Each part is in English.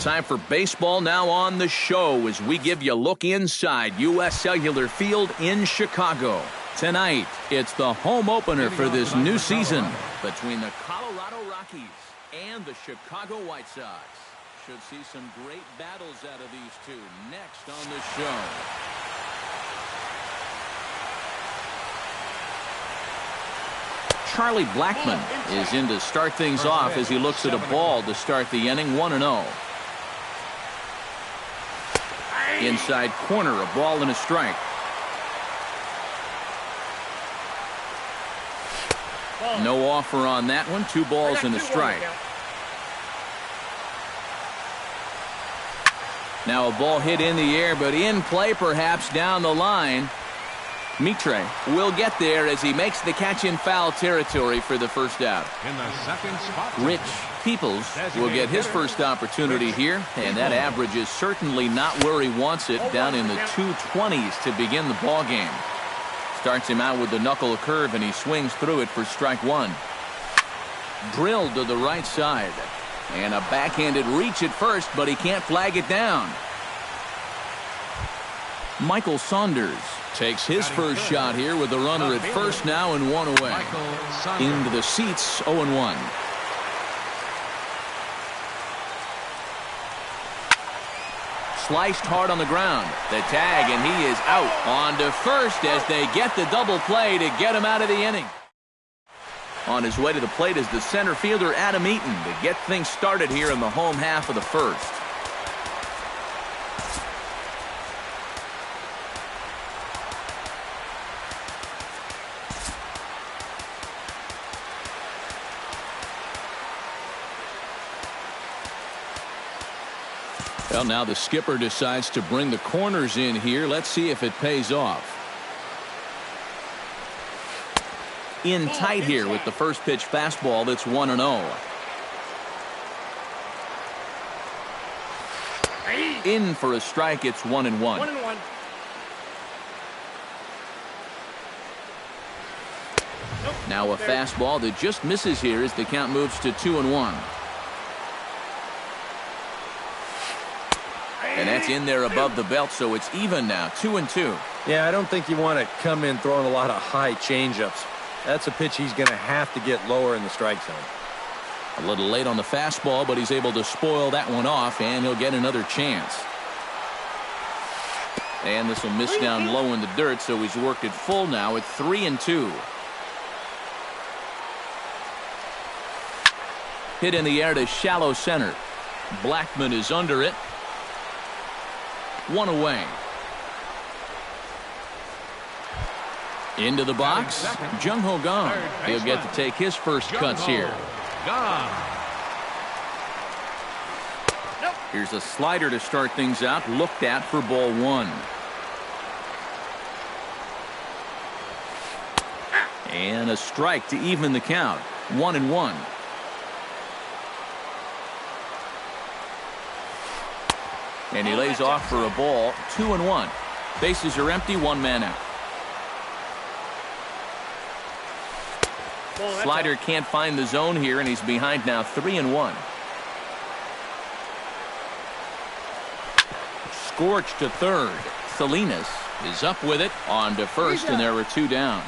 Time for baseball now on the show as we give you a look inside U.S. Cellular Field in Chicago. Tonight, it's the home opener for this new season between the Colorado Rockies and the Chicago White Sox. Should see some great battles out of these two next on the show. Charlie Blackmon is in to start things off as he looks at a ball to start the inning, 1-0. Inside corner, a ball and a strike. No offer on that one, 2 balls and a strike. Now a ball hit in the air, but in play perhaps down the line. Mitre will get there as he makes the catch in foul territory for the first out. In the second spot, Rich Peoples will get his first opportunity here, and that average is certainly not where he wants it, down in the 220s to begin the ball game. Starts him out with the knuckle curve, and he swings through it for strike 1. Drilled to the right side, and a backhanded reach at first, but he can't flag it down. Michael Saunders takes his first shot here with the runner at first now and 1 away. Into the seats, 0-1. Sliced hard on the ground. The tag, and he is out. On to first as they get the double play to get him out of the inning. On his way to the plate is the center fielder Adam Eaton to get things started here in the home half of the first. Well, now the skipper decides to bring the corners in here. Let's see if it pays off. In tight here with the first pitch fastball that's 1-0. In for a strike, it's 1-1. 1-1. Now a fastball that just misses here as the count moves to 2-1. And that's in there above the belt, so it's even now, 2-2. Yeah, I don't think you want to come in throwing a lot of high changeups. That's a pitch he's going to have to get lower in the strike zone. A little late on the fastball, but he's able to spoil that one off, and he'll get another chance. And this will miss down low in the dirt, so he's worked it full now at 3-2. Hit in the air to shallow center. Blackmon is under it. 1 away. Into the box, Jung-Ho Kang. He'll get to take his first cuts here. Here's a slider to start things out, looked at for ball 1. And a strike to even the count, 1-1. And he lays off for a ball, 2-1. Bases are empty, 1 man out. Slider can't find the zone here, and he's behind now, 3-1. Scorched to third. Salinas is up with it, on to first, and there are 2 down.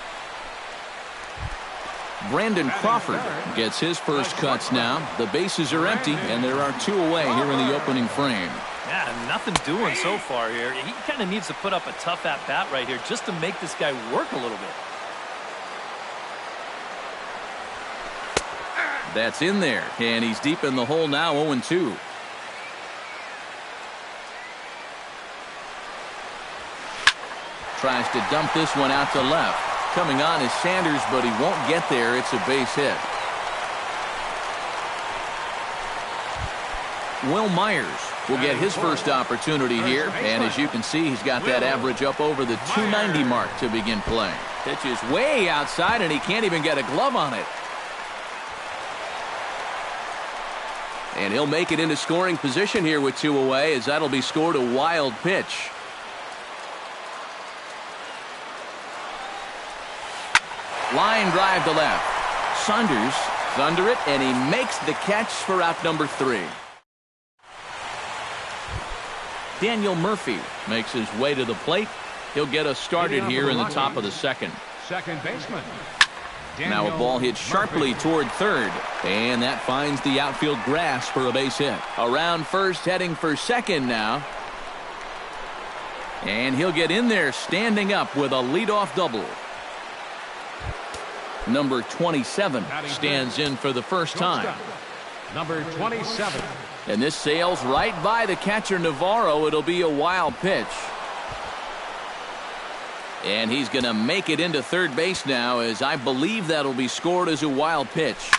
Brandon Crawford gets his first cuts now. The bases are empty, and there are 2 away here in the opening frame. Yeah, nothing doing so far here. He kind of needs to put up a tough at-bat right here just to make this guy work a little bit. That's in there, and he's deep in the hole now, 0-2. Tries to dump this one out to left. Coming on is Sanders, but he won't get there. It's a base hit. Will Myers will get his first opportunity here, and as you can see, he's got that average up over the 290 mark to begin play. Pitch is way outside, and he can't even get a glove on it. And he'll make it into scoring position here with 2 away, as that'll be scored a wild pitch. Line drive to left. Saunders is under it, and he makes the catch for out number 3. Daniel Murphy makes his way to the plate. He'll get us started here in the top of the second. Second baseman. Now a ball hits sharply toward third, and that finds the outfield grass for a base hit. Around first, heading for second now. And he'll get in there standing up with a leadoff double. Number 27 stands in for the first time. Number 27. And this sails right by the catcher Navarro. It'll be a wild pitch. And he's going to make it into third base now, as I believe that'll be scored as a wild pitch.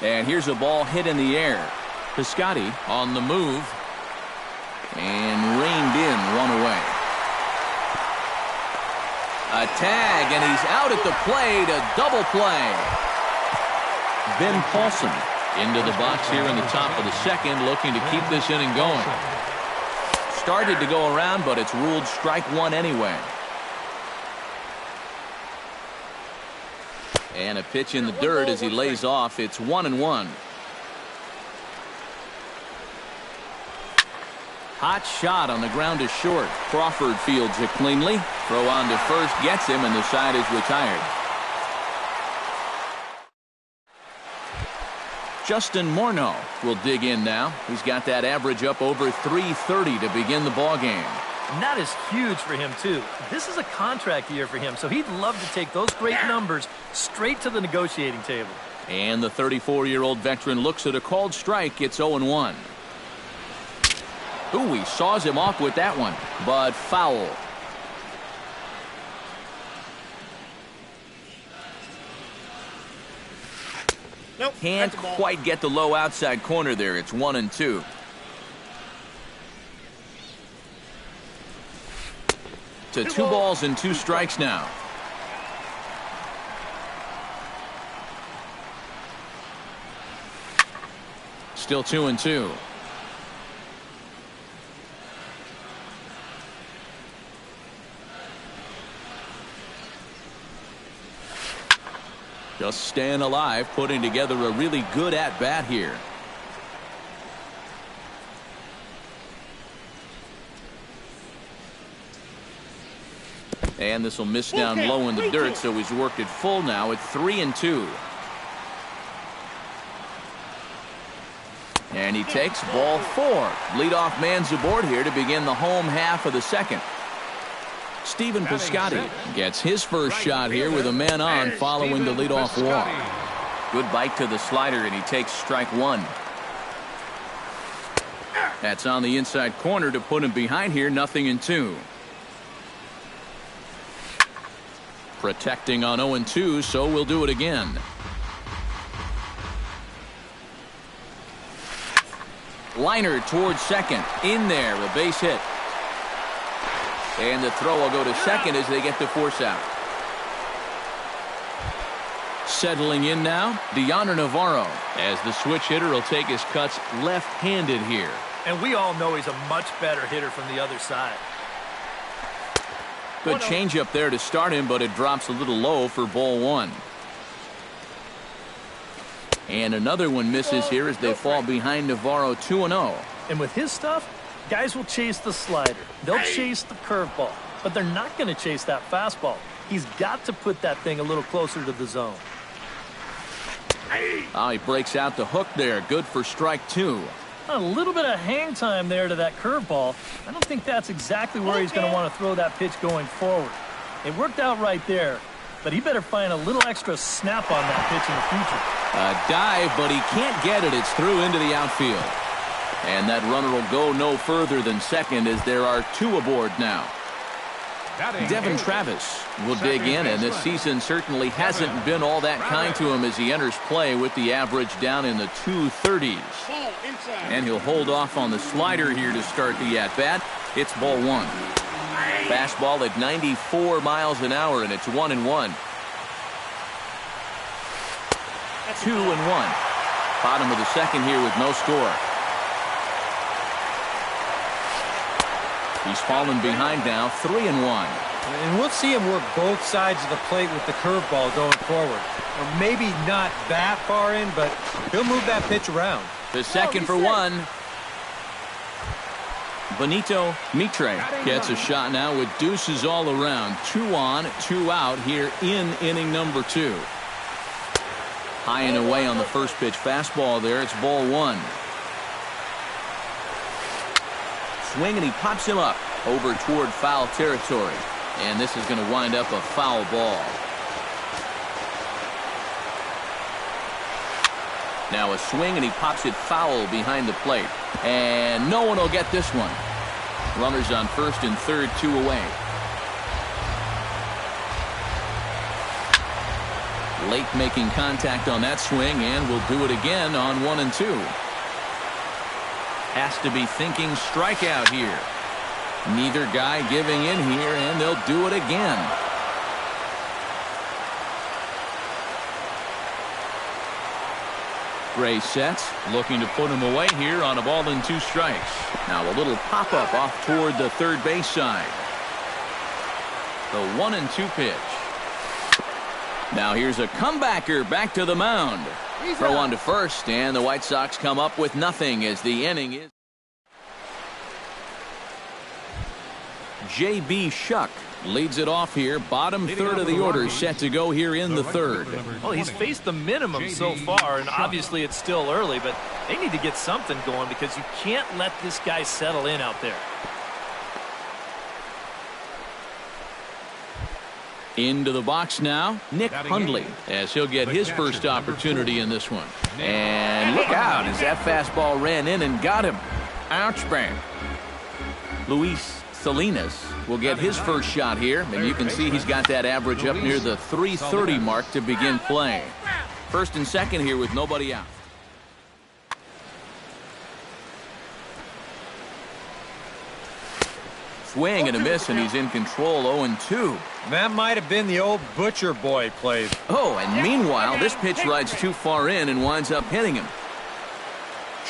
And here's a ball hit in the air. Piscotty on the move. And reined in, one away. A tag, and he's out at the plate. A double play. Ben Paulson into the box here in the top of the second, looking to keep this inning going. Started to go around, but it's ruled strike one anyway. And a pitch in the dirt as he lays off. It's 1-1. Hot shot on the ground to short. Crawford fields it cleanly. Throw on to first gets him, and the side is retired. Justin Morneau will dig in now. He's got that average up over 330 to begin the ball game. And that is huge for him, too. This is a contract year for him, so he'd love to take those great numbers straight to the negotiating table. And the 34-year-old veteran looks at a called strike. It's 0-1. Ooh, he saws him off with that one, but foul. Nope, can't quite get the low outside corner there. It's 1-2. To 2 balls and 2 strikes now. Still 2-2. Just staying alive, putting together a really good at-bat here. And this will miss down low in the dirt, so he's worked it full now at 3-2. And he takes ball 4. Leadoff man's aboard here to begin the home half of the second. Stephen Piscotty gets his first shot here with a man on following the leadoff walk. Good bite to the slider, and he takes strike 1. That's on the inside corner to put him behind here, 0-2. Protecting on 0-2, so we'll do it again. Liner towards second. In there, a base hit. And the throw will go to second as they get the force out. Settling in now, Deoner Navarro, as the switch hitter will take his cuts left-handed here. And we all know he's a much better hitter from the other side. Good changeup there to start him, but it drops a little low for ball 1. And another one misses here as they fall behind Navarro 2-0. And with his stuff, guys will chase the slider. They'll chase the curveball, but they're not going to chase that fastball. He's got to put that thing a little closer to the zone. Oh, he breaks out the hook there. Good for strike 2. A little bit of hang time there to that curveball. I don't think that's exactly where he's going to want to throw that pitch going forward. It worked out right there, but he better find a little extra snap on that pitch in the future. A dive, but he can't get it. It's through into the outfield. And that runner will go no further than second as there are 2 aboard now. Devin Travis will dig in, and this season certainly hasn't been all that kind to him as he enters play with the average down in the 230s. And he'll hold off on the slider here to start the at-bat. It's ball 1. Fastball at 94 miles an hour, and it's 1-1. 2-1. Bottom of the second here with no score. He's fallen behind now, 3-1. And we'll see him work both sides of the plate with the curveball going forward. Or maybe not that far in, but he'll move that pitch around. The second for 1. Benito Mitre gets a shot now with deuces all around. 2 on, 2 out here in inning number 2. High and away on the first pitch fastball there. It's ball 1. Swing, and he pops him up over toward foul territory. And this is going to wind up a foul ball. Now a swing, and he pops it foul behind the plate. And no one will get this one. Runners on first and third, 2 away. Late making contact on that swing, and will do it again on 1 and 2. Has to be thinking strikeout here. Neither guy giving in here, and they'll do it again. Gray sets, looking to put him away here on a ball and 2 strikes. Now a little pop-up off toward the third base side. The 1 and 2 pitch. Now here's a comebacker back to the mound. Throw on to first, and the White Sox come up with nothing as the inning is. J.B. Shuck leads it off here. Bottom third of the order set to go here in the third. Well, he's faced the minimum so far, and obviously it's still early, but they need to get something going because you can't let this guy settle in out there. Into the box now, Nick Hundley, as he'll get his first opportunity in this one. And look out as that fastball ran in and got him. Ouch bang. Luis Salinas will get his first shot here, and you can see he's got that average up near the 330 mark to begin play. First and second here with nobody out. Swing and a miss, and he's in control. 0-2. That might have been the old Butcher Boy play. Oh, and meanwhile, this pitch rides too far in and winds up hitting him.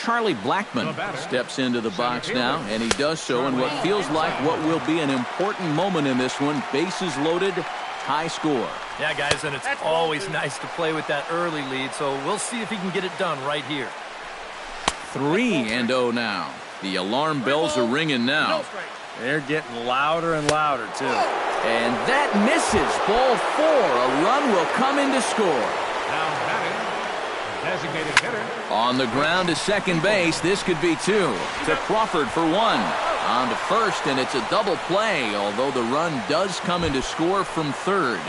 Charlie Blackmon steps into the box now, and he does so in what feels like what will be an important moment in this one. Bases loaded, high score. Yeah, guys, and it's always nice to play with that early lead, so we'll see if he can get it done right here. 3-0 now. The alarm bells are ringing now. They're getting louder and louder, too. And that misses. Ball 4. A run will come in to score. Now batting, designated hitter. On the ground to second base. This could be 2. To Crawford for 1. On to first, and it's a double play, although the run does come in to score from third.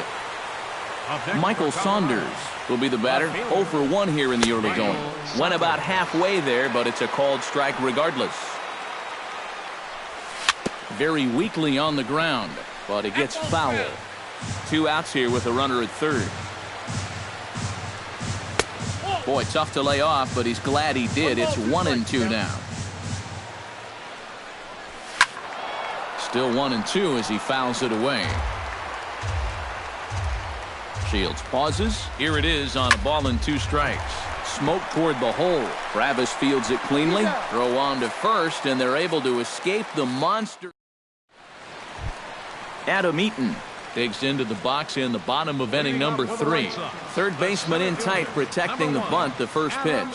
Michael Saunders will be the batter. 0 for 1 here in the early going. Went about halfway there, but it's a called strike regardless. Very weakly on the ground, but it gets foul. 2 outs here with a runner at third. Boy, tough to lay off, but he's glad he did. It's 1-2 now. Still 1-2 as he fouls it away. Shields pauses. Here it is on a ball and 2 strikes. Smoke toward the hole. Travis fields it cleanly. Throw on to first, and they're able to escape the monster. Adam Eaton digs into the box in the bottom of inning number 3. Third baseman in tight, protecting the bunt, the first pitch.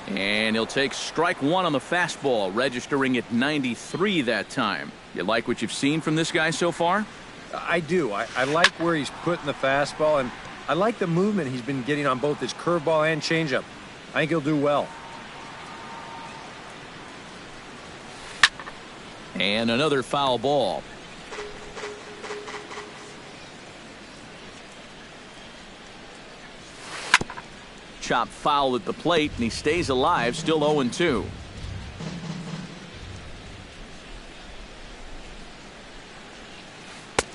And he'll take strike 1 on the fastball, registering at 93 that time. You like what you've seen from this guy so far? I do. I like where he's putting the fastball, and I like the movement he's been getting on both his curveball and changeup. I think he'll do well. And another foul ball. Chop foul at the plate, and he stays alive, still 0-2.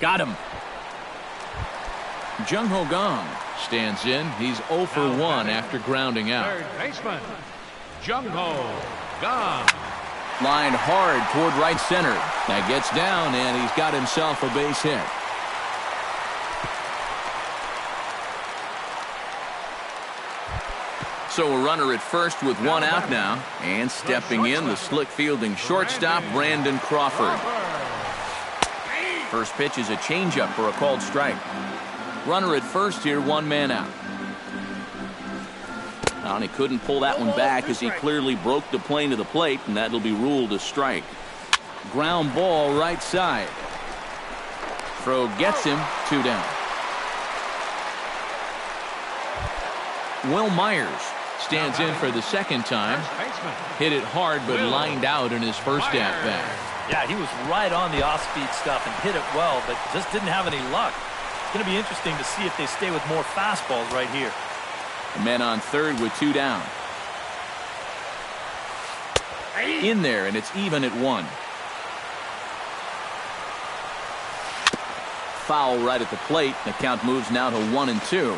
Got him. Jung Ho Gong stands in. He's 0 for 1 after grounding out. Third baseman, Jung Ho Gong. Lined hard toward right center. That gets down, and he's got himself a base hit. So a runner at first with 1 out now. And stepping in, the slick fielding shortstop, Brandon Crawford. First pitch is a changeup for a called strike. Runner at first here, 1 man out. And he couldn't pull that one back as he clearly broke the plane to the plate, and that'll be ruled a strike. Ground ball right side. Throw gets him, 2 down. Will Myers stands in for the second time. Hit it hard, but lined out in his first at-bat. Yeah, he was right on the off-speed stuff and hit it well, but just didn't have any luck. It's going to be interesting to see if they stay with more fastballs right here. The men on third with 2 down. In there, and it's even at 1. Foul right at the plate. The count moves now to 1-2.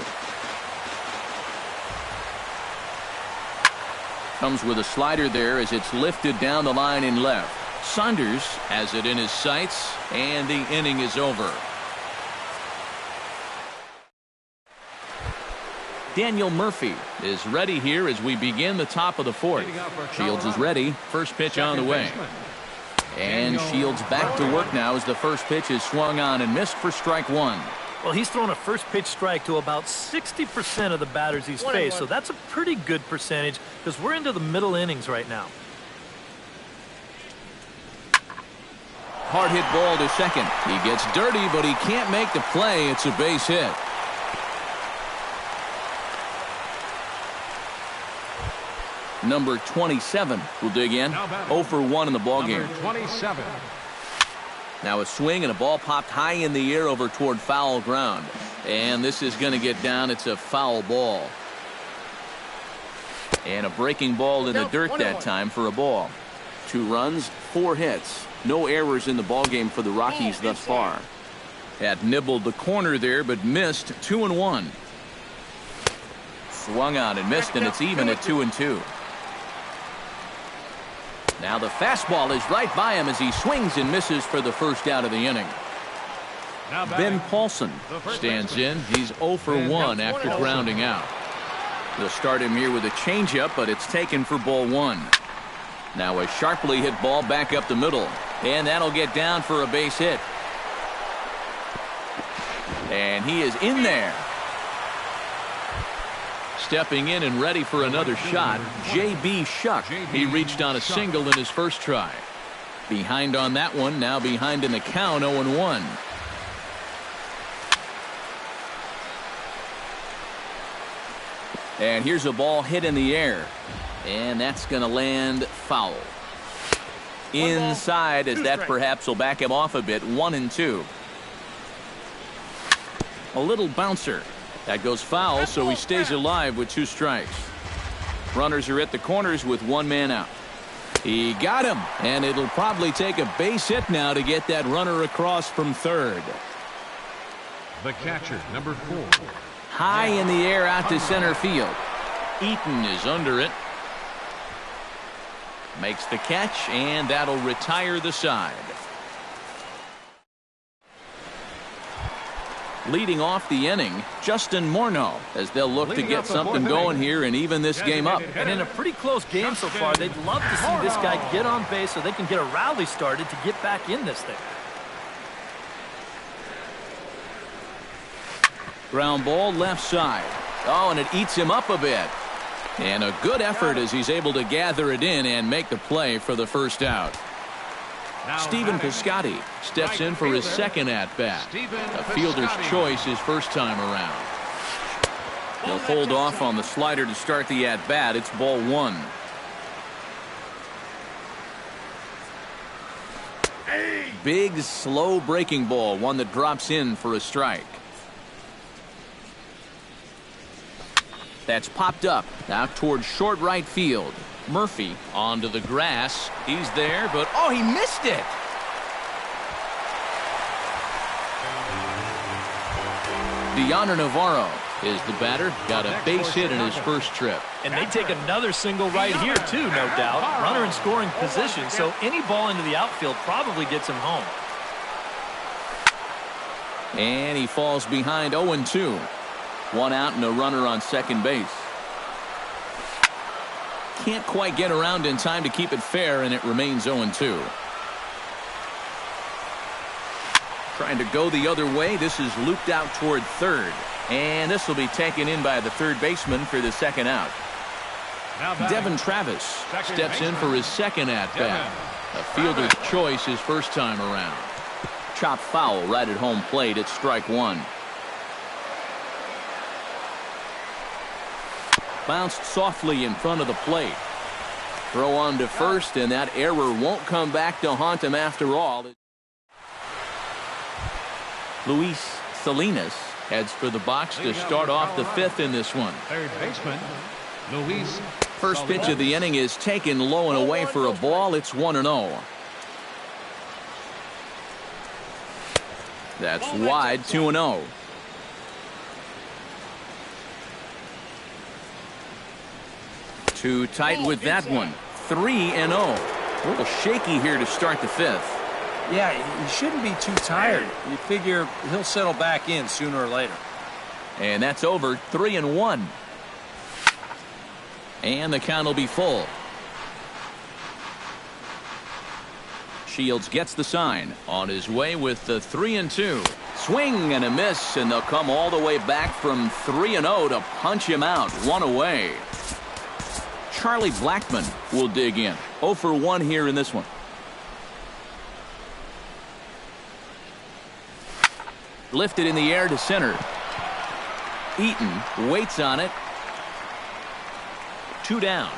Comes with a slider there as it's lifted down the line in left. Saunders has it in his sights, and the inning is over. Daniel Murphy is ready here as we begin the top of the 4th. Shields is ready. First pitch on the way. And Shields back to work now as the first pitch is swung on and missed for strike 1. Well, he's thrown a first pitch strike to about 60% of the batters he's faced, so that's a pretty good percentage because we're into the middle innings right now. Hard hit ball to second. He gets dirty, but he can't make the play. It's a base hit. Number 27 will dig in. 0 for 1 in the ballgame. 27. Now a swing and a ball popped high in the air over toward foul ground. And this is going to get down. It's a foul ball. And a breaking ball in the dirt that time for a ball. 2 runs, 4 hits. No errors in the ballgame for the Rockies thus far. Had nibbled the corner there, but missed. 2-1. Swung on and missed, and it's even at 2-2. Now the fastball is right by him as he swings and misses for the first out of the inning. Ben Paulson stands in. He's 0 for 1 after grounding out. They'll start him here with a changeup, but it's taken for ball 1. Now a sharply hit ball back up the middle, and that'll get down for a base hit. And he is in there. Stepping in and ready for another shot, J.B. Shuck. He reached on a single in his first try. Behind on that one, now behind in the count, 0-1. And here's a ball hit in the air. And that's going to land foul. Inside, as that perhaps will back him off a bit, 1-2. A little bouncer. That goes foul, so he stays alive with 2 strikes. Runners are at the corners with 1 man out. He got him, and it'll probably take a base hit now to get that runner across from third. The catcher, number 4. High in the air out to center field. Eaton is under it. Makes the catch, and that'll retire the side. Leading off the inning, Justin Morneau, as they'll look to get something going here and even this game up. And in a pretty close game so far, they'd love to see this guy get on base so they can get a rally started to get back in this thing. Ground ball left side. Oh, and it eats him up a bit. And a good effort as he's able to gather it in and make the play for the first out. Stephen Piscotty steps in for his second at-bat. A fielder's choice his first time around. He'll hold off on the slider to start the at-bat. It's ball 1. Big, slow breaking ball. One that drops in for a strike. That's popped up out towards short right field. Murphy onto the grass. He's there, but oh, he missed it. Deoner Navarro is the batter. Got a base hit in his first trip. And they take another single right here, too, no doubt. Runner in scoring position, so any ball into the outfield probably gets him home. And he falls behind 0-2. 1 out and a runner on second base. Can't quite get around in time to keep it fair, and it remains 0-2. Trying to go the other way. This is looped out toward third. And this will be taken in by the third baseman for the second out. Devin Travis steps in for his second at-bat. A fielder's choice his first time around. Chop foul right at home plate. It's strike one. Bounced softly in front of the plate. Throw on to first, and that error won't come back to haunt him after all. Luis Salinas heads for the box to start off the fifth in this one. Third baseman, Luis. First pitch of the inning is taken low and away for a ball. It's 1-0. That's wide, 2-0. Too tight with that one. 3-0. A little shaky here to start the fifth. Yeah, he shouldn't be too tired. You figure he'll settle back in sooner or later. And that's over. 3-1. And the count will be full. Shields gets the sign. On his way with the 3-2. Swing and a miss, and they'll come all the way back from 3-0 to punch him out. One away. Charlie Blackmon will dig in. 0 for 1 here in this one. Lifted in the air to center. Eaton waits on it. 2 down.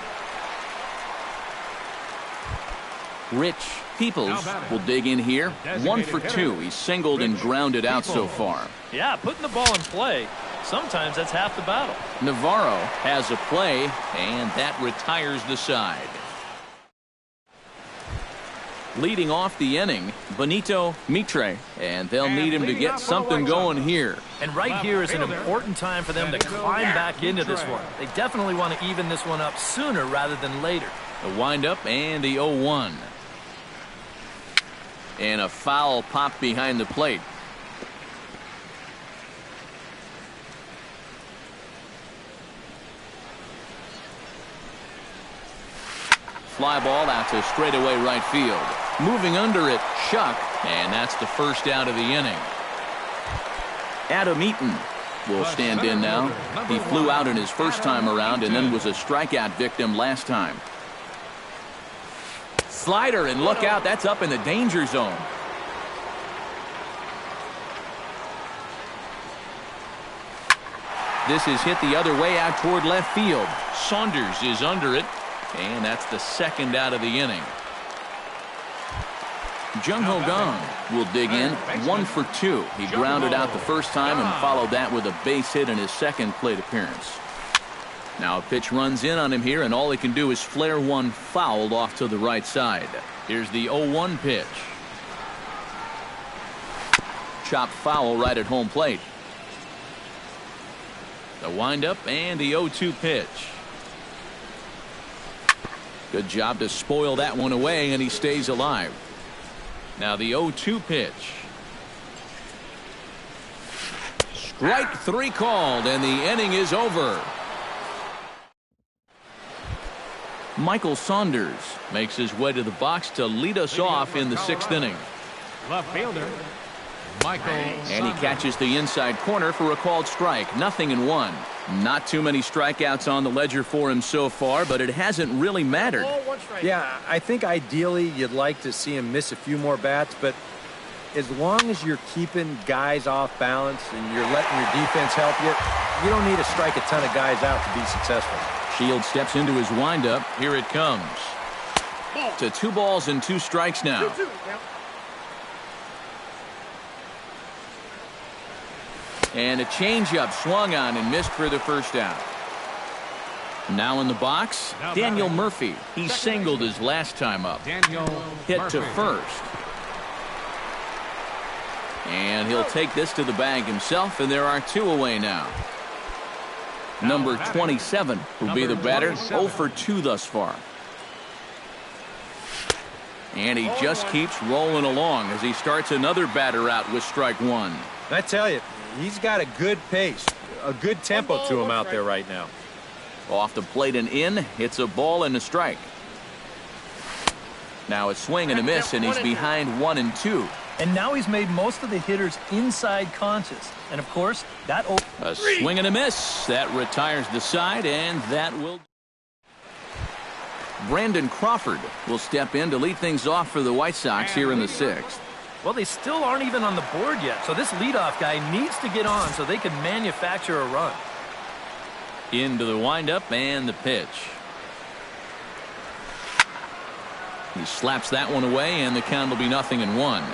Rich Peoples will dig in here. 1 for 2. He's singled and grounded out so far. Yeah, putting the ball in play. Sometimes that's half the battle. Navarro has a play, and that retires the side. Leading off the inning, Benito Mitre, and they'll need him to get something going here. And right here is an important time for them to climb back into this one. They definitely want to even this one up sooner rather than later. The windup and the 0-1. And a foul pop behind the plate. Fly ball out to straightaway right field. Moving under it, Shuck, and that's the first out of the inning. Adam Eaton will stand in now. He flew out in his first time around and then was a strikeout victim last time. Slider, and look out, that's up in the danger zone. This is hit the other way out toward left field. Saunders is under it. And that's the second out of the inning. Jung Ho Kang will dig in. 1 for 2. He grounded out the first time and followed that with a base hit in his second plate appearance. Now a pitch runs in on him here, and all he can do is flare one fouled off to the right side. Here's the 0-1 pitch. Chopped foul right at home plate. The windup and the 0-2 pitch. Good job to spoil that one away, and he stays alive. Now the 0-2 pitch. Strike 3 called, and the inning is over. Michael Saunders makes his way to the box to lead us off in the 6th inning. Left fielder, Michael. And he catches the inside corner for a called strike. 0-1. Not too many strikeouts on the ledger for him so far, but it hasn't really mattered. Yeah, I think ideally you'd like to see him miss a few more bats, but as long as you're keeping guys off balance and you're letting your defense help you, you don't need to strike a ton of guys out to be successful. Shields steps into his windup. Here it comes. To 2 balls and 2 strikes now. And a changeup swung on and missed for the first out. Now in the box, Daniel Murphy. He singled his last time up. Hit to first. And he'll take this to the bag himself, and there are 2 away now. Number 27 will be the batter. 0 for 2 thus far. And he just keeps rolling along as he starts another batter out with strike 1. I tell you, he's got a good pace, a good tempo to him out there right now. Off the plate and in, hits a ball and a strike. Now a swing and a miss, and he's behind 1 and 2. And now he's made most of the hitters inside conscious. And of course, that... A swing and a miss. That retires the side, and that will... Brandon Crawford will step in to lead things off for the White Sox here in the 6th. Well, they still aren't even on the board yet, so this leadoff guy needs to get on so they can manufacture a run. Into the windup and the pitch. He slaps that one away, and the count will be 0-1.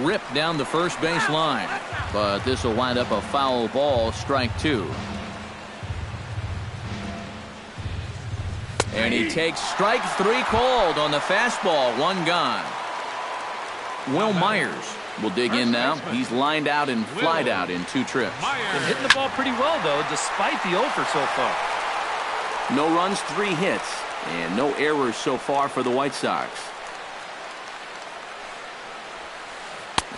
Ripped down the first base line, but this will wind up a foul ball, strike 2. And he takes strike 3 called on the fastball, 1 gone. Will Myers will dig in now. He's lined out and flied out in 2 trips. Been hitting the ball pretty well, though, despite the offer so far. No runs, 3 hits, and no errors so far for the White Sox.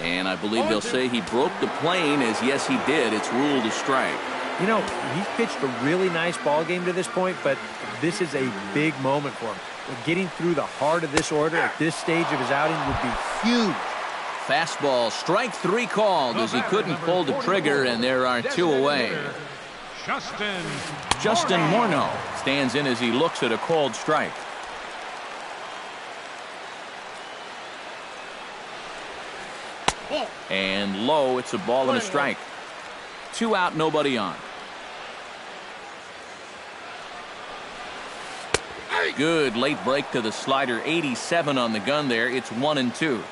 And I believe they'll say he broke the plane, as yes, he did. It's ruled a strike. You know, he's pitched a really nice ball game to this point, but this is a big moment for him. Getting through the heart of this order at this stage of his outing would be huge. Fastball, strike 3 called as he couldn't pull the trigger, and there are 2 away. Justin Morneau stands in as he looks at a called strike. And low, it's a ball and a strike. 2 out, nobody on. Good late break to the slider. 87 on the gun there. It's 1-2.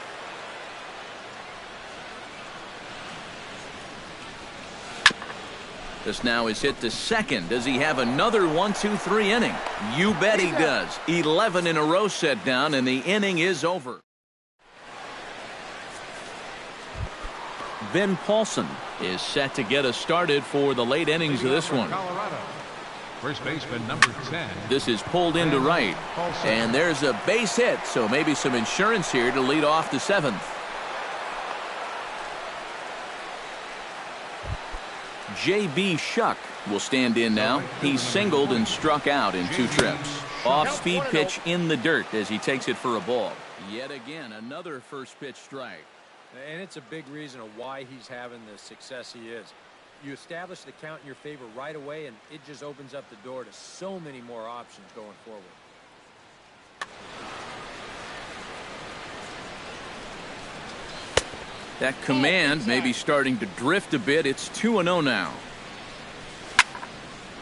This now is hit to second. Does he have another 1-2-3 inning? You bet he does. 11 in a row set down, and the inning is over. Ben Paulson is set to get us started for the late innings of this one. First baseman number 10. This is pulled into right, and there's a base hit, so maybe some insurance here to lead off the 7th. J.B. Shuck will stand in now. He's singled and struck out in 2 trips. Off-speed pitch in the dirt as he takes it for a ball. Yet again, another first pitch strike. And it's a big reason of why he's having the success he is. You establish the count in your favor right away, and it just opens up the door to so many more options going forward. That command may be starting to drift a bit. It's 2-0 now.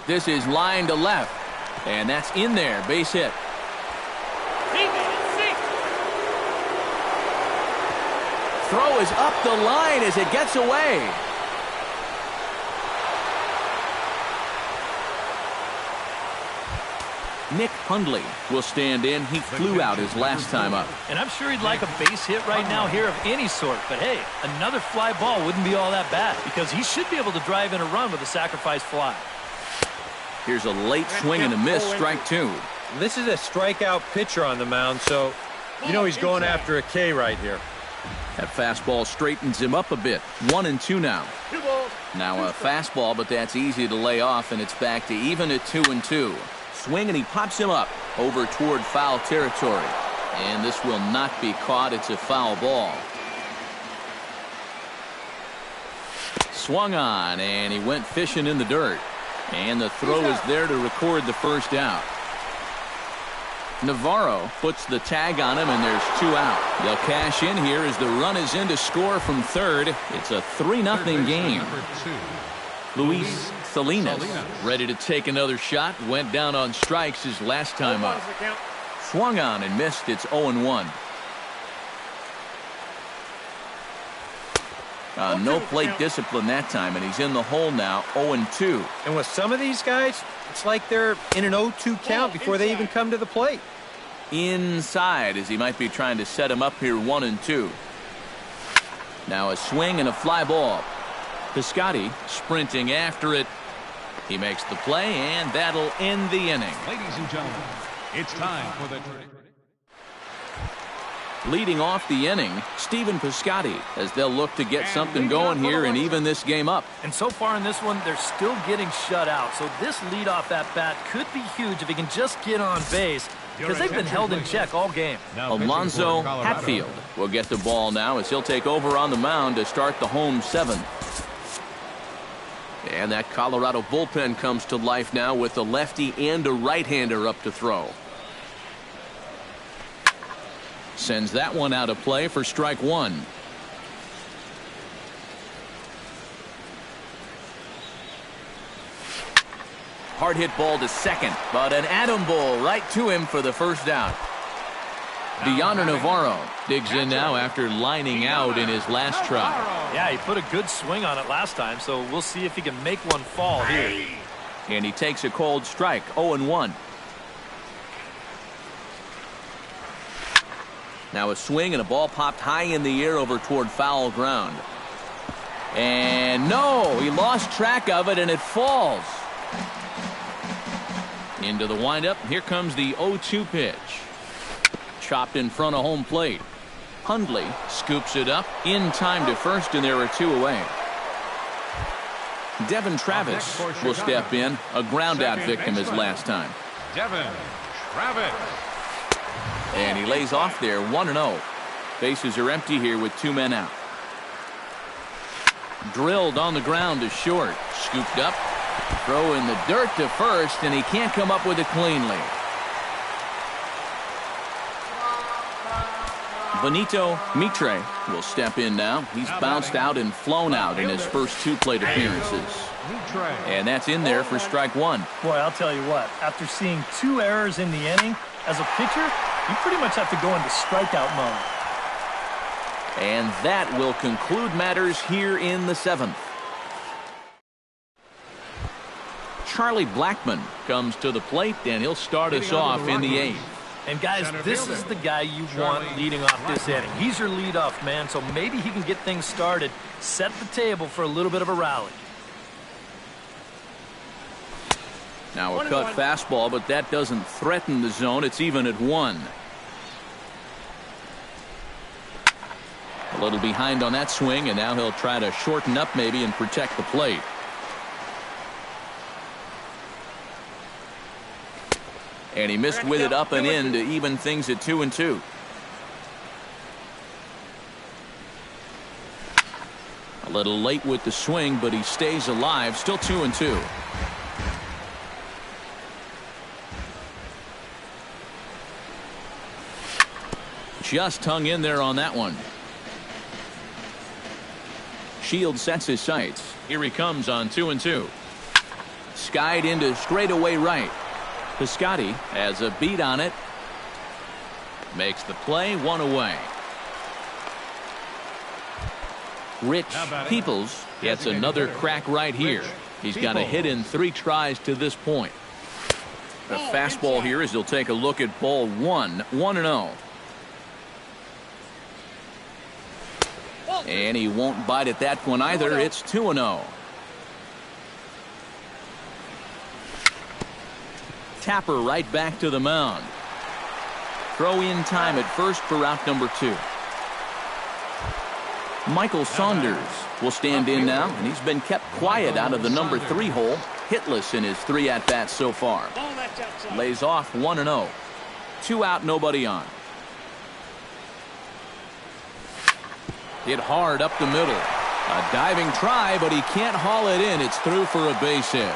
This is line to left, and that's in there. Base hit. Throw is up the line as it gets away. Nick Hundley will stand in. He flew out his last time up. And I'm sure he'd like a base hit right now here of any sort. But hey, another fly ball wouldn't be all that bad because he should be able to drive in a run with a sacrifice fly. Here's a late swing and a miss, strike 2. This is a strikeout pitcher on the mound, so you know he's going after a K right here. That fastball straightens him up a bit. 1-2 now. Now a fastball, but that's easy to lay off, and it's back to even at 2-2. Swing, and he pops him up over toward foul territory. And this will not be caught. It's a foul ball. Swung on, and he went fishing in the dirt. And the throw is there to record the first out. Navarro puts the tag on him, and there's 2 out. They'll cash in here as the run is in to score from third. It's a 3-0 game. Luis Salinas ready to take another shot. Went down on strikes his last time up. Swung on and missed. It's 0-1. No plate discipline that time, and he's in the hole now. 0-2. And with some of these guys, it's like they're in an 0-2 count before they even come to the plate. Inside as he might be trying to set him up here. 1-2. Now a swing and a fly ball. Piscotty sprinting after it. He makes the play, and that'll end the inning. Ladies and gentlemen, it's time for the... Leading off the inning, Stephen Piscotty, as they'll look to get something going here and even this game up. And so far in this one, they're still getting shut out. So this leadoff at bat could be huge if he can just get on base because they've been held in check all game. Alonzo Hatfield will get the ball now as he'll take over on the mound to start the home seventh. And that Colorado bullpen comes to life now with a lefty and a right-hander up to throw. Sends that one out of play for strike one. Hard hit ball to second, but an atom ball right to him for the first out. Deoner Navarro digs in now after lining out in his last try. Yeah, he put a good swing on it last time, so we'll see if he can make one fall here. And he takes a cold strike, 0-1. Now a swing and a ball popped high in the air over toward foul ground. And no, he lost track of it and it falls. Into the windup. Here comes the 0-2 pitch. Chopped in front of home plate. Hundley scoops it up in time to first, and there are two away. Devin Travis will step in, a ground out victim as last time. Devin Travis. And he lays off there, 1-0. Bases are empty here with two men out. Drilled on the ground to short. Scooped up. Throw in the dirt to first, and he can't come up with it cleanly. Benito Mitre will step in now. He's bounced out and flown out in his first two plate appearances. And that's in there for strike one. Boy, I'll tell you what, after seeing two errors in the inning, as a pitcher, you pretty much have to go into strikeout mode. And that will conclude matters here in the seventh. Charlie Blackmon comes to the plate, and he'll start us off in the eighth. And guys, this is the guy you want leading off this inning. He's your leadoff man, so maybe he can get things started, set the table for a little bit of a rally. Now a cut fastball, but that doesn't threaten the zone. It's even at 1. A little behind on that swing, and now he'll try to shorten up maybe and protect the plate. And he missed with it up and in to even things at 2-2. A little late with the swing, but he stays alive. Still 2-2. Just hung in there on that one. Shields sets his sights. Here he comes on 2-2. Skied into straightaway right. Piscotty has a beat on it. Makes the play, 1 away. Rich Peoples gets another crack right here. He's got a hit in 3 tries to this point. A fastball here as he'll take a look at ball 1, 1-0. And he won't bite at that one either. It's 2-0. Tapper right back to the mound. Throw in time at first for out number 2. Michael Saunders will stand in now, and he's been kept quiet out of the number 3 hole, hitless in his 3 at-bats so far. Lays off 1-0. 2 out, nobody on. Hit hard up the middle. A diving try, but he can't haul it in. It's through for a base hit.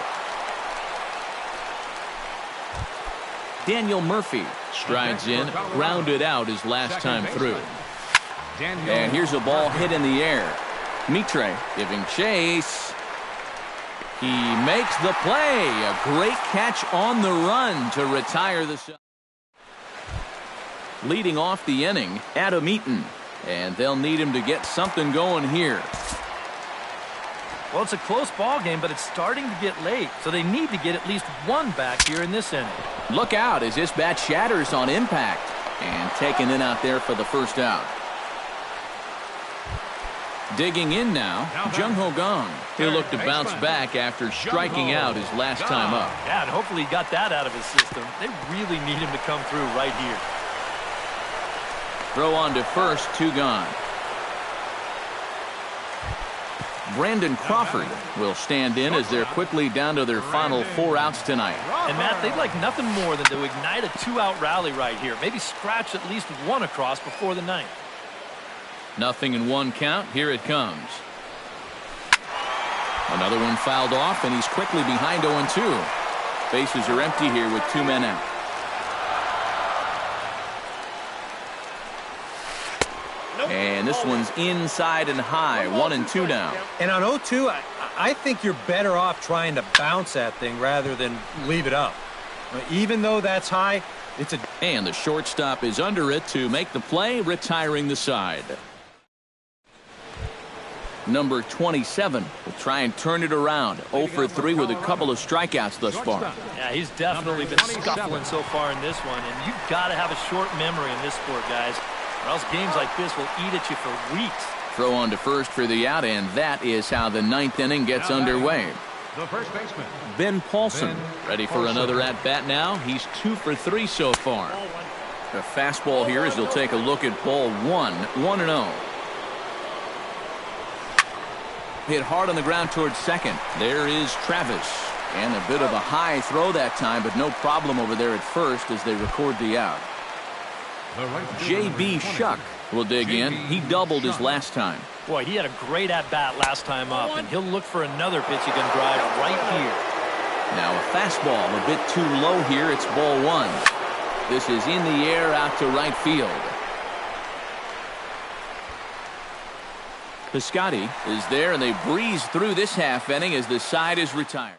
Daniel Murphy strides in, grounded out his last time through. And here's a ball hit in the air. Mitre giving chase. He makes the play. A great catch on the run to retire the. Leading off the inning, Adam Eaton. And they'll need him to get something going here. Well, it's a close ball game, but it's starting to get late, so they need to get at least one back here in this inning. Look out as this bat shatters on impact. And taken in out there for the first out. Digging in now, Jung-Ho Kang. He'll look to bounce back after striking out his last time up. Yeah, and hopefully he got that out of his system. They really need him to come through right here. Throw on to first, 2 gone. Brandon Crawford will stand in as they're quickly down to their final 4 outs tonight. And Matt, they'd like nothing more than to ignite a 2-out rally right here. Maybe scratch at least one across before the ninth. 0-1 count. Here it comes. Another one fouled off, and he's quickly behind 0-2. Bases are empty here with 2 men out. And this one's inside and high. 1-2 now. And on 0-2, I think you're better off trying to bounce that thing rather than leave it up. Even though that's high, it's a... And the shortstop is under it to make the play, retiring the side. Number 27 will try and turn it around. 0 for 3 with a couple of strikeouts thus far. Yeah, he's definitely been scuffling so far in this one. And you've got to have a short memory in this sport, guys, or else games like this will eat at you for weeks. Throw on to first for the out, and that is how the 9th inning gets underway. The first baseman, Ben Paulson, ready for another at-bat now. He's 2 for 3 so far. A fastball here as they'll take a look at ball 1, 1-0. Hit hard on the ground towards second. There is Travis. And a bit of a high throw that time, but no problem over there at first as they record the out. J.B. Shuck will dig in. He doubled his last time. Boy, he had a great at-bat last time up, and he'll look for another pitch he can drive right here. Now a fastball a bit too low here. It's ball 1. This is in the air out to right field. Piscotty is there, and they breeze through this half inning as the side is retired.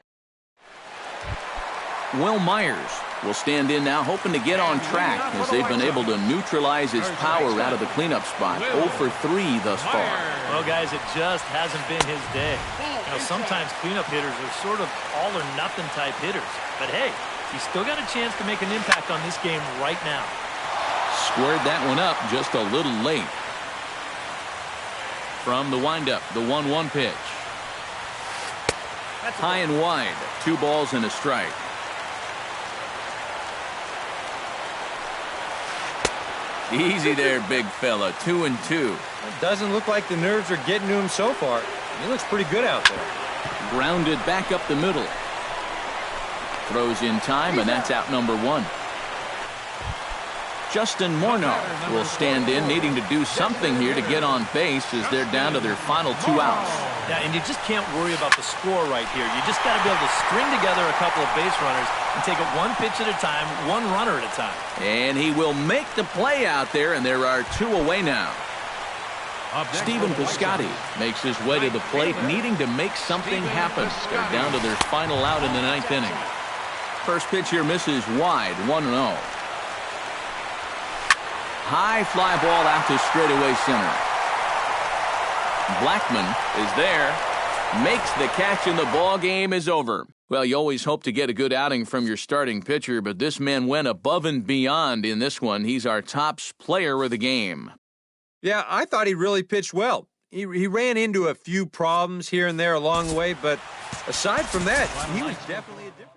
Will Myers will stand in now, hoping to get on track as they've been able to neutralize his power out of the cleanup spot. 0 for 3 thus far. Well, guys, it just hasn't been his day. You know, sometimes cleanup hitters are sort of all-or-nothing type hitters. But, hey, he's still got a chance to make an impact on this game right now. Squared that one up just a little late. From the windup, the 1-1 pitch. High and wide. 2 balls and a strike. Easy there, big fella. 2-2. It doesn't look like the nerves are getting to him so far. He looks pretty good out there. Grounded back up the middle. Throws in time, and that's out number 1. Justin Morneau will stand in, needing to do something here to get on base as they're down to their final 2 outs. Yeah, and you just can't worry about the score right here. You just got to be able to string together a couple of base runners and take it 1 pitch at a time, 1 runner at a time. And he will make the play out there, and there are 2 away now. Stephen Piscotty makes his way to the plate, needing to make something happen. They're down to their final out in the 9th inning. First pitch here misses wide, 1-0. High fly ball out to straightaway center. Blackman is there, makes the catch, and the ball game is over. Well, you always hope to get a good outing from your starting pitcher, but this man went above and beyond in this one. He's our top player of the game. Yeah, I thought he really pitched well. He ran into a few problems here and there along the way, but aside from that, he was definitely a difference.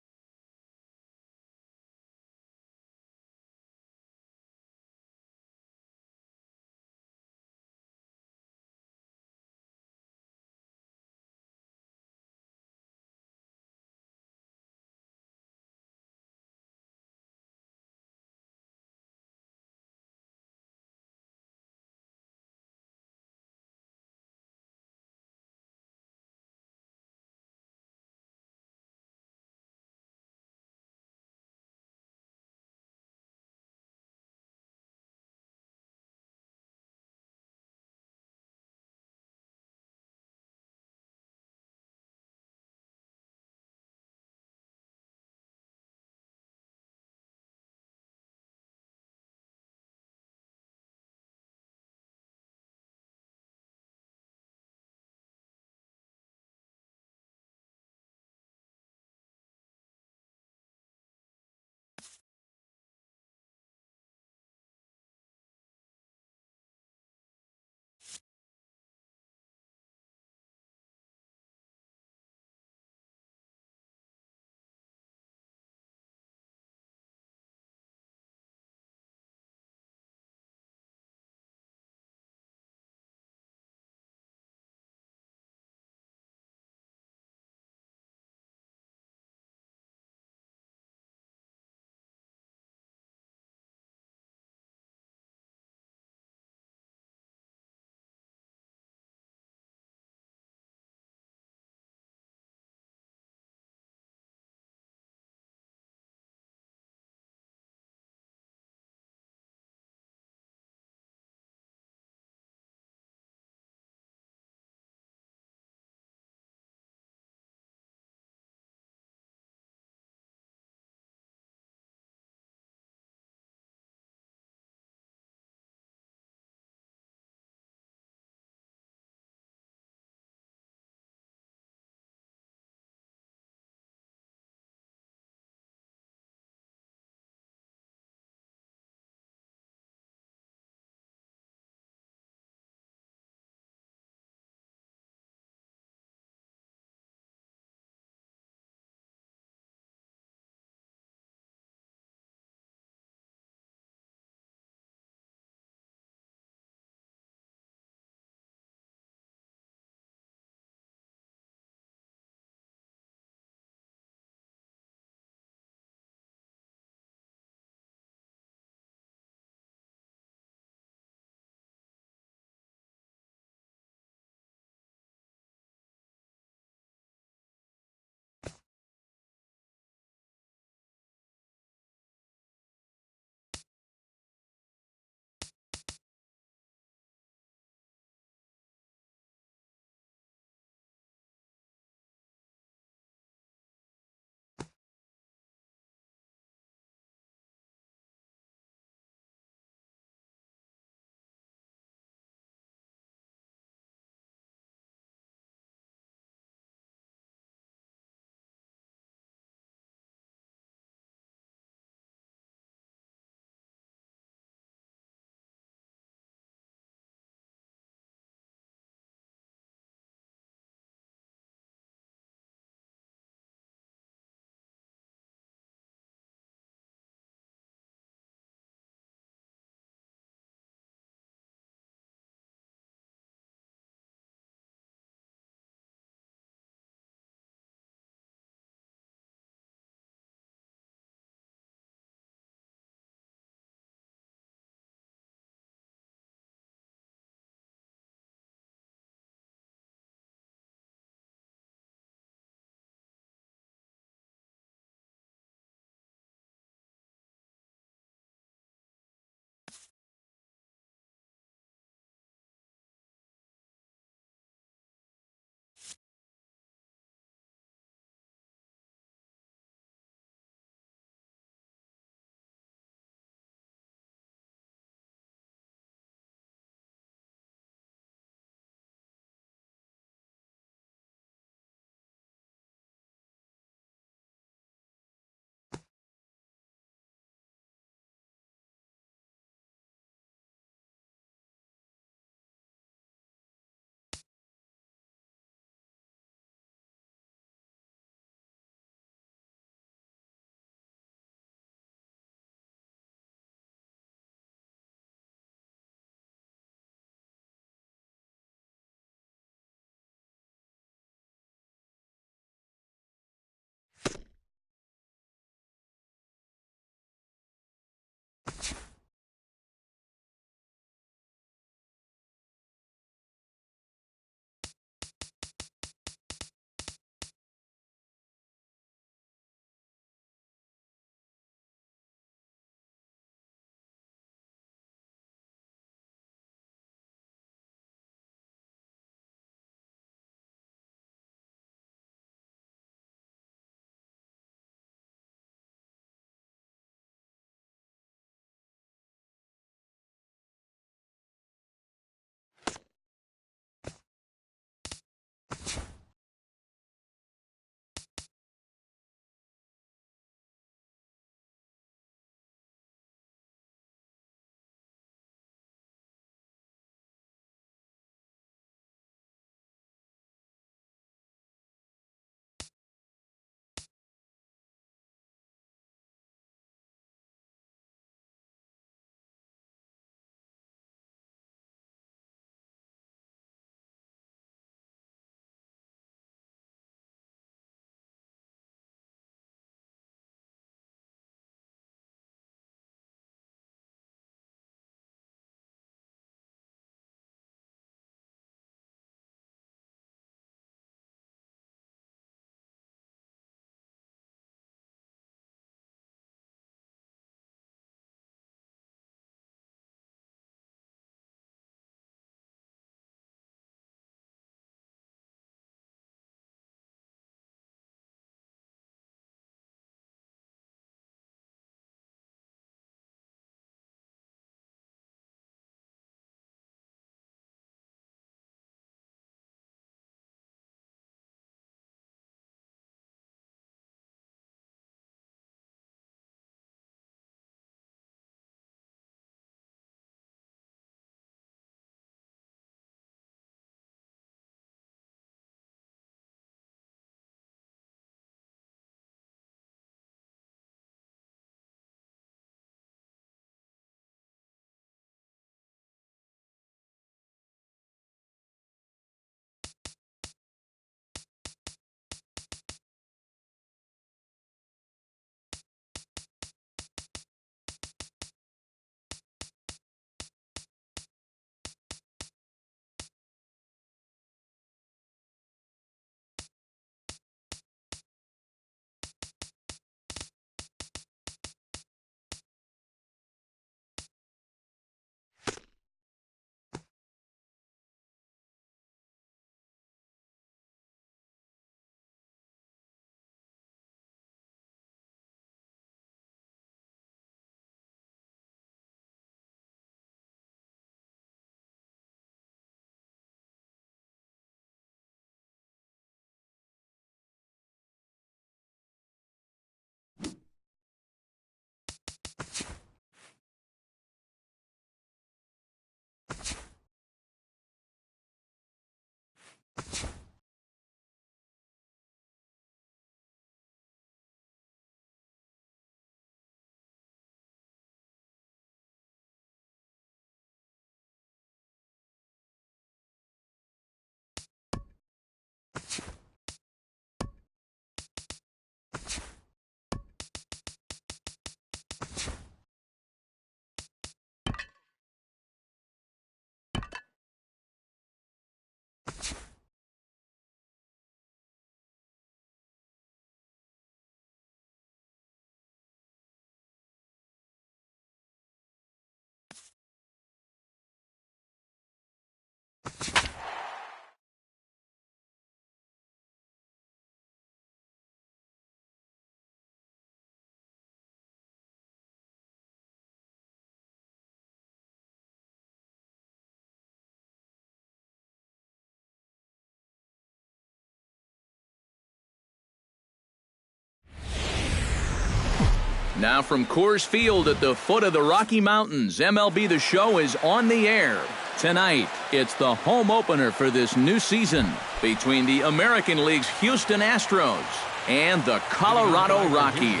Now from Coors Field at the foot of the Rocky Mountains, MLB The Show is on the air. Tonight, it's the home opener for this new season between the American League's Houston Astros and the Colorado Rockies.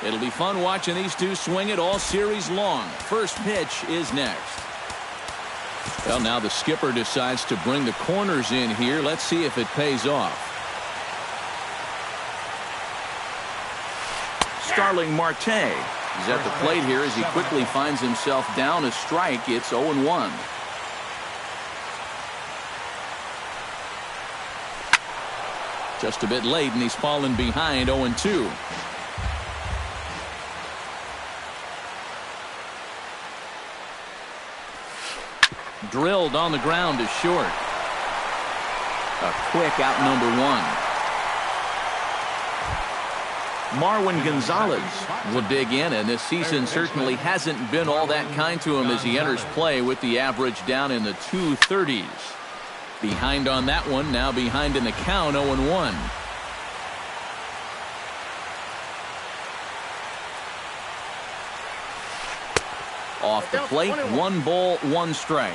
It'll be fun watching these two swing it all series long. First pitch is next. Well, now the skipper decides to bring the corners in here. Let's see if it pays off. Starling Marte is at the plate here as he quickly finds himself down a strike. It's 0-1. Just a bit late, and he's fallen behind 0-2. Drilled on the ground to short. A quick out number one. Marwin Gonzalez will dig in, and this season certainly hasn't been all that kind to him as he enters play with the average down in the 230s. Behind on that one, now behind in the count, 0-1. Off the plate, 1 ball, 1 strike.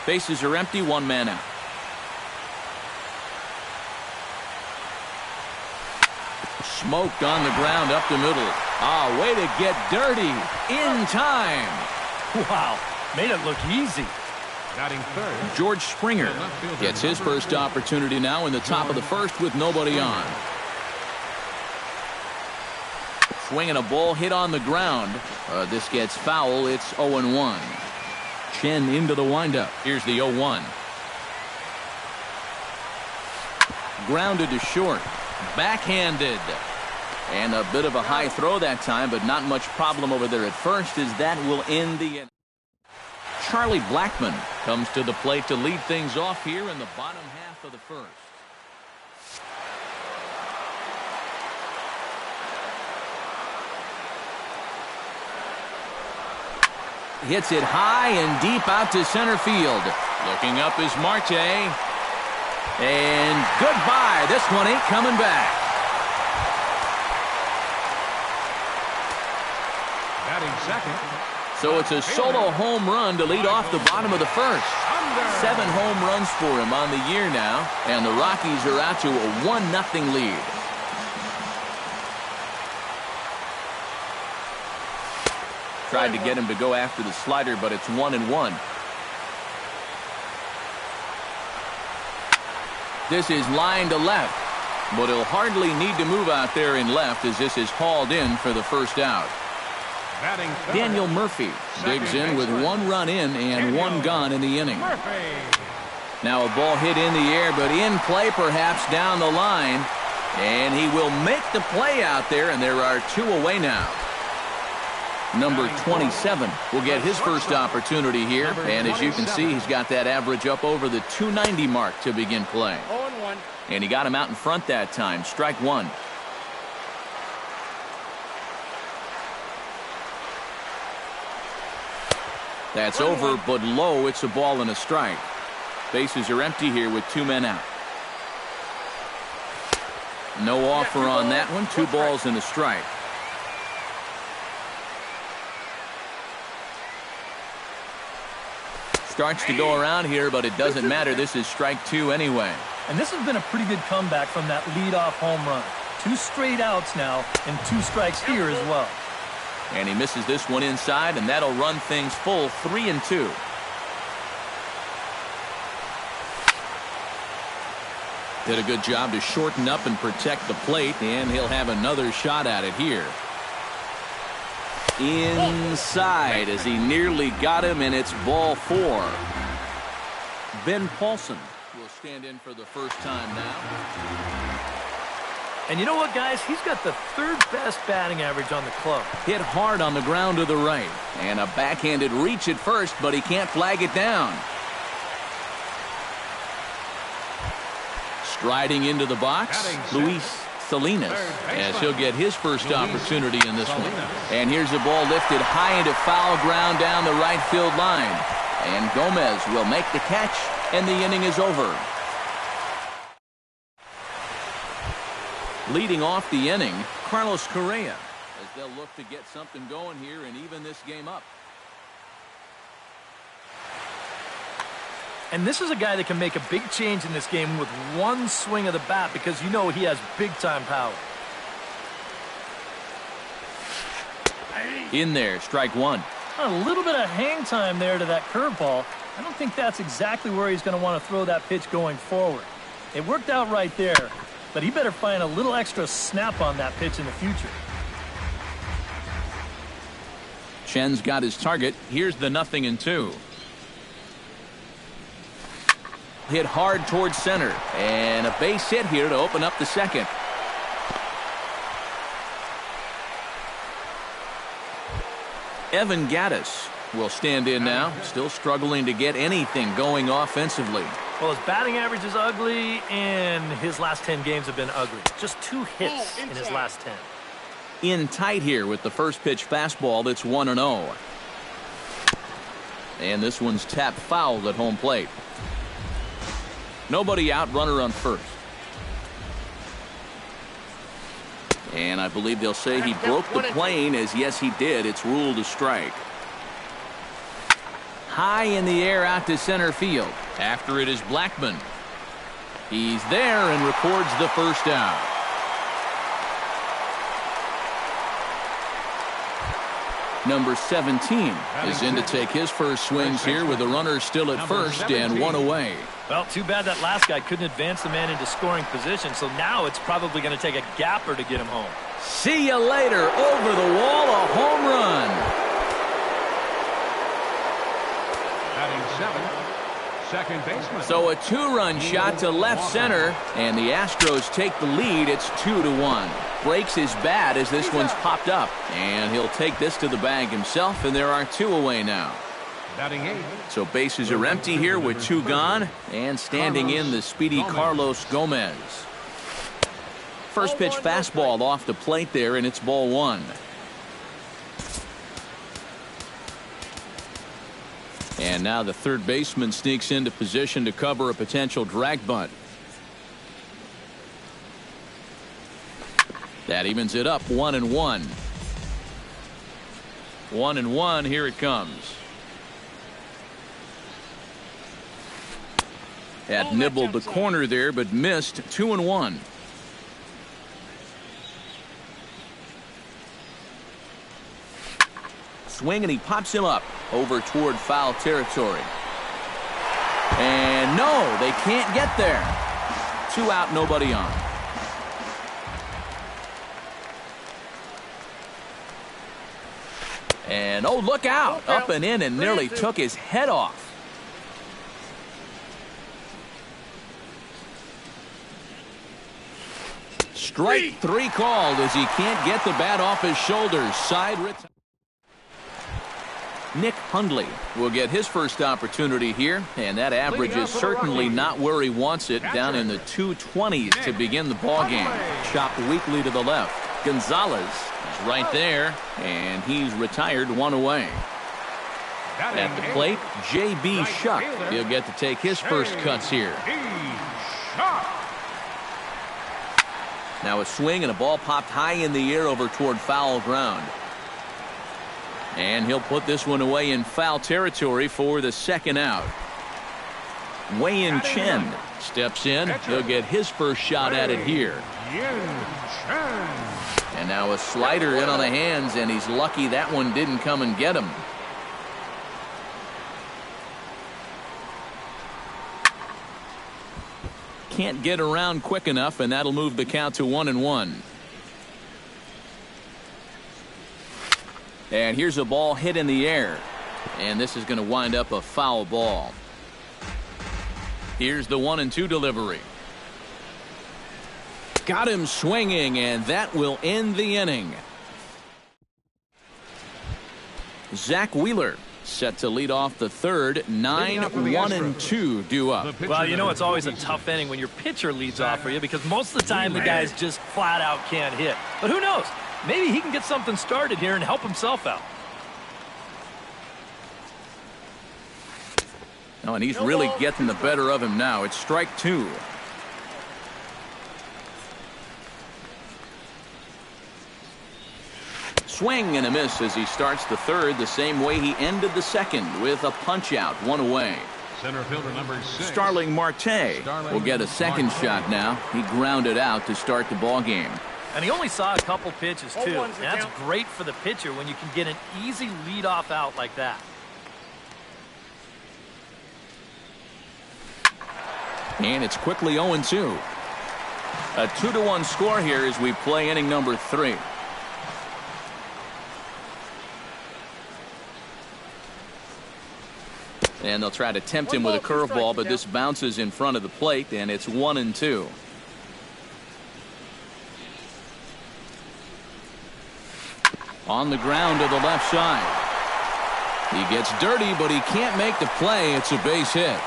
Bases are empty, 1 man out. Smoked on the ground up the middle. Ah, way to get dirty in time. Wow, made it look easy. Batting third, George Springer gets his first opportunity now in the top of the first with nobody on. Swinging a ball hit on the ground. This gets foul. It's 0-1. Chen into the windup. Here's the 0-1. Grounded to short. Backhanded. And a bit of a high throw that time, but not much problem over there at first, as that will end the inning. Charlie Blackmon comes to the plate to lead things off here in the bottom half of the first. Hits it high and deep out to center field. Looking up is Marte. And goodbye. This one ain't coming back. batting second. So it's a solo home run to lead off the bottom of the first. 7 home runs for him on the year now, and the Rockies are out to a 1-0 lead. Tried to get him to go after the slider, but it's 1-1. This is line to left, but he'll hardly need to move out there in left as this is hauled in for the first out. Daniel Murphy digs in with 1 run in and 1 gone in the inning. Now a ball hit in the air, but in play perhaps down the line, and he will make the play out there, and there are 2 away now. Number 27 will get his first opportunity here, and as you can see, he's got that average up over the 290 mark to begin play. And he got him out in front that time. Strike 1. That's over, but low. It's a ball and a strike. Bases are empty here with 2 men out. No offer on that one. 2 balls and a strike. Starts to go around here, but it doesn't matter. This is strike 2 anyway. And this has been a pretty good comeback from that leadoff home run. 2 straight outs now and 2 strikes here as well. And he misses this one inside, and that'll run things full 3-2. Did a good job to shorten up and protect the plate, and he'll have another shot at it here. Inside as he nearly got him, and it's ball 4. Ben Paulson will stand in for the first time now. And you know what, guys? He's got the 3rd best batting average on the club. Hit hard on the ground to the right. And a backhanded reach at first, but he can't flag it down. Striding into the box, Luis Salinas, as he'll get his first opportunity in this one. And here's a ball lifted high into foul ground down the right field line. And Gomez will make the catch, and the inning is over. Leading off the inning, Carlos Correa has they'll look to get something going here and even this game up. And this is a guy that can make a big change in this game with one swing of the bat because you know he has big-time power. In there, strike one. A little bit of hang time there to that curveball. I don't think that's exactly where he's going to want to throw that pitch going forward. It worked out right there, but he better find a little extra snap on that pitch in the future. Chen's got his target. Here's the 0-2. Hit hard towards center, and a base hit here to open up the second. Evan Gattis will stand in now, still struggling to get anything going offensively. Well, his batting average is ugly, and his last 10 games have been ugly. Just 2 hits in his last 10. In tight here with the first pitch fastball that's 1-0. And this one's tapped foul at home plate. Nobody out, runner on first. And I believe they'll say he broke the plane, as yes he did. It's ruled a strike. High in the air out to center field. After it is Blackman. He's there and records the first out. Number 17 is in to take his first swings here with the runner still at first and one away. Well, too bad that last guy couldn't advance the man into scoring position, so now it's probably going to take a gapper to get him home. See you later. Over the wall, a home run. Batting seventh, second baseman. So a 2-run shot to left center, and the Astros take the lead. It's 2-1. Breaks his bat as this one's popped up, and he'll take this to the bag himself, and there are 2 away now. Batting eighth. So bases are empty here with 2 gone, and standing in the speedy Carlos Gomez. First pitch fastball off the plate there, and it's ball 1. And now the third baseman sneaks into position to cover a potential drag bunt. That evens it up 1-1. 1-1, here it comes. Had nibbled the corner there, but missed. 2-1. Swing, and he pops him up over toward foul territory. And no, they can't get there. 2 out, nobody on. And oh, look out. Up and in and nearly took his head off. Strike 3 called as he can't get the bat off his shoulders. Side retire. Nick Hundley will get his first opportunity here, and that average is certainly not where he wants it, down in the 220s to begin the ballgame. Chopped weakly to the left. Gonzalez is right there, and he's retired 1 away. At the plate, J.B. Shuck. He'll get to take his first cuts here. Now a swing and a ball popped high in the air over toward foul ground. And he'll put this one away in foul territory for the second out. Wei-Yin Chen steps in. He'll get his first shot at it here. And now a slider in on the hands, and he's lucky that one didn't come and get him. Can't get around quick enough, and that'll move the count to 1-1. And here's a ball hit in the air, and this is going to wind up a foul ball. Here's the 1-2 delivery. Got him swinging, and that will end the inning. Zach Wheeler set to lead off the third. 9-1-2 due up. Well, you know it's always a tough inning when your pitcher leads off for you, because most of the time the guys just flat out can't hit. But who knows? Maybe he can get something started here and help himself out. Oh, and he's really getting the better of him now. It's strike 2. Swing and a miss as he starts the third the same way he ended the second with a punch-out, one away. Center fielder number 6. Starling Marte will get a second shot now. He grounded out to start the ball game. And he only saw a couple pitches, too. And that's great for the pitcher when you can get an easy leadoff out like that. And it's quickly 0-2. A 2-1 score here as we play inning number 3. And they'll try to tempt him with a curveball, but this bounces in front of the plate, and it's 1-2. On the ground to the left side. He gets dirty, but he can't make the play. It's a base hit.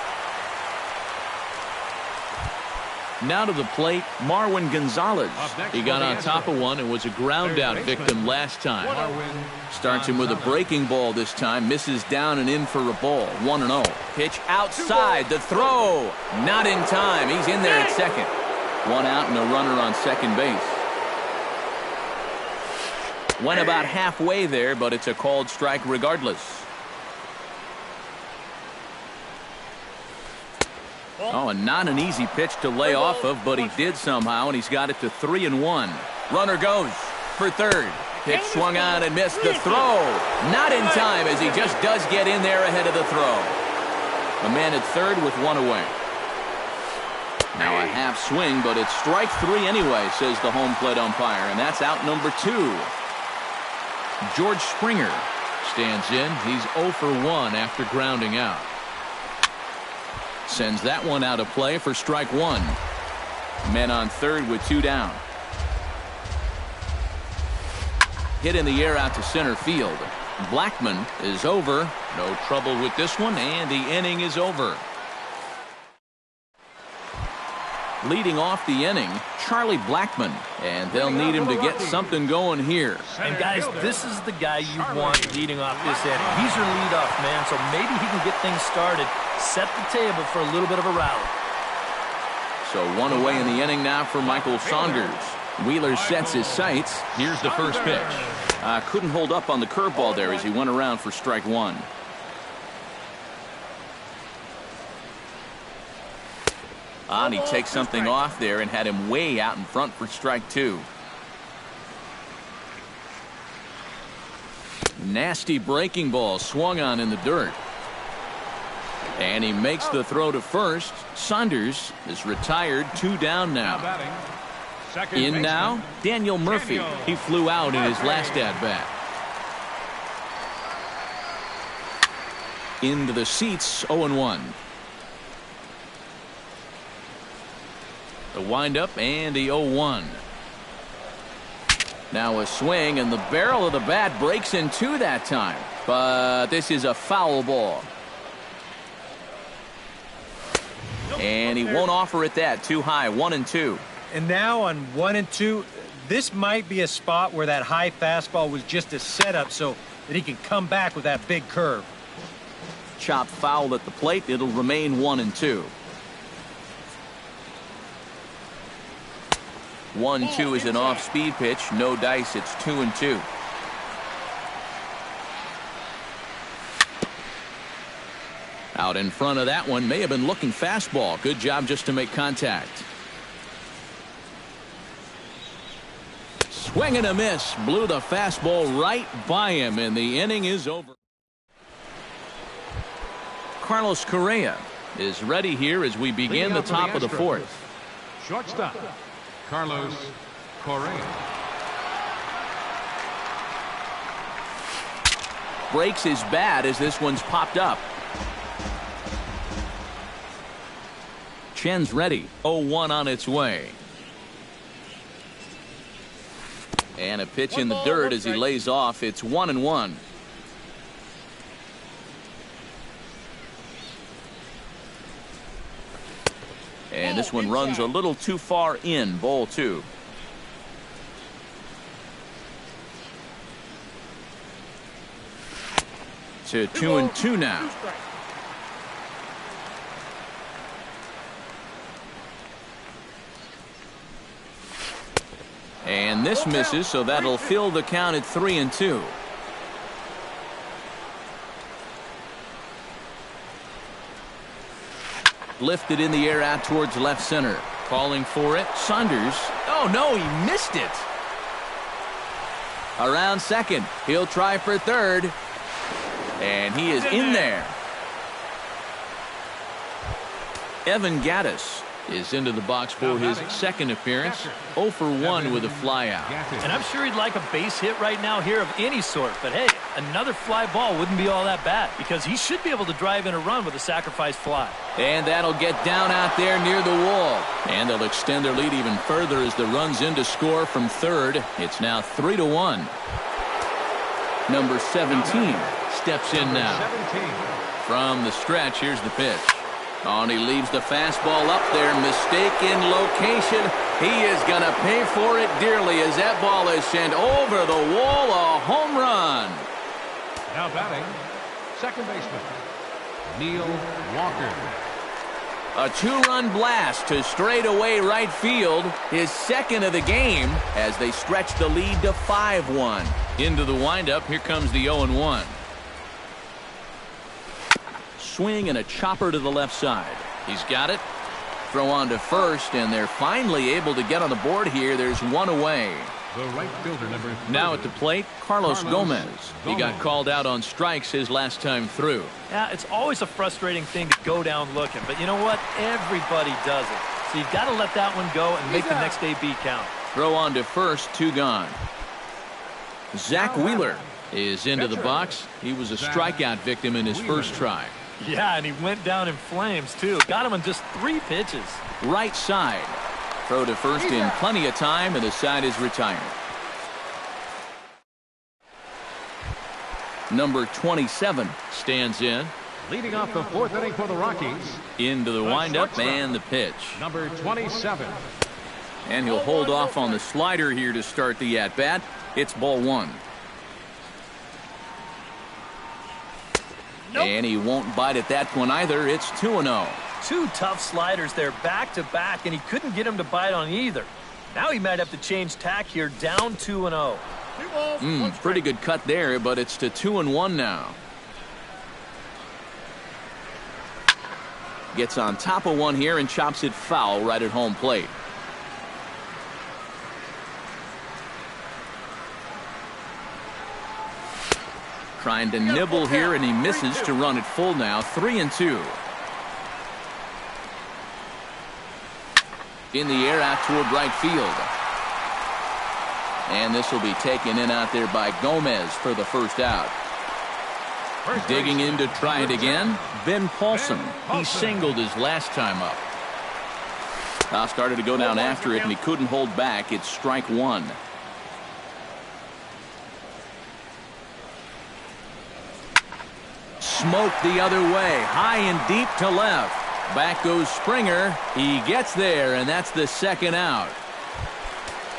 Now to the plate, Marwin Gonzalez. He got on top of one and was a ground out victim last time. Starts him with a breaking ball this time. Misses down and in for a ball. 1-0. Pitch outside. The throw. Not in time. He's in there at second. One out and a runner on second base. Went about halfway there, but it's a called strike regardless. Oh, and not an easy pitch to lay off of, but he did somehow, and he's got it to 3-1. Runner goes for third. Pitch swung on and missed the throw. Not in time as he just does get in there ahead of the throw. A man at third with one away. Now a half swing, but it's strike 3 anyway, says the home plate umpire, and that's out number 2. George Springer stands in. He's 0 for 1 after grounding out. Sends that one out of play for strike 1. Men on third with 2 down. Hit in the air out to center field. Blackman is over. No trouble with this one, and the inning is over. Leading off the inning, Charlie Blackman, and they'll need him to get something going here. And guys, this is the guy you want leading off this inning. He's your leadoff man, so maybe he can get things started, set the table for a little bit of a rally. So one away in the inning now for Michael Saunders. Wheeler sets his sights. Here's the first pitch. Couldn't hold up on the curveball there as he went around for strike 1. And he takes something off there and had him way out in front for strike 2. Nasty breaking ball swung on in the dirt. And he makes the throw to first. Saunders is retired, 2 down now. In now, Daniel Murphy. He flew out in his last at-bat. Into the seats, 0-1. The windup and the 0-1. Now a swing, and the barrel of the bat breaks in 2 that time. But this is a foul ball. And he won't offer it that. Too high, 1-2. And now on 1-2, this might be a spot where that high fastball was just a setup so that he can come back with that big curve. Chop foul at the plate. It'll remain 1-2. 1-2 is an off-speed pitch. No dice. It's 2-2. Out in front of that one. May have been looking fastball. Good job just to make contact. Swing and a miss. Blew the fastball right by him, and the inning is over. Carlos Correa is ready here as we begin the top of the 4th. Shortstop, Carlos Correa. Breaks his bat as this one's popped up. Chen's ready. 0-1 on its way. And a pitch in the dirt as he lays off. It's 1-1. And this one runs a little too far in. Ball 2. To 2-2 now. And this misses, so that'll fill the count at 3-2. Lifted in the air out towards left center. Calling for it. Saunders. Oh, no, he missed it. Around second. He'll try for third. And he is in there. Evan Gaddis is into the box for his second appearance. 0 for 1 with a fly out. And I'm sure he'd like a base hit right now here of any sort. But, hey, another fly ball wouldn't be all that bad because he should be able to drive in a run with a sacrifice fly. And that'll get down out there near the wall. And they'll extend their lead even further as the run's in to score from third. It's now 3-1. Number 17 steps in now. From the stretch, here's the pitch. Oh, and he leaves the fastball up there. Mistaken location. He is going to pay for it dearly as that ball is sent over the wall. A home run. Now batting, second baseman, Neil Walker. A two-run blast to straightaway right field. His second of the game as they stretch the lead to 5-1. Into the windup. Here comes the 0-1. Swing and a chopper to the left side. He's got it. Throw on to first, and they're finally able to get on the board here. There's one away. The right fielder, number 30. Now at the plate, Carlos Gomez. He got called out on strikes his last time through. Yeah, it's always a frustrating thing to go down looking, but you know what? Everybody does it. So you've got to let that one go and make the next AB count. Throw on to first, 2 gone. Zach Wheeler is into the box. He was a strikeout victim in his first try. Yeah, and he went down in flames, too. Got him on just 3 pitches. Right side. Throw to first in plenty of time, and the side is retired. Number 27 stands in. Leading off the 4th inning for the Rockies. Into the windup and the pitch. Number 27. And he'll hold off on the slider here to start the at-bat. It's ball 1. Nope. And he won't bite at that one either. It's 2-0. 2 tough sliders there back-to-back, and he couldn't get him to bite on either. Now he might have to change tack here, down 2-0. Pretty good cut there, but it's to 2-1 now. Gets on top of one here and chops it foul right at home plate. Trying to nibble here, and he misses to run it full now. 3-2. In the air out toward right field. And this will be taken in out there by Gomez for the first out. Digging in to try it again, Ben Paulson. He singled his last time up. Started to go down after it, and he couldn't hold back. It's strike 1. Smoked the other way, high and deep to left. Back goes Springer. He gets there, and that's the second out.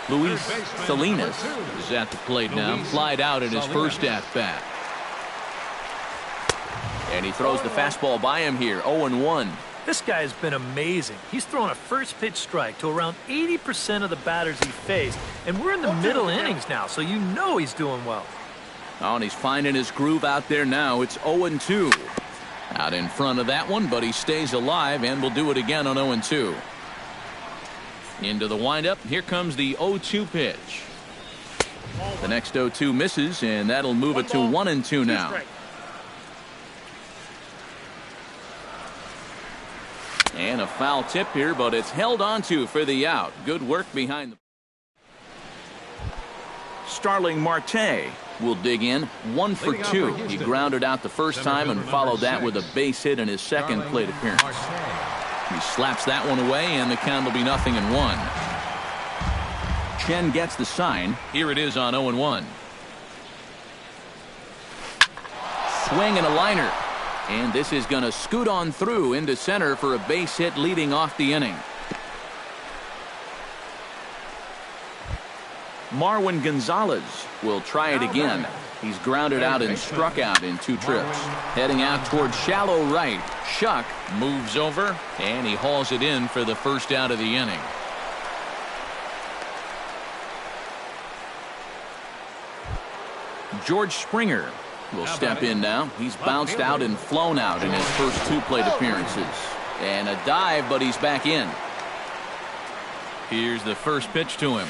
Luis Salinas is at the plate now. Flied out in his first at-bat. And he throws the fastball by him here, 0-1. This guy has been amazing. He's thrown a first pitch strike to around 80% of the batters he faced. And we're in the middle innings now, so you know he's doing well. Oh, and he's finding his groove out there now. It's 0-2. Out in front of that one, but he stays alive and will do it again on 0-2. Into the windup. Here comes the 0-2 pitch. The next 0-2 misses, and that'll move it to 1-2 now. And a foul tip here, but it's held onto for the out. Good work behind the. Starling Marte will dig in. 1 for 2. He grounded out the first time and followed that with a base hit in his second plate appearance. He slaps that one away, and the count will be 0-1. Chen gets the sign. Here it is on 0-1. Swing and a liner. And this is going to scoot on through into center for a base hit leading off the inning. Marwin Gonzalez will try it again. He's grounded out and struck out in 2 trips. Heading out toward shallow right. Shuck moves over, and he hauls it in for the first out of the inning. George Springer will step in now. He's bounced out and flown out in his first 2 plate appearances. And a dive, but he's back in. Here's the first pitch to him.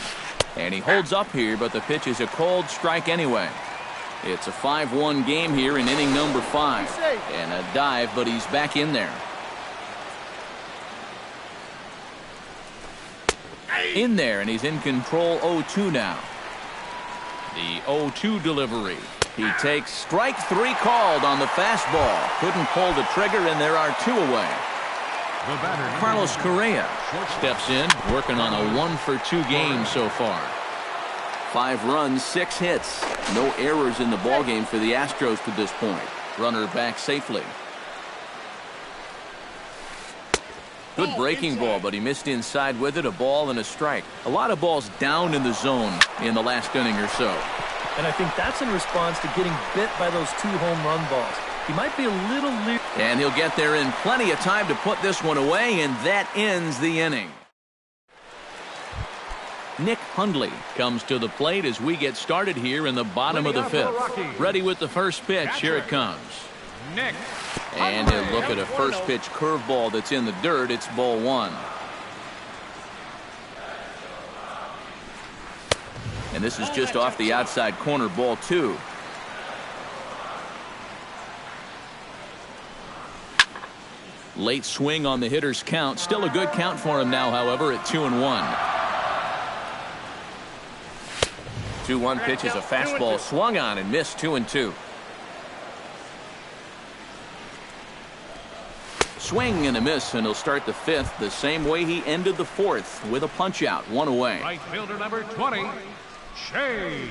And he holds up here, but the pitch is a cold strike anyway. It's a 5-1 game here in inning number 5. And a dive, but he's back in there. In there, and he's in control 0-2 now. The 0-2 delivery. He takes strike 3 called on the fastball. Couldn't pull the trigger, and there are 2 away. Carlos Correa steps in, working on a 1-for-2 game so far. 5 runs, 6 hits. No errors in the ballgame for the Astros to this point. Runner back safely. Good breaking ball, but he missed inside with it. A ball and a strike. A lot of balls down in the zone in the last inning or so. And I think that's in response to getting bit by those 2 home run balls. He might be a little leery. And he'll get there in plenty of time to put this one away, and that ends the inning. Nick Hundley comes to the plate as we get started here in the bottom of the 5th. Ready with the first pitch. Here it comes. Nick. And he'll look at a first pitch curveball that's in the dirt. It's ball 1. And this is just off the outside corner, ball 2. Late swing on the hitter's count. Still a good count for him now, however, at 2-1. 2-1 pitch is a fastball swung on and missed. 2-2. Swing and a miss, and he'll start the 5th the same way he ended the 4th with a punch out. 1 away. Right fielder number 20, Shane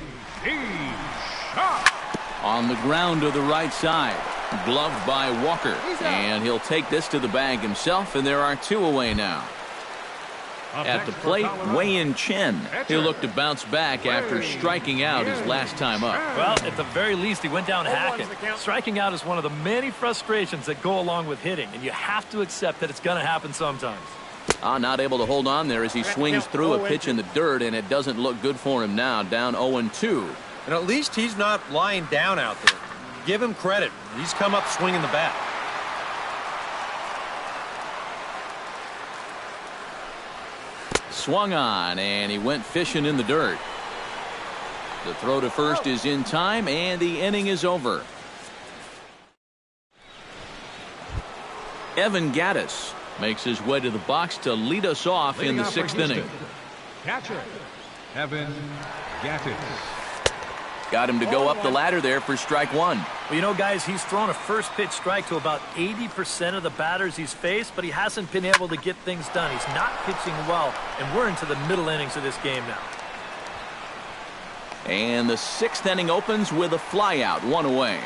Shot. On the ground to the right side. Gloved by Walker. And he'll take this to the bag himself, and there are 2 away now. At the plate, Wei-Yin Chen. He'll look to bounce back after striking out his last time up. Well, at the very least, he went down hacking. Striking out is one of the many frustrations that go along with hitting, and you have to accept that it's going to happen sometimes. Not able to hold on there as he swings through a pitch in the dirt, and it doesn't look good for him now. Down 0-2. And at least he's not lying down out there. Give him credit. He's come up swinging the bat. Swung on, and he went fishing in the dirt. The throw to first is in time, and the inning is over. Evan Gattis makes his way to the box to lead us off in the 6th inning. Catcher, Evan Gattis. Got him to go up the ladder there for strike 1. Well, you know, guys, he's thrown a first pitch strike to about 80% of the batters he's faced, but he hasn't been able to get things done. He's not pitching well, and we're into the middle innings of this game now. And the 6th inning opens with a flyout, 1 away.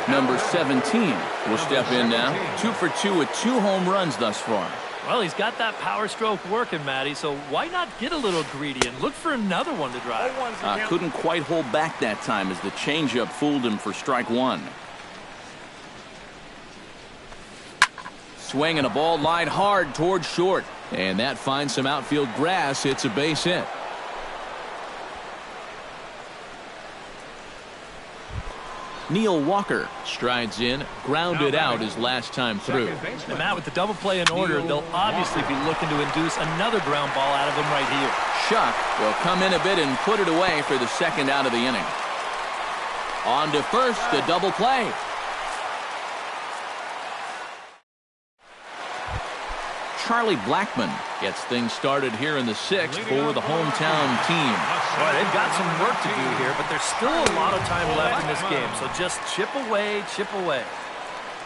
Number 17 will step in now. 2 for 2 with 2 home runs thus far. Well, he's got that power stroke working, Matty, so why not get a little greedy and look for another one to drive? Couldn't quite hold back that time as the changeup fooled him for strike 1. Swing and a ball lined hard towards short. And that finds some outfield grass. It's a base hit. Neil Walker strides in, grounded out his last time through. And Matt, with the double play in order, they'll obviously be looking to induce another ground ball out of him right here. Shuck will come in a bit and put it away for the 2nd out of the inning. On to first, the double play. Charlie Blackmon gets things started here in the 6th for the hometown team. Well, they've got some work to do here, but there's still a lot of time left in this game, so just chip away, chip away.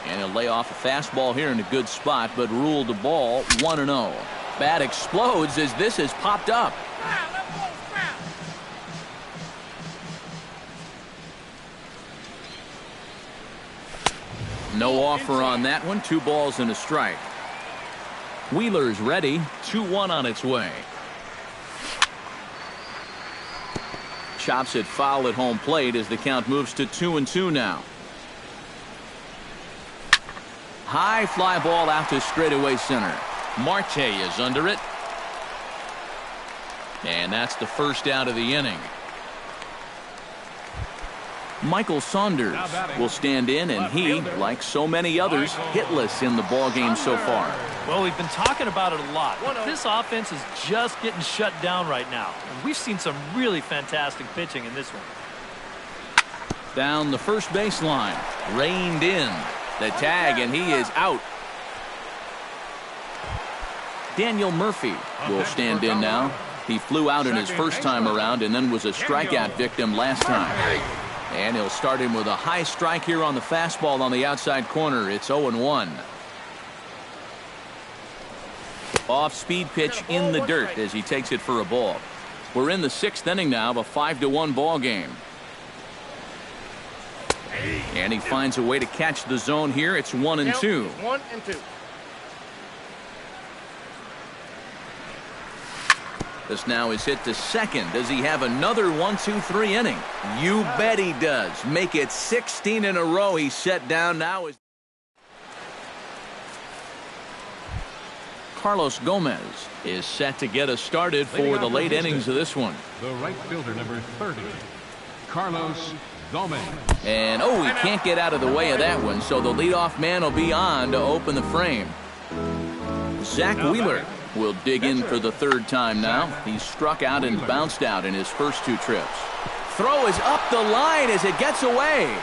And he'll lay off a fastball here in a good spot, but ruled the ball 1-0. Bat explodes as this has popped up. No offer on that one. 2 balls and a strike. Wheeler's ready. 2-1 on its way. Chops it foul at home plate as the count moves to 2-2 now. High fly ball out to straightaway center. Marte is under it. And that's the first out of the inning. Michael Saunders will stand in, and he, like so many others, hitless in the ball game so far. Well, we've been talking about it a lot, but this offense is just getting shut down right now. And we've seen some really fantastic pitching in this one. Down the first baseline, reined in. The tag, and he is out. Daniel Murphy will stand in now. He flew out in his first time around and then was a strikeout victim last time. And he'll start him with a high strike here on the fastball on the outside corner. It's 0-1. Off-speed pitch in the dirt as he takes it for a ball. We're in the 6th inning now of a 5-1 ball game. And he finds a way to catch the zone here. It's 1-2. 1-2. This now is hit to second. Does he have another 1-2-3 inning? You bet he does. Make it 16 in a row. He's set down now. Carlos Gomez is set to get us started for the late innings of this one. The right fielder, number 30, Carlos Gomez. And he can't get out of the way of that one, so the leadoff man will be on to open the frame. Zach Wheeler will dig in for the 3rd time now. He's struck out and bounced out in his first 2 trips. Throw is up the line as it gets away.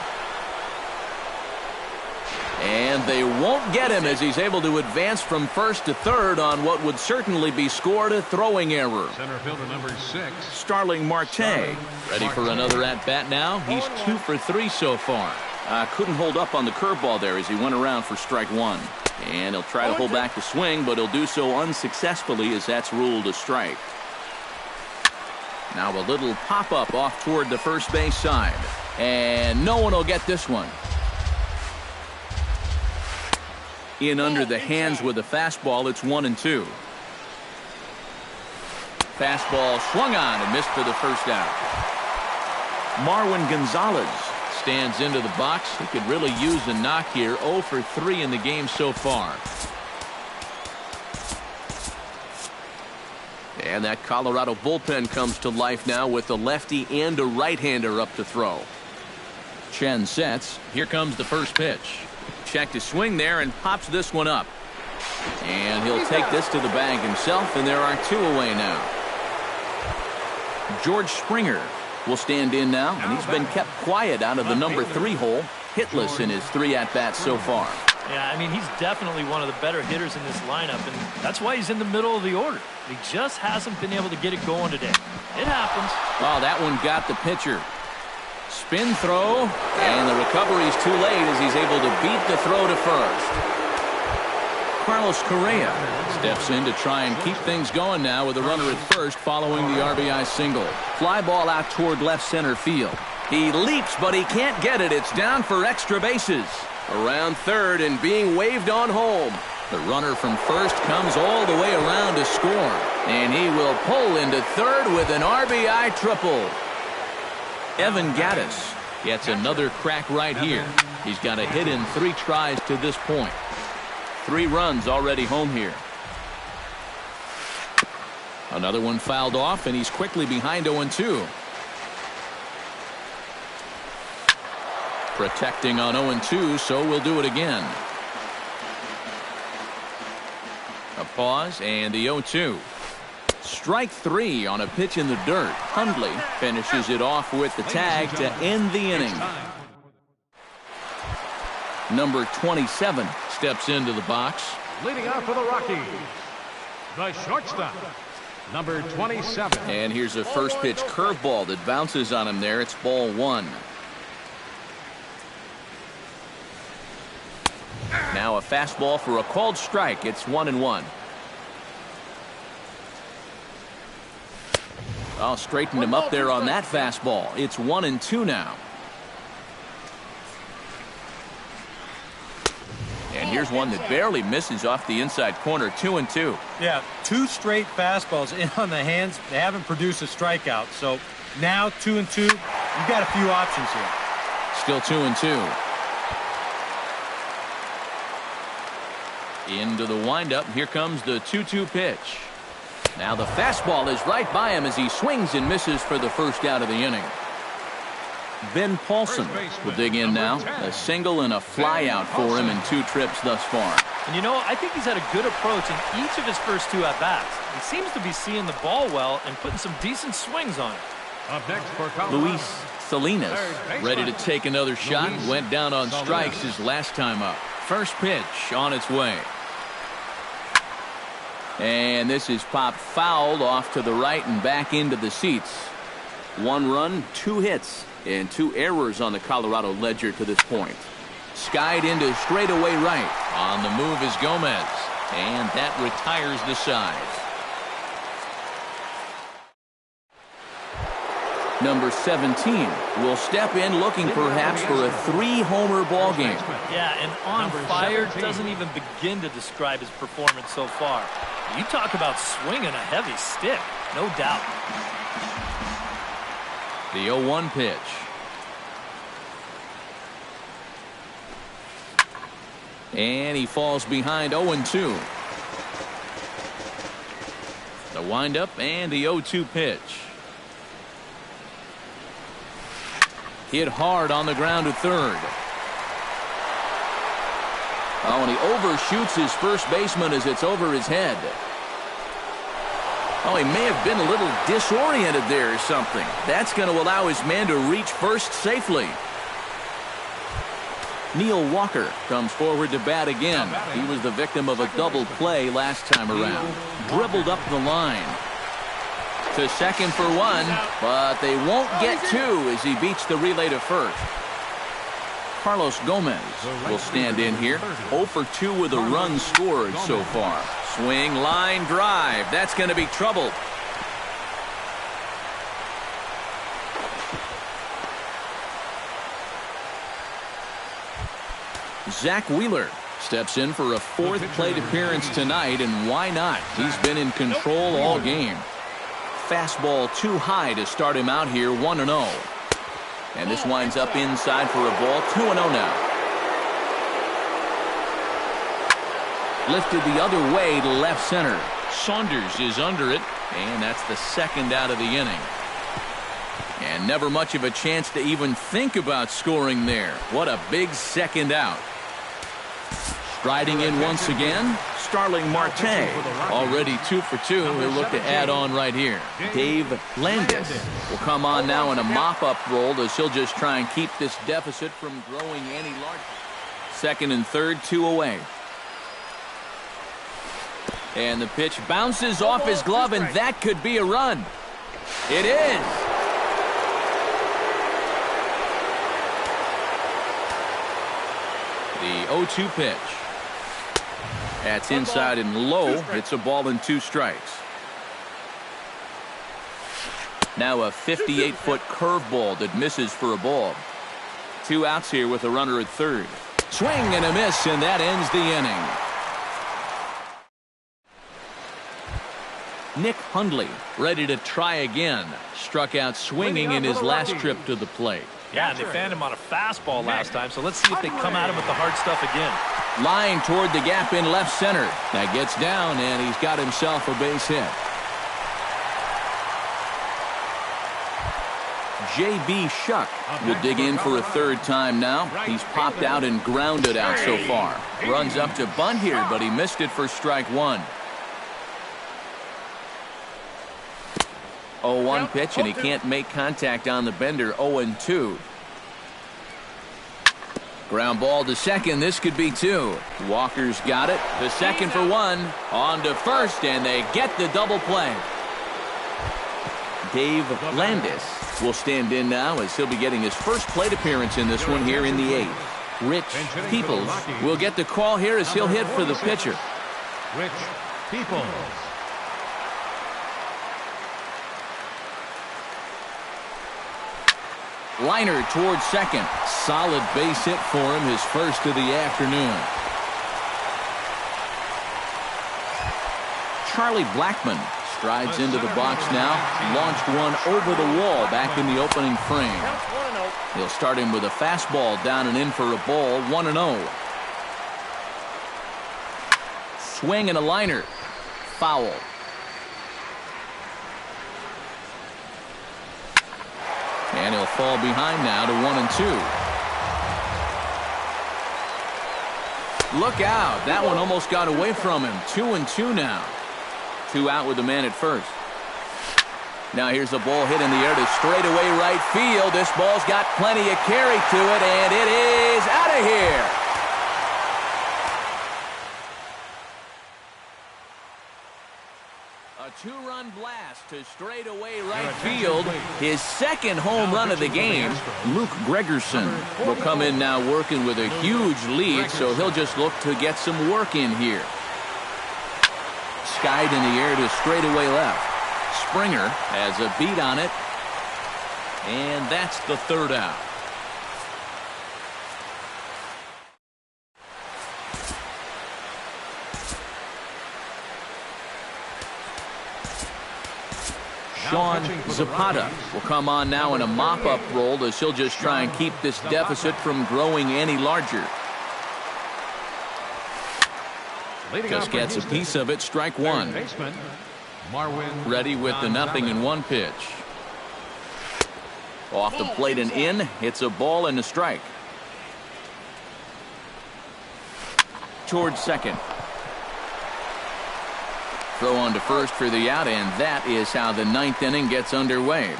And they won't get him as he's able to advance from first to third on what would certainly be scored a throwing error. Center fielder number 6, Starling Marte ready for another at-bat now. He's 2 for 3 so far. Couldn't hold up on the curveball there as he went around for strike 1. And he'll try to hold back the swing, but he'll do so unsuccessfully as that's ruled a strike. Now a little pop-up off toward the first base side. And no one will get this one. In under the hands with a fastball, it's 1-2. Fastball swung on and missed for the first out. Marwin Gonzalez stands into the box. He could really use a knock here. 0 for 3 in the game so far. And that Colorado bullpen comes to life now with a lefty and a right-hander up to throw. Chen sets. Here comes the first pitch. Checked his swing there and pops this one up. And he'll take this to the bag himself, and there are 2 away now. George Springer will stand in now, and he's been kept quiet out of the number 3 hole, hitless in his 3 at-bats so far. Yeah, I mean, he's definitely one of the better hitters in this lineup, and that's why he's in the middle of the order. He just hasn't been able to get it going today. It happens. Oh, that one got the pitcher. Spin throw, and the recovery's too late as he's able to beat the throw to first. Carlos Correa steps in to try and keep things going now with a runner at first following the RBI single. Fly ball out toward left center field. He leaps, but he can't get it. It's down for extra bases. Around third and being waved on home. The runner from first comes all the way around to score. And he will pull into third with an RBI triple. Evan Gattis gets another crack right here. He's got a hit in 3 tries to this point. 3 runs already home here. Another one fouled off, and he's quickly behind 0-2. Protecting on 0-2, so we'll do it again. A pause, and the 0-2. Strike 3 on a pitch in the dirt. Hundley finishes it off with the tag to end the inning. Number 27 steps into the box. leading off for the Rockies, the shortstop, number 27. And here's a first pitch curveball that bounces on him there. It's ball 1. Now a fastball for a called strike. It's 1-1. Oh, straightened him up there on that fastball. It's 1-2 now. And here's one that barely misses off the inside corner. 2-2. Yeah, 2 straight fastballs in on the hands. They haven't produced a strikeout. So now 2-2. You've got a few options here. Still 2-2. Into the windup. Here comes the 2-2 pitch. Now the fastball is right by him as he swings and misses for the first out of the inning. Ben Paulson will dig in now. A single and a fly out for him in 2 trips thus far. And you know, I think he's had a good approach in each of his first 2 at-bats. He seems to be seeing the ball well and putting some decent swings on it. Up next for Colorado, Luis Salinas ready to take another shot. Went down on strikes his last time up. First pitch on its way. And this is popped fouled off to the right and back into the seats. 1 run, 2 hits, and 2 errors on the Colorado ledger to this point. Skied into straightaway right. On the move is Gomez. And that retires the side. Number 17 will step in looking perhaps for a 3-homer ball game. Yeah, and on fire doesn't even begin to describe his performance so far. You talk about swinging a heavy stick, no doubt. The 0-1 pitch. And he falls behind 0-2. The windup and the 0-2 pitch. Hit hard on the ground to third. Oh, and he overshoots his first baseman as it's over his head. Oh, he may have been a little disoriented there or something. That's going to allow his man to reach first safely. Neil Walker comes forward to bat again. He was the victim of a double play last time around. Dribbled up the line. To second for 1, but they won't get 2 as he beats the relay to first. Carlos Gomez will stand in here. 0 for 2 with a run scored so far. Swing, line, drive. That's going to be trouble. Zach Wheeler steps in for a 4th plate appearance tonight, and why not? He's been in control all game. Fastball too high to start him out here, 1-0. And this winds up inside for a ball, 2-0 now. Lifted the other way to left center. Saunders is under it, and that's the 2nd out of the inning. And never much of a chance to even think about scoring there. What a big 2nd out. Striding in once again, Starling Marte. Already 2 for 2. He'll look to add on right here. Dave Landis will come on now in a mop-up role as he'll just try and keep this deficit from growing any larger. 2nd and 3rd, 2 away. And the pitch bounces off his glove, and that could be a run. It is. The 0-2 pitch. That's inside and low. It's a ball and 2 strikes. Now a 58-foot curveball that misses for a ball. 2 outs here with a runner at third. Swing and a miss, and that ends the inning. Nick Hundley ready to try again. Struck out swinging in his last trip to the plate. Yeah, and they fanned him on a fastball last time, so let's see if they come at him with the hard stuff again. Line toward the gap in left center. That gets down, and he's got himself a base hit. J.B. Shuck will dig in for a 3rd time now. He's popped out and grounded out so far. Runs up to bunt here, but he missed it for strike 1. 0-1 pitch, and he can't make contact on the bender. 0-2. Ground ball to second. This could be 2. Walker's got it. The second for 1. On to first, and they get the double play. Dave Landis will stand in now as he'll be getting his first plate appearance in this one here in the 8th. Rich Peoples will get the call here as he'll hit for the pitcher. Rich Peoples. Liner towards second. Solid base hit for him, his first of the afternoon. Charlie Blackmon strides into the box now. Launched one over the wall back in the opening frame. He'll start him with a fastball down and in for a ball, 1-0. Swing and a liner. Foul. And he'll fall behind now to 1-2. Look out. That one almost got away from him. 2-2 now. 2 out with the man at first. Now here's a ball hit in the air to straightaway right field. This ball's got plenty of carry to it, and it is out of here. A 2-run blast to straightaway right field. His second home run of the game. Luke Gregerson will come in now working with a huge lead, so he'll just look to get some work in here. Skied in the air to straightaway left. Springer has a beat on it, and that's the 3rd out. Sean Zapata will come on now in a mop-up role as he'll just try and keep this deficit from growing any larger. Just gets a piece of it, strike 1. Ready with the 0-1 pitch. Off the plate and in. Hits a ball and a strike. Towards second. Throw on to first for the out, and that is how the 9th inning gets underway.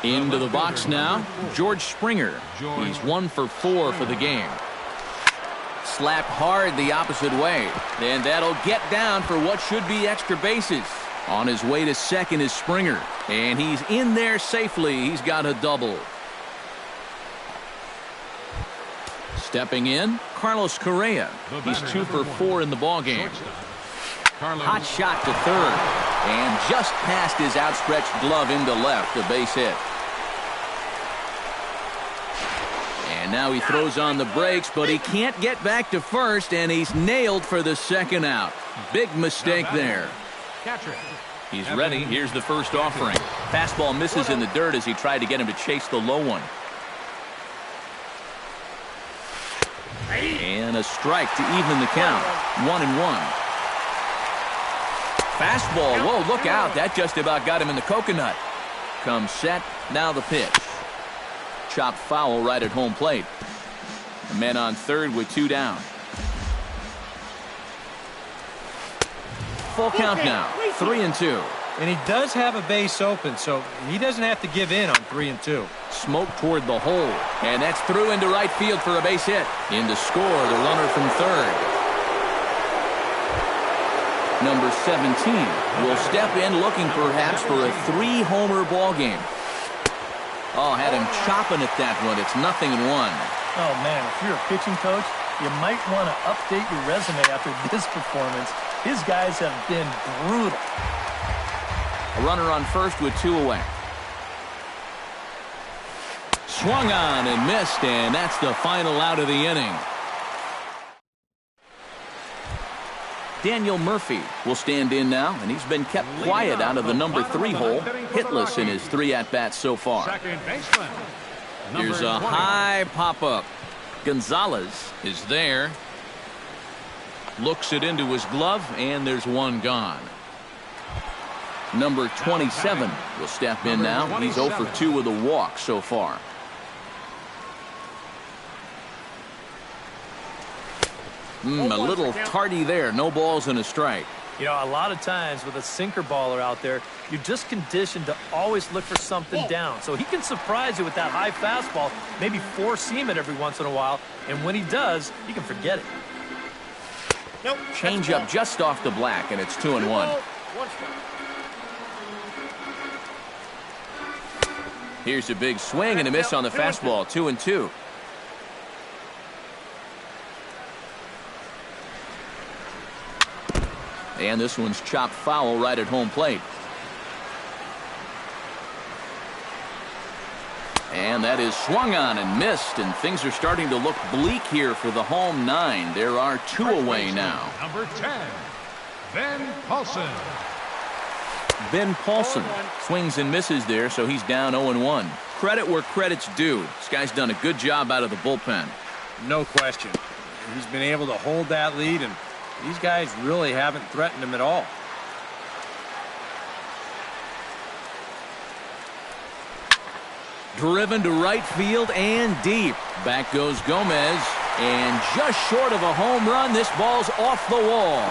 Into the box now, George Springer. He's 1 for 4 for the game. Slapped hard the opposite way, and that'll get down for what should be extra bases. On his way to second is Springer, and he's in there safely. He's got a double. Stepping in, Carlos Correa. He's 2 for 4 in the ballgame. Hot shot to third, and just past his outstretched glove into left, a base hit. And now he throws on the brakes, but he can't get back to first, and he's nailed for the 2nd out. Big mistake there. He's ready. Here's the first offering. Fastball misses in the dirt as he tried to get him to chase the low one. And a strike to even the count. 1-1. Fastball. Whoa, look out. That just about got him in the coconut. Comes set. Now the pitch. Chopped foul right at home plate. The man on third with 2 down. Full count now. 3-2. And he does have a base open, so he doesn't have to give in on 3-2. Smoke toward the hole. And that's through into right field for a base hit. In to score the runner from third. Number 17 will step in looking perhaps for a 3-homer ball game. Oh, had him chopping at that one. It's 0-1. Oh, man, if you're a pitching coach, you might want to update your resume after this performance. His guys have been brutal. A runner on first with 2 away. Swung on and missed, and that's the final out of the inning. Daniel Murphy will stand in now, and he's been kept quiet out of the number 3 hole, hitless in his 3 at-bats so far. Here's a high pop-up. Gonzalez is there. Looks it into his glove, and there's 1 gone. Number 27 will step in now. He's 0 for 2 with a walk so far. A little tardy there. No balls and a strike. You know, a lot of times with a sinker baller out there, you're just conditioned to always look for something down. So he can surprise you with that high fastball, maybe 4-seam it every once in a while, and when he does, you can forget it. Change up just off the black, and it's 2-1. Here's a big swing and a miss on the fastball. 2-2. And this one's chopped foul right at home plate. And that is swung on and missed, and things are starting to look bleak here for the home 9. There are 2 away now. Number 10, Ben Paulson. Ben Paulson swings and misses there, so he's down 0-1. Credit where credit's due. This guy's done a good job out of the bullpen. No question. He's been able to hold that lead, and these guys really haven't threatened him at all. Driven to right field and deep. Back goes Gomez. And just short of a home run, this ball's off the wall.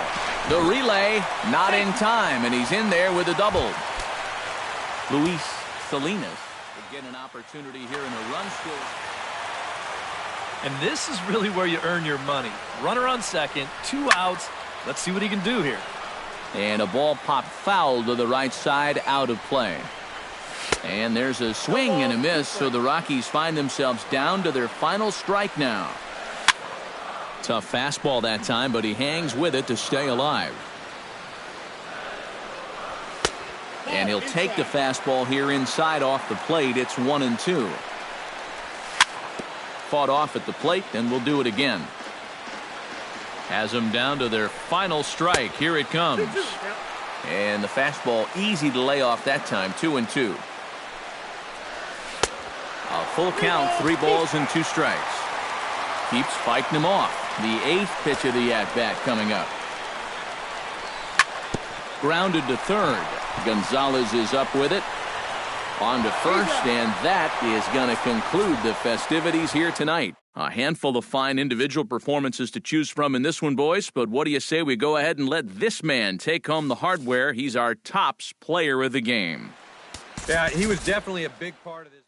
The relay not in time, and he's in there with a double. Luis Salinas will get an opportunity here in a run score. And this is really where you earn your money. Runner on second, 2 outs. Let's see what he can do here. And a ball popped foul to the right side, out of play. And there's a swing and a miss, so the Rockies find themselves down to their final strike now. Tough fastball that time, but he hangs with it to stay alive. And he'll take the fastball here inside off the plate. It's 1-2. Fought off at the plate, and we'll do it again. Has them down to their final strike. Here it comes. And the fastball easy to lay off that time. 2-2. A full count, 3 balls and 2 strikes. Keeps fighting him off. The 8th pitch of the at-bat coming up. Grounded to third. Gonzalez is up with it. On to first, and that is going to conclude the festivities here tonight. A handful of fine individual performances to choose from in this one, boys, but what do you say we go ahead and let this man take home the hardware? He's our tops player of the game. Yeah, he was definitely a big part of this.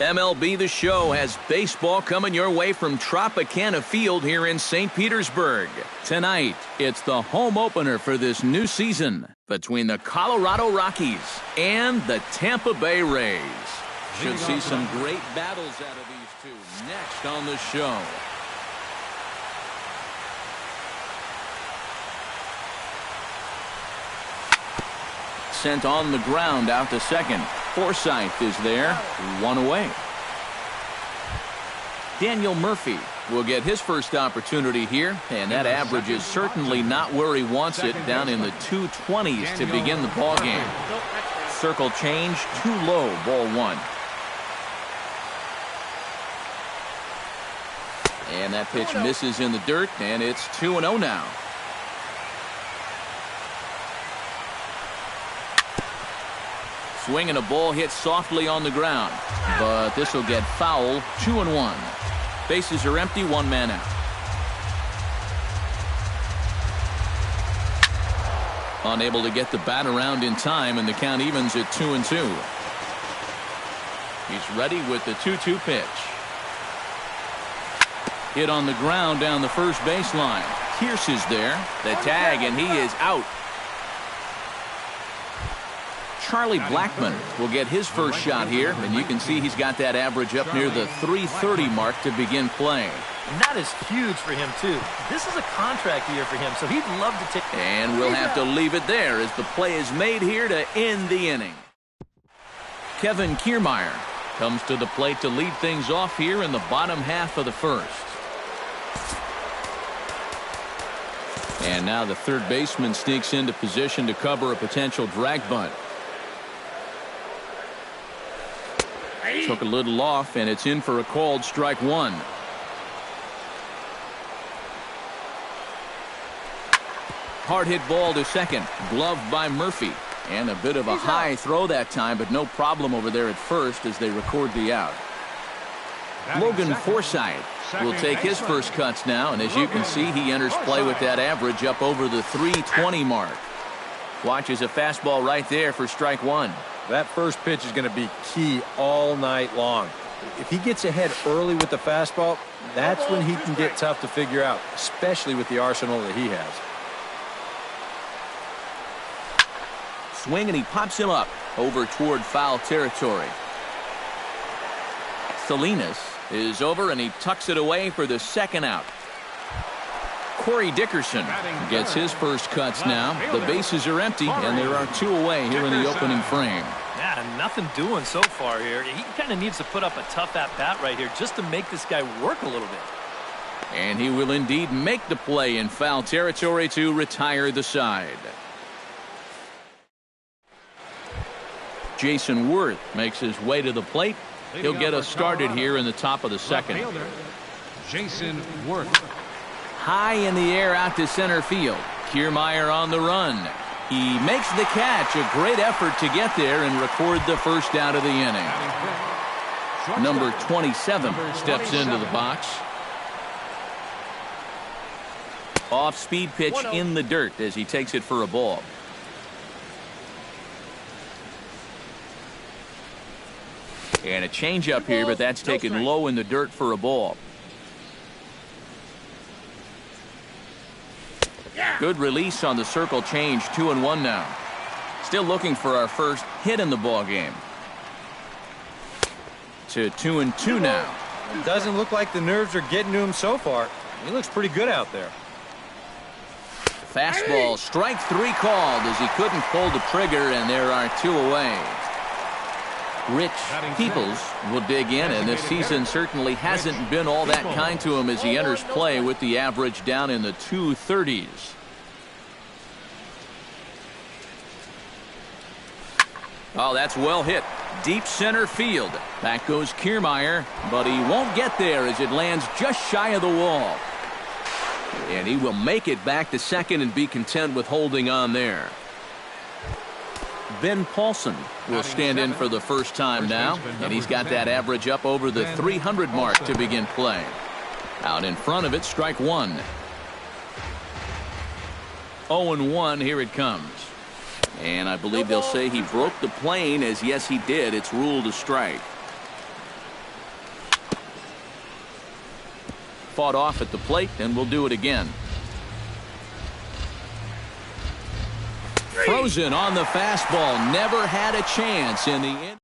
MLB The Show has baseball coming your way from Tropicana Field here in St. Petersburg. Tonight, it's the home opener for this new season between the Colorado Rockies and the Tampa Bay Rays. Should see some great battles out of these two next on the show. Sent on the ground out to second. Forsythe is there, one away. Daniel Murphy will get his first opportunity here, and that average is certainly not where he wants it, down in the 220s to begin the ball game. Circle change, too low, ball one. And that pitch misses in the dirt, and it's 2-0 now. Swing and a ball hit softly on the ground, but this will get foul. 2-1. Bases are empty, one man out. Unable to get the bat around in time, and the count evens at 2-2. He's ready with the 2-2 pitch. Hit on the ground down the first baseline. Pierce is there. The tag, and he is out. Charlie Blackmon will get his first shot here, and you can see he's got that average up near the 330 mark to begin play. And that is huge for him, too. This is a contract year for him, so he'd love to take... And we'll have to leave it there as the play is made here to end the inning. Kevin Kiermaier comes to the plate to lead things off here in the bottom half of the first. And now the third baseman sneaks into position to cover a potential drag bunt. Took a little off, and it's in for a called strike one. Hard hit ball to second, gloved by Murphy. And a bit of a high throw that time, but no problem over there at first as they record the out. Logan Forsythe will take his first cuts now, and as you can see, he enters play with that average up over the 320 mark. Watches a fastball right there for strike one. That first pitch is going to be key all night long. If he gets ahead early with the fastball, that's when he can get tough to figure out, especially with the arsenal that he has. Swing, and he pops him up over toward foul territory. Salinas is over, and he tucks it away for the second out. Corey Dickerson gets his first cuts now. The bases are empty, and there are two away here in the opening frame. Yeah, nothing doing so far here. He kind of needs to put up a tough at-bat right here just to make this guy work a little bit. And he will indeed make the play in foul territory to retire the side. Jason Worth makes his way to the plate. He'll get us started here in the top of the second. Jason Worth. High in the air out to center field. Kiermaier on the run. He makes the catch. A great effort to get there and record the first out of the inning. Number 27 steps into the box. Off-speed pitch in the dirt as he takes it for a ball. And a changeup here, but that's taken low in the dirt for a ball. Good release on the circle change. 2-1 now. Still looking for our first hit in the ball game. To 2-2 now. Doesn't look like the nerves are getting to him so far. He looks pretty good out there. Fastball, strike three called as he couldn't pull the trigger, and there are two away. Rich Peoples will dig in, and this season certainly hasn't been all that kind to him as he enters play with the average down in the 230s. Oh, that's well hit. Deep center field. Back goes Kiermaier, but he won't get there as it lands just shy of the wall. And he will make it back to second and be content with holding on there. Ben Paulson will stand in for the first time now, and he's got that average up over the 300 mark to begin play. Out in front of it, strike one. 0-1, here it comes. And I believe they'll say he broke the plane, as yes he did. It's ruled a strike. Fought off at the plate, and we'll do it again. Frozen on the fastball. Never had a chance in the end.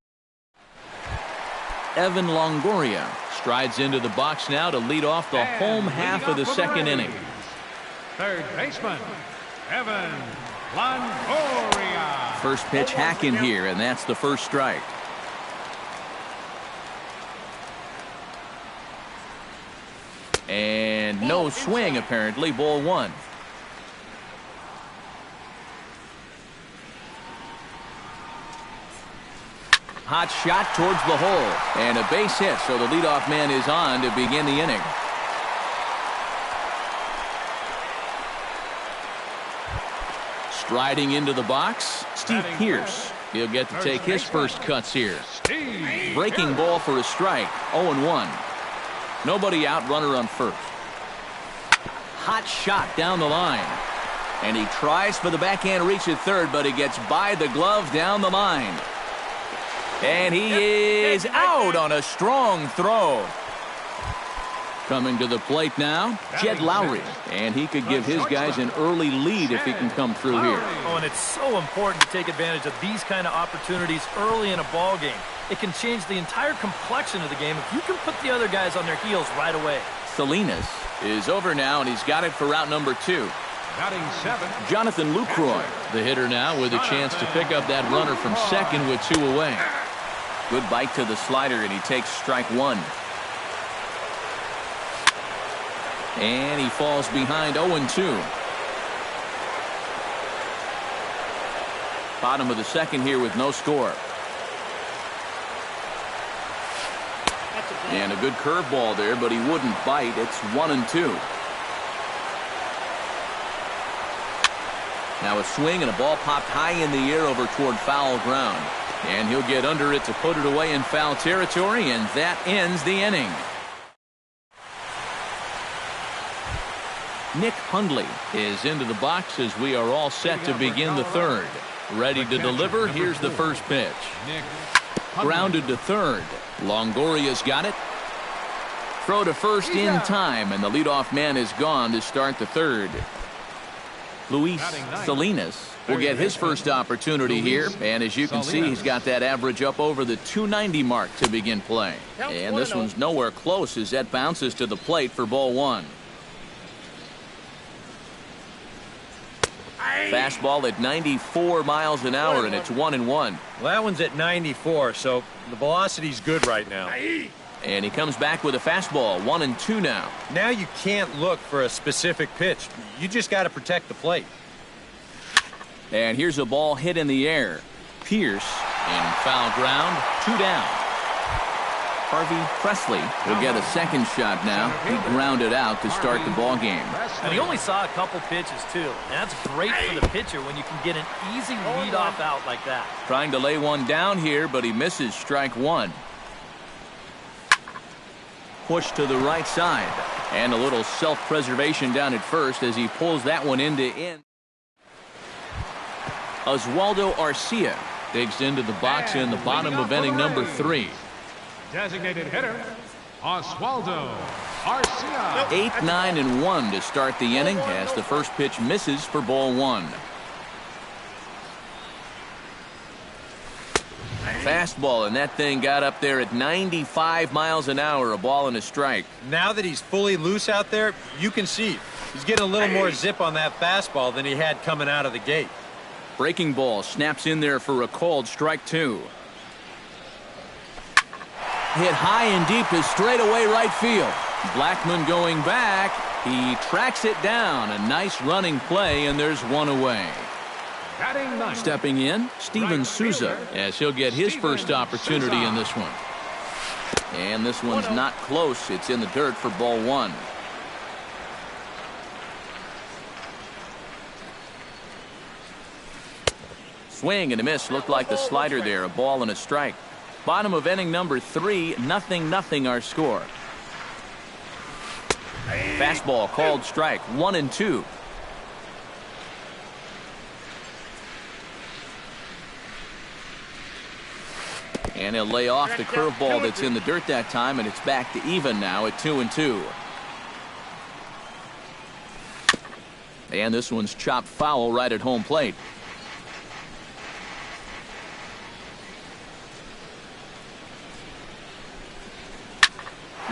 Evan Longoria strides into the box now to lead off the home half of the second inning. Third baseman, Evan Longoria. First pitch hacking here, and that's the first strike. And no swing, apparently. Ball one. Hot shot towards the hole. And a base hit, so the leadoff man is on to begin the inning. Striding into the box, Steve Pearce. He'll get to take his first cuts here. Breaking ball for a strike. 0-1. Nobody out, runner on first. Hot shot down the line. And he tries for the backhand reach at third, but he gets by the glove down the line. And he is out on a strong throw. Coming to the plate now, Jed Lowry. And he could give his guys an early lead if he can come through here. Oh, and it's so important to take advantage of these kind of opportunities early in a ball game. It can change the entire complexion of the game if you can put the other guys on their heels right away. Salinas is over now, and he's got it for out number 2. Batting 7. Jonathan Lucroy, the hitter now, with a chance to pick up that runner from second with 2 away. Good bite to the slider, and he takes strike 1. And he falls behind 0-2. Bottom of the second here with no score. And a good curveball there, but he wouldn't bite. It's 1-2. Now a swing and a ball popped high in the air over toward foul ground. And he'll get under it to put it away in foul territory, and that ends the inning. Nick Hundley is into the box as we are all set to begin the third. Ready to deliver. Here's the first pitch. Grounded to third. Longoria's got it. Throw to first in time, and the leadoff man is gone to start the third. Luis Salinas will get his first opportunity here, and as you can see, he's got that average up over the 290 mark to begin play. And this one's nowhere close as that bounces to the plate for ball 1. Fastball at 94 miles an hour, and it's 1-1. Well, that one's at 94, so the velocity's good right now. And he comes back with a fastball, 1-2 now. Now you can't look for a specific pitch. You just got to protect the plate. And here's a ball hit in the air. Pierce in foul ground, 2 down. Harvey Presley will get a second shot now. He grounded out to start the ball game. And he only saw a couple pitches, too. And that's great for the pitcher when you can get an easy leadoff out like that. Trying to lay one down here, but he misses strike 1. Push to the right side. And a little self-preservation down at first as he pulls that one into in. Oswaldo Arcia digs into the box in the bottom of inning number 3. Designated hitter, Oswaldo Arcia. 8, 9, and 1 to start the inning as the first pitch misses for ball 1. Fastball, and that thing got up there at 95 miles an hour, a ball and a strike. Now that he's fully loose out there, you can see he's getting a little more zip on that fastball than he had coming out of the gate. Breaking ball snaps in there for a called strike 2. Hit high and deep to straightaway right field. Blackman going back. He tracks it down. A nice running play, and there's one away. Stepping in, Steven Souza, as he'll get his first opportunity in this one. And this one's not close. It's in the dirt for ball 1. Swing and a miss. Looked like the slider there. A ball and a strike. Bottom of inning number 3, 0-0 our score. Fastball called strike, 1-2. And he'll lay off the curveball that's in the dirt that time, and it's back to even now at 2-2. And this one's chopped foul right at home plate.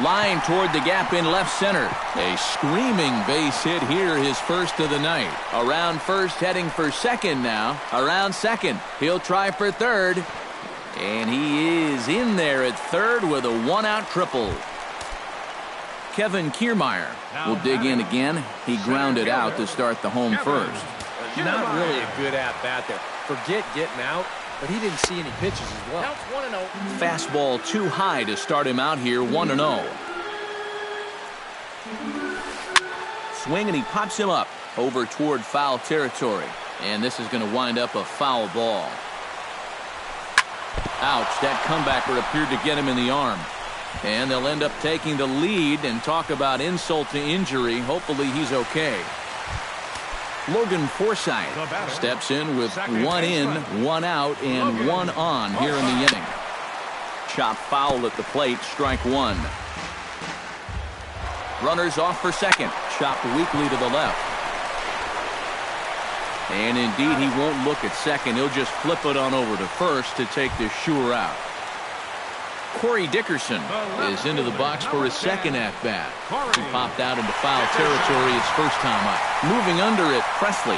Line toward the gap in left center. A screaming base hit here, his first of the night. Around first, heading for second now. Around second. He'll try for third. And he is in there at third with a one-out triple. Kevin Kiermaier will dig in again. He grounded out to start the home first. Not really a good at-bat there. Forget getting out, but he didn't see any pitches as well. Fastball too high to start him out here, 1-0. Swing, and he pops him up over toward foul territory. And this is going to wind up a foul ball. Ouch, that comebacker appeared to get him in the arm. And they'll end up taking the lead, and talk about insult to injury. Hopefully he's okay. Logan Forsythe steps in with one in, one out, and one on here in the inning. Chop foul at the plate, strike one. Runners off for second. Chopped weakly to the left. And indeed, he won't look at second. He'll just flip it on over to first to take the sure out. Corey Dickerson is into the box for his second at-bat. He popped out into foul territory his first time up. Moving under it, Presley.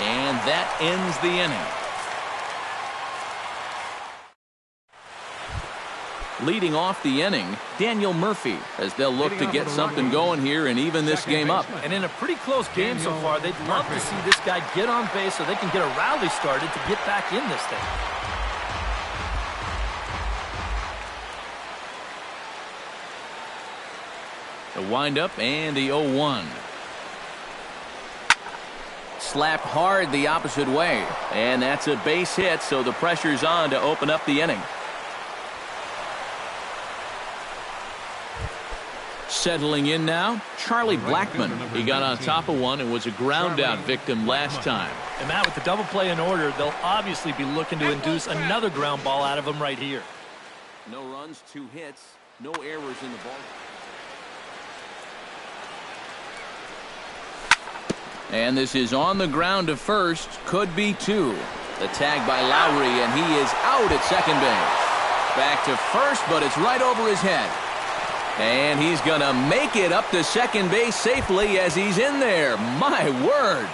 And that ends the inning. Leading off the inning, Daniel Murphy, as they'll look to get something going here and even this game up. And in a pretty close game so far, they'd love to see this guy get on base so they can get a rally started to get back in this thing. The windup and the 0-1. Slapped hard the opposite way. And that's a base hit, so the pressure's on to open up the inning. Settling in now, Charlie Blackmon. He got on top of one and was a ground-out victim last time. And Matt, with the double play in order, they'll obviously be looking to induce another ground ball out of him right here. No runs, 2 hits, no errors in the ball. And this is on the ground to first. Could be 2. The tag by Lowry, and he is out at second base. Back to first, but it's right over his head. And he's going to make it up to second base safely as he's in there. My word.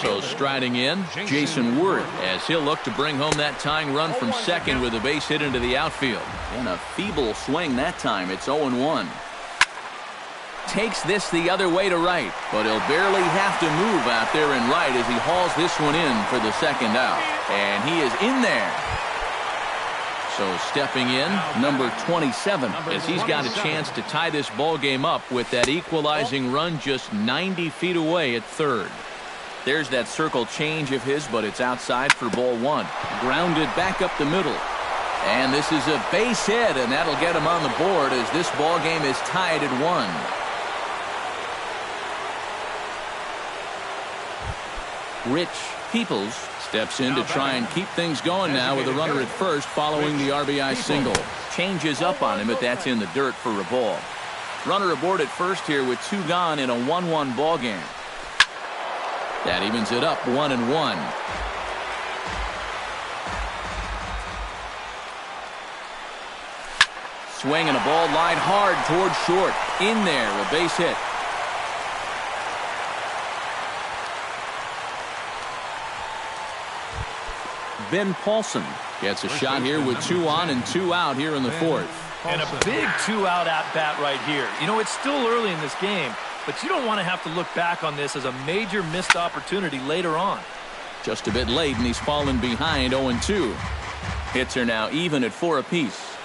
So striding in, Jason Worth, as he'll look to bring home that tying run from second with a base hit into the outfield. And a feeble swing that time. It's 0-1. Takes this the other way to right, but he'll barely have to move out there in right as he hauls this one in for the second out. And he is in there. So stepping in, number 27, as he's got a chance to tie this ball game up with that equalizing run just 90 feet away at third. There's that circle change of his, but it's outside for ball 1. Grounded back up the middle. And this is a base hit, and that'll get him on the board as this ball game is tied at 1. Rich Peoples steps in to try and keep things going now with a runner at first following the RBI single. Changes up on him, but that's in the dirt for a ball. Runner aboard at first here with 2 gone in a 1-1 ball game. That evens it up 1-1. Swing and a ball lined hard toward short. In there, a base hit. Ben Paulson gets a shot here with 2 on and 2 out here in the 4th. And a big 2-out at-bat right here. You know, it's still early in this game, but you don't want to have to look back on this as a major missed opportunity later on. Just a bit late, and he's fallen behind 0-2. Hits are now even at 4 apiece.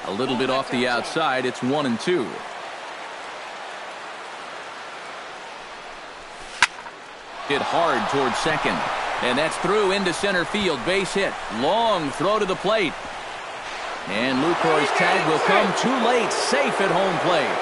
A little bit off the outside. It's 1-2. Hit hard towards second. And that's through into center field. Base hit. Long throw to the plate. And Lucroy's tag will come too late. Safe at home plate.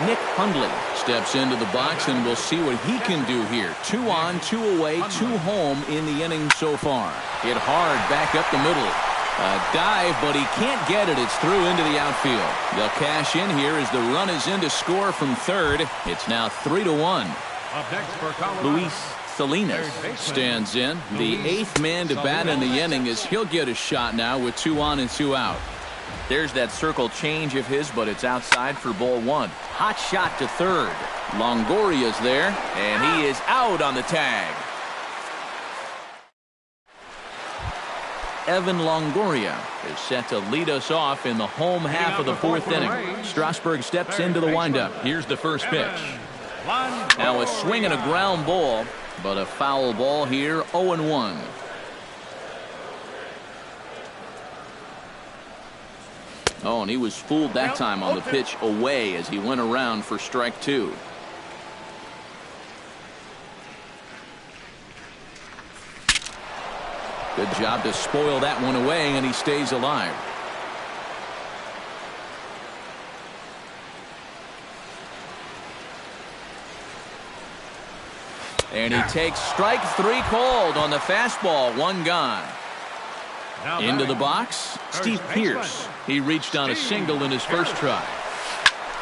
Nick Hundley steps into the box, and we'll see what he can do here. 2 on, 2 away, 2 home in the inning so far. Hit hard back up the middle. A dive, but he can't get it. It's through into the outfield. They'll cash in here as the run is in to score from third. It's now 3-1. Up next for Colorado, Luis Salinas stands in. The 8th man to bat in the inning as he'll get a shot now with 2 on and 2 out. There's that circle change of his, but it's outside for ball 1. Hot shot to third. Longoria's there, and he is out on the tag. Evan Longoria is set to lead us off in the home half of the 4th inning. Strasburg steps into the windup. Here's the first pitch. Now a swing and a ground ball, but a foul ball here, 0-1. Oh, and he was fooled that time on the pitch away as he went around for strike 2. Good job to spoil that one away, and he stays alive. And he takes strike 3 called on the fastball. 1 gone. Into the box, Steve Pearce. He reached on a single in his first try.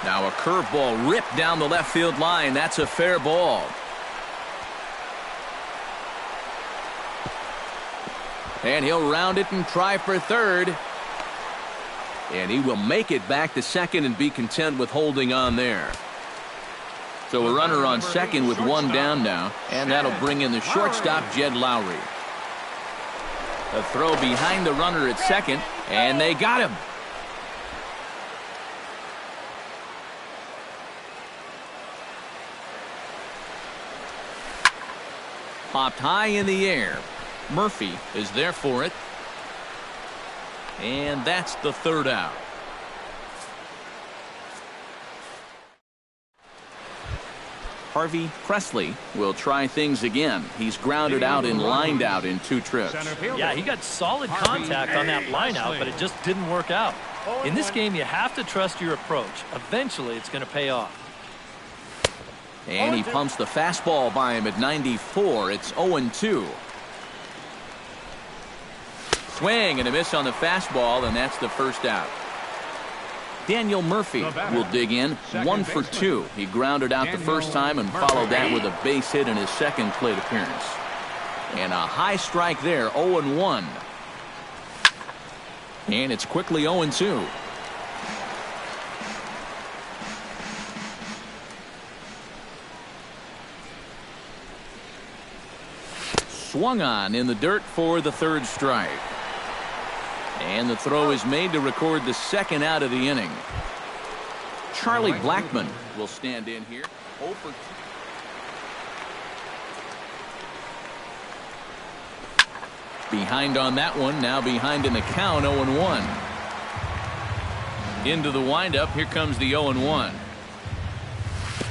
Now a curveball ripped down the left field line. That's a fair ball. And he'll round it and try for third. And he will make it back to second and be content with holding on there. So a runner on second with 1 down now. And that'll bring in the shortstop, Jed Lowry. A throw behind the runner at second. And they got him. Popped high in the air. Murphy is there for it. And that's the 3rd out. Harvey Presley will try things again. He's grounded out and lined out in 2 trips. Yeah, he got solid contact on that line out, but it just didn't work out. In this game, you have to trust your approach. Eventually, it's going to pay off. And he pumps the fastball by him at 94. It's 0-2. Swing and a miss on the fastball, and that's the first out. Daniel Murphy will dig in. 1 for 2. He grounded out the first time and followed that with a base hit in his second plate appearance. And a high strike there, 0-1. And it's quickly 0-2. Swung on in the dirt for the 3rd strike. And the throw is made to record the 2nd out of the inning. Charlie Blackmon will stand in here. 0 for 2. Behind on that one. Now behind in the count, 0-1. Into the windup. Here comes the 0-1.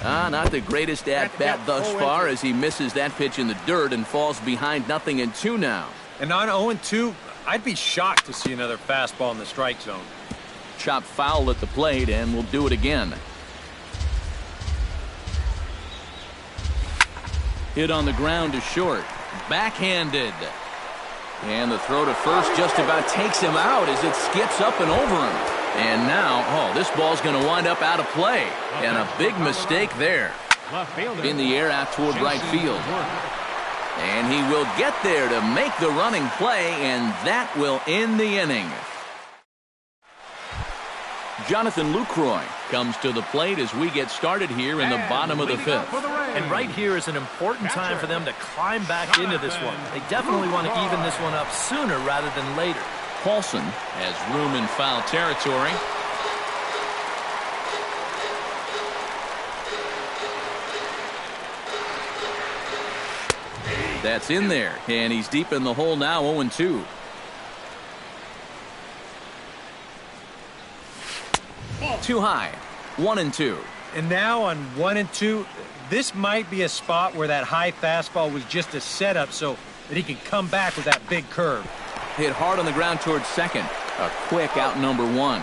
Not the greatest at-bat thus far as he misses that pitch in the dirt and falls behind 0-2 now. And on 0-2, I'd be shocked to see another fastball in the strike zone. Chop foul at the plate, and we'll do it again. Hit on the ground to short. Backhanded. And the throw to first just about takes him out as it skips up and over him. And now, this ball's going to wind up out of play. And a big mistake there. In the air out toward right field. And he will get there to make the running play, and that will end the inning. Jonathan Lucroy comes to the plate as we get started here in the bottom of the 5th. And right here is an important time for them to climb back into this one. They definitely want to even this one up sooner rather than later. Paulson has room in foul territory. That's in there, and he's deep in the hole now, 0-2. Too high, 1-2. And now on 1-2, this might be a spot where that high fastball was just a setup so that he can come back with that big curve. Hit hard on the ground towards second. A quick out number 1.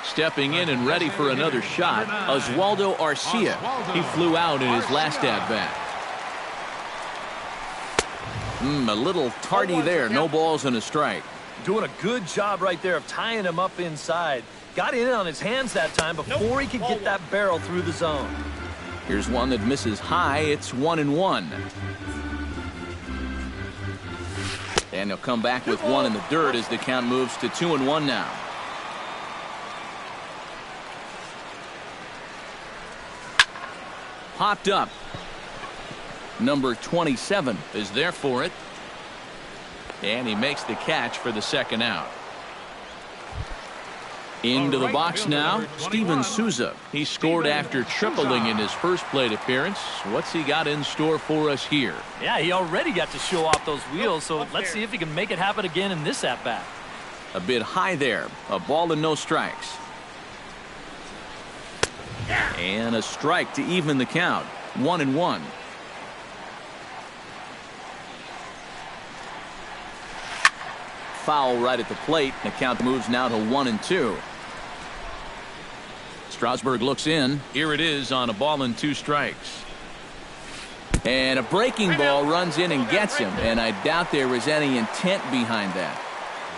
Stepping in and ready for another shot, Oswaldo Arcia. He flew out in his last at-bat. A little tardy there. No balls and a strike. Doing a good job right there of tying him up inside. Got in on his hands that time before he could get that barrel through the zone. Here's one that misses high. It's 1-1. And he'll come back with one in the dirt as the count moves to 2-1 now. Popped up. Number 27 is there for it. And he makes the catch for the second out. Into the box now, Steven Souza. He scored after tripling in his first plate appearance. What's he got in store for us here? Yeah, he already got to show off those wheels, so let's see if he can make it happen again in this at-bat. A bit high there. A ball and no strikes. And a strike to even the count. 1-1. Foul right at the plate. The count moves now to 1-2. Strasburg looks in. Here it is on a ball and 2 strikes. And a breaking ball runs in and gets him. And I doubt there was any intent behind that.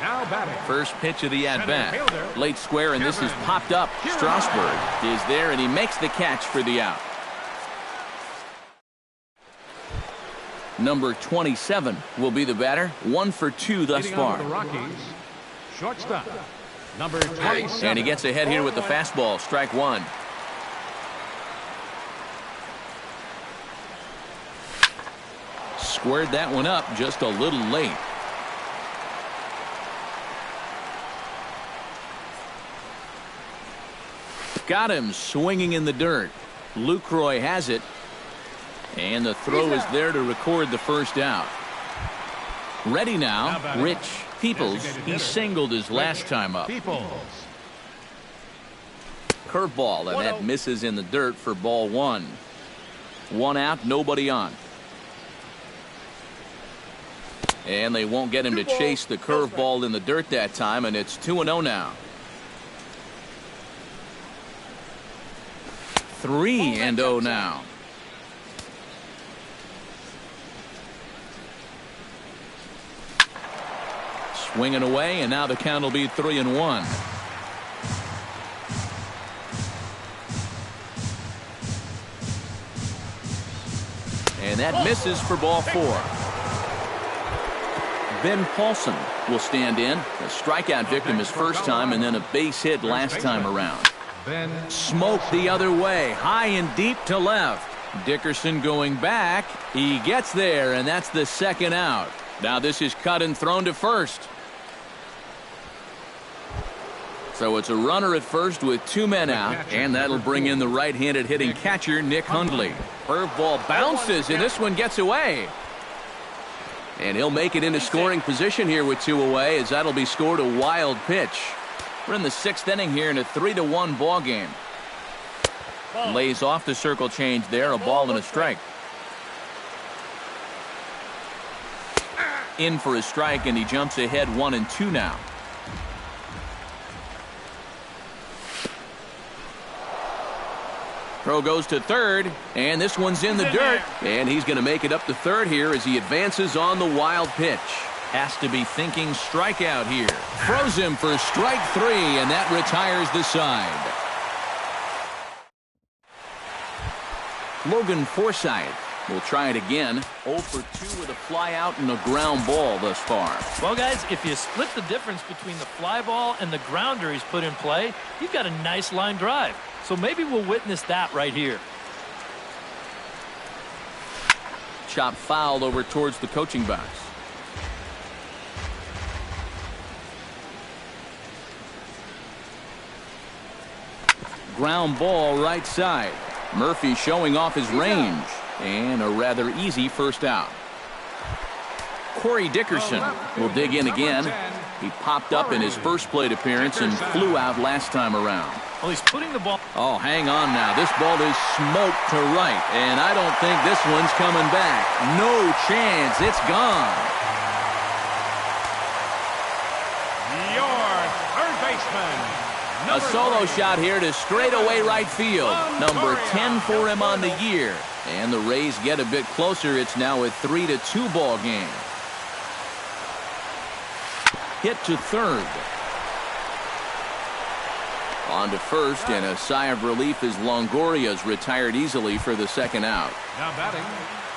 Now batting. First pitch of the at-bat. Late square, and this is popped up. Strasburg is there, and he makes the catch for the out. Number 27 will be the batter. 1 for 2 thus far. The Rockies, shortstop, number 27. And he gets ahead here with the fastball. Strike 1. Squared that one up just a little late. Got him swinging in the dirt. Lucroy has it. And the throw is there to record the first out. Ready now, Rich Peoples. He singled his last time up. Curveball, and that misses in the dirt for ball 1. 1 out, nobody on. And they won't get him to chase the curveball in the dirt that time, and it's 2-0 now. 3-0 now. Swinging away, and now the count will be 3-1. And that misses for ball 4. Ben Paulson will stand in. A strikeout victim his first time, and then a base hit last time around. Smoke the other way, high and deep to left. Dickerson going back. He gets there, and that's the second out. Now this is cut and thrown to first. So it's a runner at first with 2 men out, and that'll bring in the right-handed hitting catcher, Nick Hundley. Curveball bounces, and this one gets away. And he'll make it into scoring position here with 2 away, as that'll be scored a wild pitch. We're in the 6th inning here in a 3-1 ball game. Lays off the circle change there, a ball and a strike. In for a strike, and he jumps ahead 1-2 now. Throw goes to third, and this one's in the dirt. And he's going to make it up to third here as he advances on the wild pitch. Has to be thinking strikeout here. Throws him for strike 3, and that retires the side. Logan Forsythe will try it again. 0 for 2 with a fly out and a ground ball thus far. Well, guys, if you split the difference between the fly ball and the grounder he's put in play, you've got a nice line drive. So maybe we'll witness that right here. Chop fouled over towards the coaching box. Ground ball right side. Murphy showing off his range. And a rather easy first out. Corey Dickerson will dig in again. He popped up in his first plate appearance and flew out last time around. Well, he's putting the ball. Oh, hang on now. This ball is smoked to right, and I don't think this one's coming back. No chance. It's gone. Your third baseman. A solo shot here to straightaway right field. Number 10 for him on the year. And the Rays get a bit closer. It's now a 3-2 ball game. Hit to third. On to first, and a sigh of relief as Longoria's retired easily for the second out. Now batting,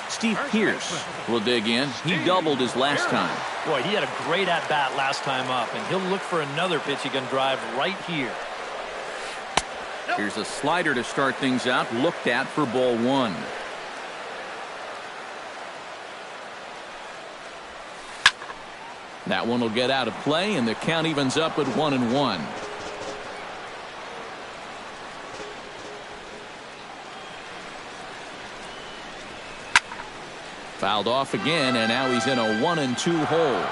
Steve Pearce will dig in. He doubled his last time. Boy, he had a great at-bat last time up, and he'll look for another pitch he can drive right here. Here's a slider to start things out, looked at for ball one. That one will get out of play, and the count evens up at 1-1. Fouled off again, and now he's in a 1-2 hole.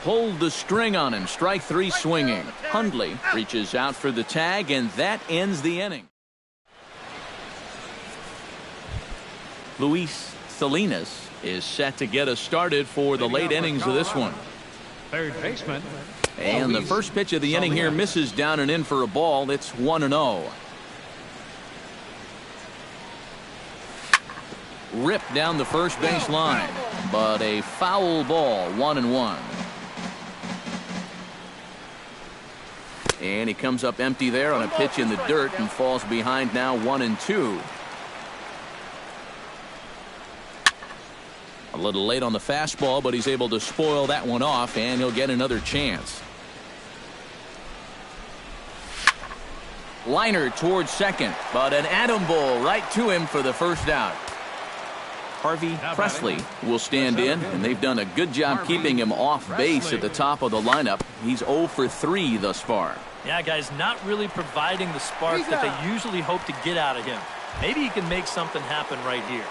Pulled the string on him. Strike three swinging. Hundley reaches out for the tag, and that ends the inning. Luis Salinas is set to get us started for the late innings of this one. third baseman. And the first pitch of the inning here misses down and in for a ball. It's 1-0. Ripped down the first base line, but a foul ball. 1-1. And he comes up empty there on a pitch in the dirt and falls behind now 1-2. A little late on the fastball, but he's able to spoil that one off, and he'll get another chance. Liner towards second, but an atom ball right to him for the first out. Harvey Presley will stand in, and they've done a good job keeping him off base at the top of the lineup. He's 0 for 3 thus far. Yeah, guys, not really providing the spark that they usually hope to get out of him. Maybe he can make something happen right here.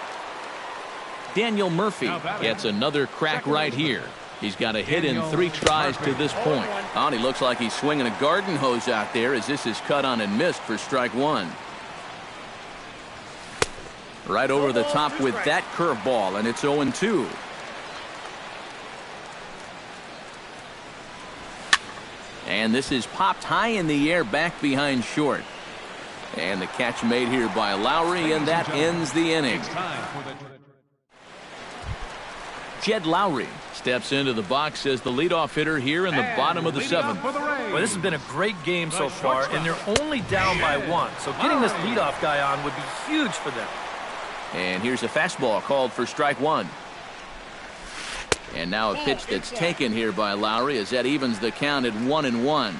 Daniel Murphy gets another crack right here. He's got a hit in 3 tries to this point. Oh, and he looks like he's swinging a garden hose out there as this is cut on and missed for strike one. Right over the top with that curveball, and it's 0-2. And this is popped high in the air back behind short. And the catch made here by Lowry, and that ends the inning. Jed Lowry steps into the box as the leadoff hitter here in the bottom of the 7th. Well, this has been a great game so far, and they're only down by 1. So getting this leadoff guy on would be huge for them. And here's a fastball called for strike one. And now a pitch that's taken here by Lowry as that evens the count at 1-1.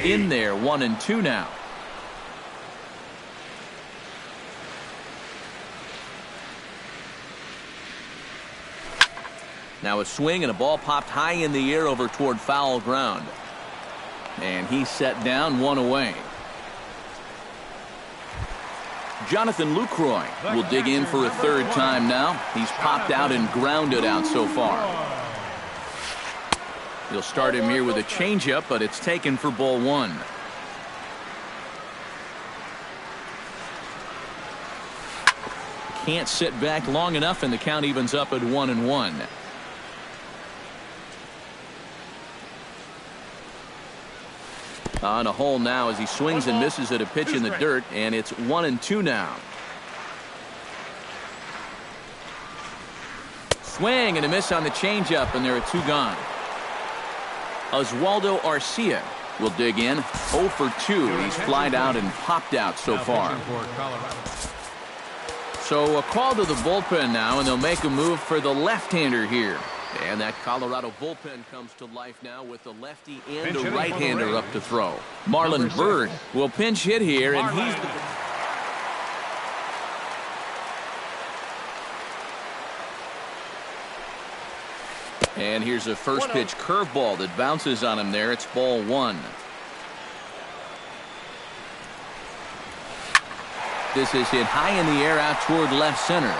In there, 1-2 now. Now a swing and a ball popped high in the air over toward foul ground. And he's set down, 1 away. Jonathan Lucroy will dig in for a third time now. He's popped out and grounded out so far. He'll start him here with a changeup, but it's taken for ball 1. Can't sit back long enough, and the count evens up at 1-1. On a hole now as he swings and misses at a pitch in the dirt, and it's 1-2 now. Swing and a miss on the changeup, and there are 2 gone. Oswaldo Arcia will dig in. 0 for 2. He's flied out and popped out so far. So a call to the bullpen now, and they'll make a move for the left-hander here. And that Colorado bullpen comes to life now with the lefty and a right-hander up to throw. Marlon Byrd will pinch hit here, and he's... And here's a first pitch curveball that bounces on him there. It's ball 1. This is hit high in the air out toward left center.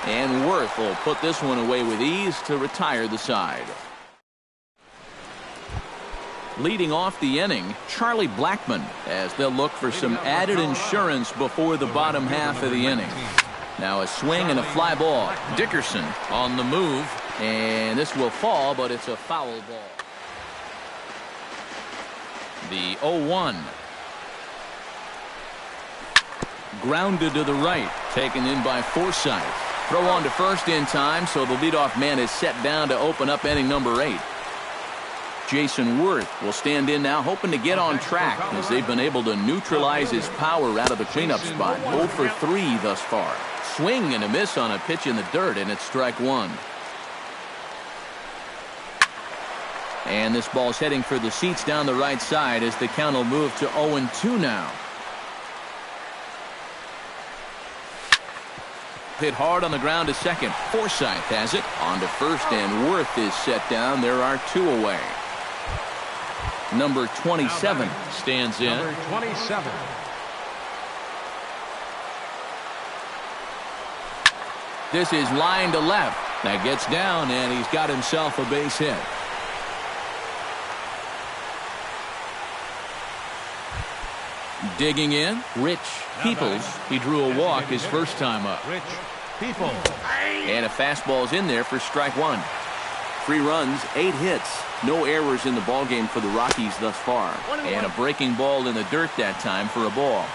And Worth will put this one away with ease to retire the side. Leading off the inning, Charlie Blackmon, as they'll look for some added insurance before the bottom half of the inning. Now a swing and a fly ball. Dickerson on the move, and this will fall, but it's a foul ball. The 0-1. Grounded to the right. Taken in by Forsythe. Throw on to first in time, so the leadoff man is set down to open up inning number 8. Jason Worth will stand in now, hoping to get on track as they've been able to neutralize his power out of the cleanup spot. 0 for 3 thus far. Swing and a miss on a pitch in the dirt, and it's strike 1. And this ball's heading for the seats down the right side as the count will move to 0-2 now. Hit hard on the ground to second. Forsythe has it. On to first, and Worth is set down. There are 2 away. Number 27 stands in. Number 27. This is line to left. That gets down, and he's got himself a base hit. Digging in, Rich Peoples. He drew a walk his first time up. Rich Peoples. And a fastball's in there for strike 1. 3 runs, 8 hits. No errors in the ballgame for the Rockies thus far. And a breaking ball in the dirt that time for a ball.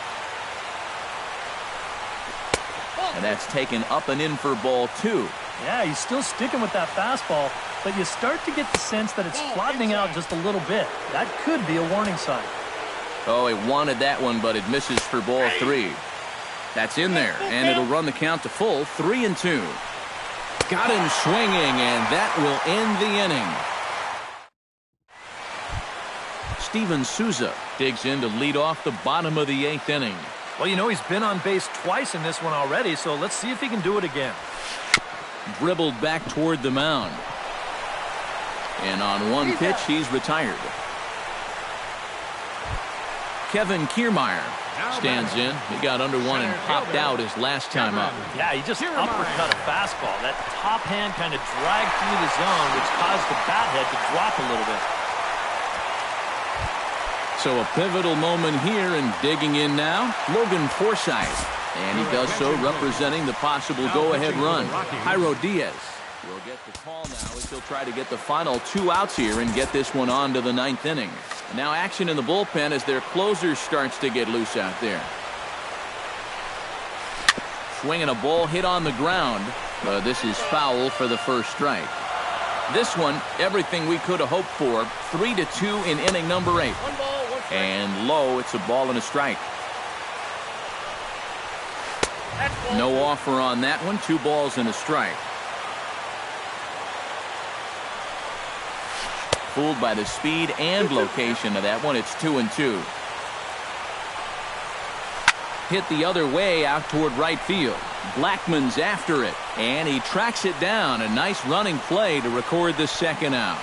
And that's taken up and in for ball 2. Yeah, he's still sticking with that fastball, but you start to get the sense that it's flattening out just a little bit. That could be a warning sign. Oh, he wanted that one, but it misses for ball 3. That's in there, and it'll run the count to full, 3-2. Got him swinging, and that will end the inning. Steven Souza digs in to lead off the bottom of the 8th inning. Well, you know, he's been on base twice in this one already, so let's see if he can do it again. Dribbled back toward the mound. And on one pitch, he's retired. Kevin Kiermaier stands in. He got under one and popped out his last time up. Yeah, he just uppercut a fastball. That top hand kind of dragged through the zone, which caused the bat head to drop a little bit. So a pivotal moment here, and digging in now, Logan Forsythe. And he does so representing the possible go-ahead run. Jairo Diaz will get the call now as he'll try to get the final 2 outs here and get this one on to the 9th inning. And now action in the bullpen as their closer starts to get loose out there. Swinging a ball hit on the ground. This is foul for the first strike. This one, everything we could have hoped for. 3-2 in inning number 8. And low, it's a ball and a strike. No offer on that one. 2 balls and a strike. Fooled by the speed and location of that one. It's 2-2. Hit the other way out toward right field. Blackmon's after it, and he tracks it down. A nice running play to record the second out.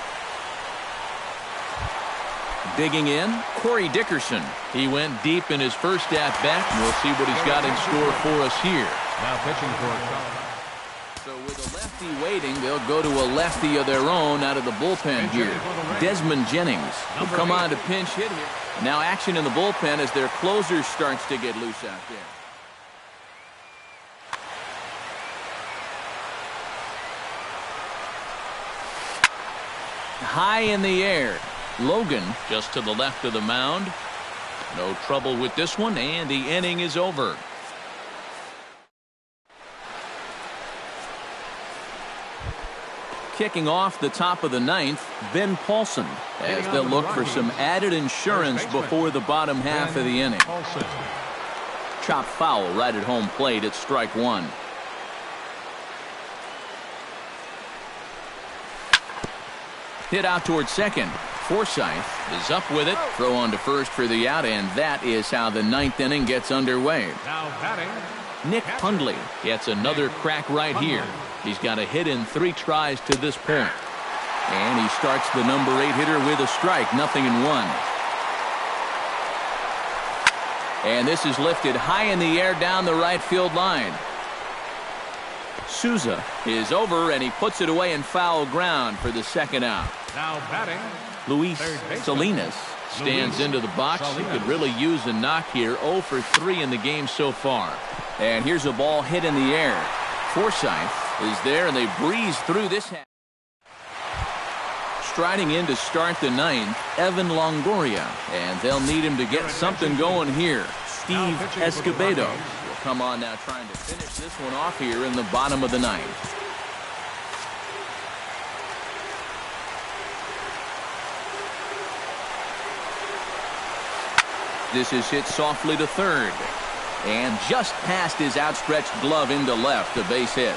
Digging in, Corey Dickerson. He went deep in his first at-bat, and we'll see what he's got in store for us here. Now pitching for Colorado. So with a lefty waiting, they'll go to a lefty of their own out of the bullpen here. Desmond Jennings will come on to pinch hit here. Now action in the bullpen as their closer starts to get loose out there. High in the air. Logan just to the left of the mound. No trouble with this one, and the inning is over. Kicking off the top of the 9th, Ben Paulson, as they'll look for some added insurance before the bottom half of the inning. Chop foul right at home plate at strike 1. Hit out towards second. Forsythe is up with it. Throw on to first for the out, and that is how the 9th inning gets underway. Now batting, Nick Hundley gets another crack right here. He's got a hit in 3 tries to this point. And he starts the number 8 hitter with a strike, 0-1. And this is lifted high in the air down the right field line. Souza is over, and he puts it away in foul ground for the second out. now batting, Luis Salinas stands into the box. He could really use a knock here. 0 for 3 in the game so far. And here's a ball hit in the air. Forsythe is there, and they breeze through this half. Striding in to start the 9th, Evan Longoria. And they'll need him to get something going here. Steve Escobedo will come on now trying to finish this one off here in the bottom of the ninth. This is hit softly to third. And just past his outstretched glove into left, a base hit.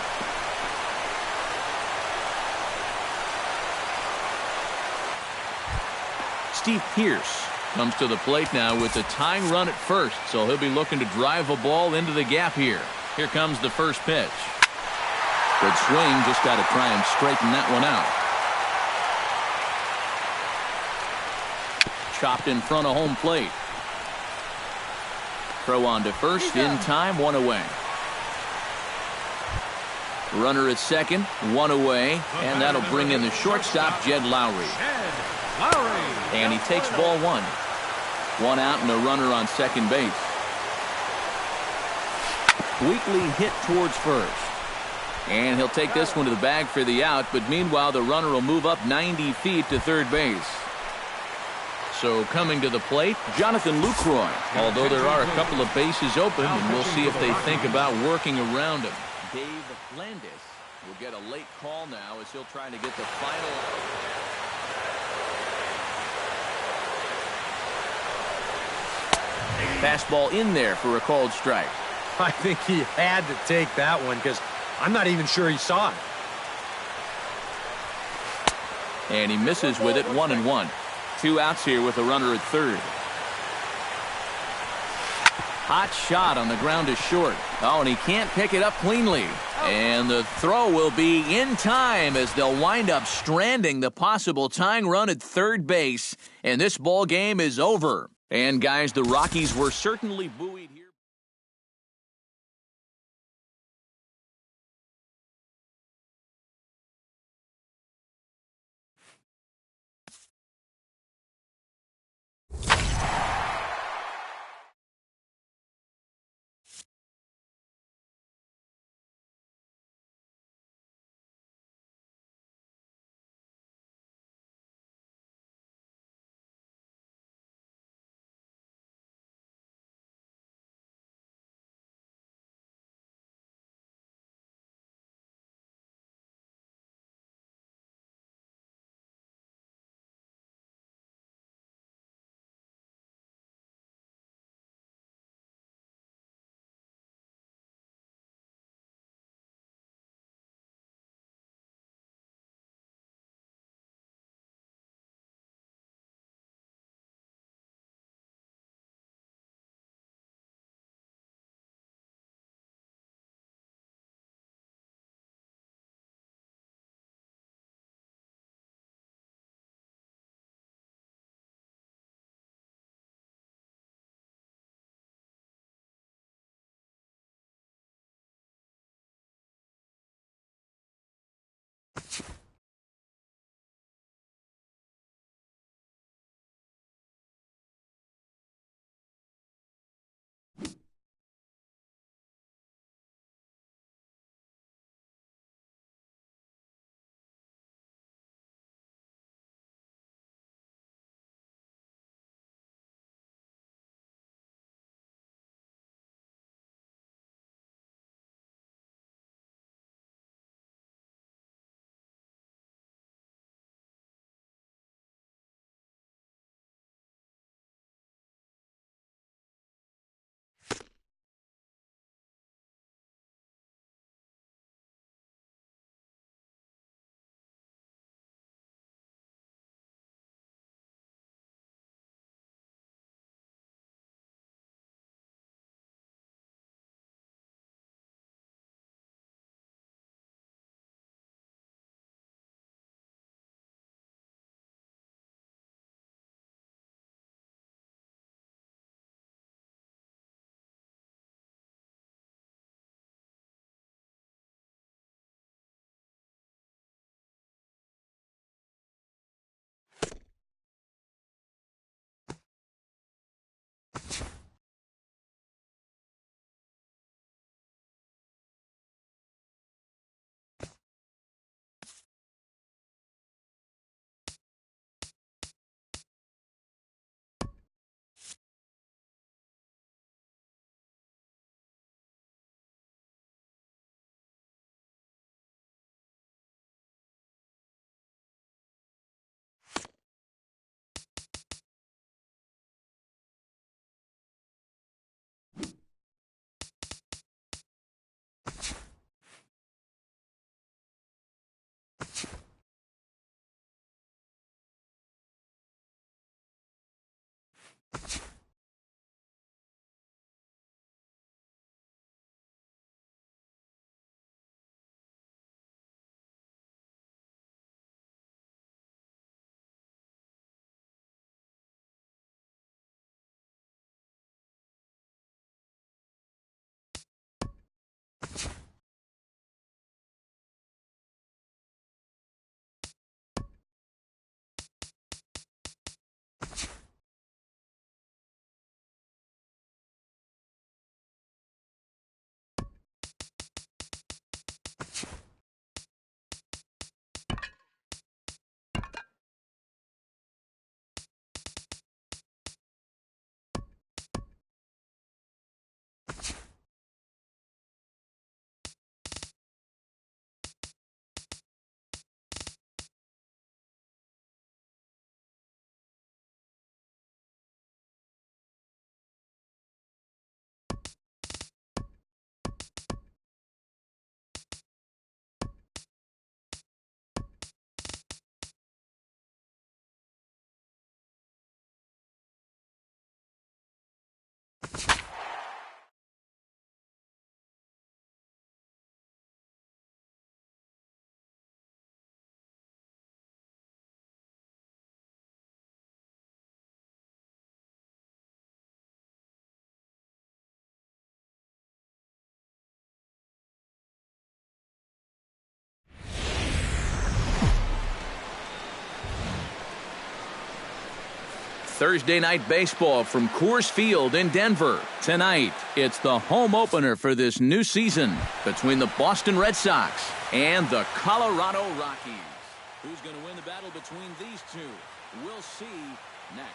Steve Pearce comes to the plate now with the tying run at first, so he'll be looking to drive a ball into the gap here. Here comes the first pitch. Good swing, just got to try and straighten that one out. Chopped in front of home plate. Throw on to first, in time, one away. Runner at second, one away, and that'll bring in the shortstop, Jed Lowry. And he takes ball one. One out and a runner on second base. Weakly hit towards first. And he'll take this one to the bag for the out, but meanwhile the runner will move up 90 feet to third base. So coming to the plate, Jonathan Lucroy, although there are a couple of bases open, and we'll see if they think about working around him. Dave Landis will get a late call now as he'll try to get the final. Fastball in there for a called strike. I think he had to take that one because I'm not even sure he saw it. And he misses with it, 1-1. 2 outs here with a runner at third. Hot shot on the ground is short. Oh, and he can't pick it up cleanly. And the throw will be in time as they'll wind up stranding the possible tying run at third base. And this ball game is over. And guys, the Rockies were certainly buoyed here. Thursday night baseball from Coors Field in Denver. Tonight, it's the home opener for this new season between the Boston Red Sox and the Colorado Rockies. Who's going to win the battle between these two? We'll see next.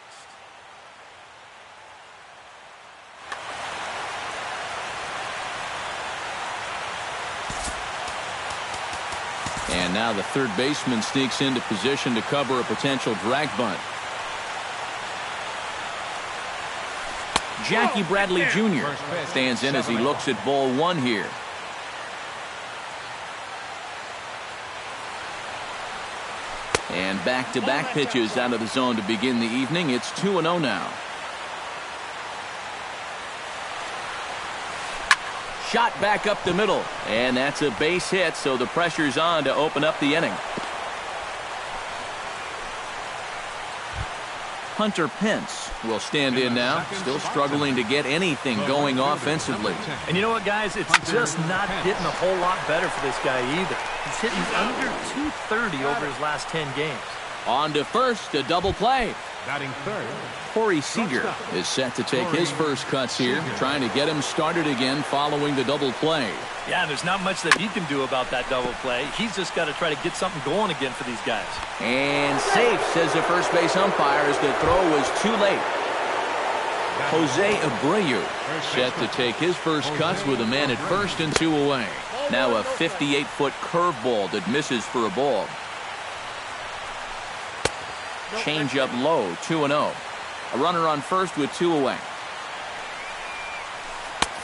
And now the third baseman sneaks into position to cover a potential drag bunt. Jackie Bradley Jr. stands in as he looks at ball one here. And back-to-back pitches out of the zone to begin the evening. It's 2-0 now. Shot back up the middle, and that's a base hit, so the pressure's on to open up the inning. Hunter Pence will stand in now, still struggling to get anything going offensively. And you know what, guys? It's just not getting a whole lot better for this guy either. He's hitting under 230 over his last 10 games. On to first, a double play. Batting third, Corey Seager is set to take his first cuts here, trying to get him started again following the double play. Yeah, there's not much that he can do about that double play. He's just got to try to get something going again for these guys. And safe, says the first base umpire, as the throw was too late. Jose Abreu set to take his first cuts with a man at first and 2 away. Now a 58-foot curveball that misses for a ball. Change up low, 2-0. A runner on first with 2 away.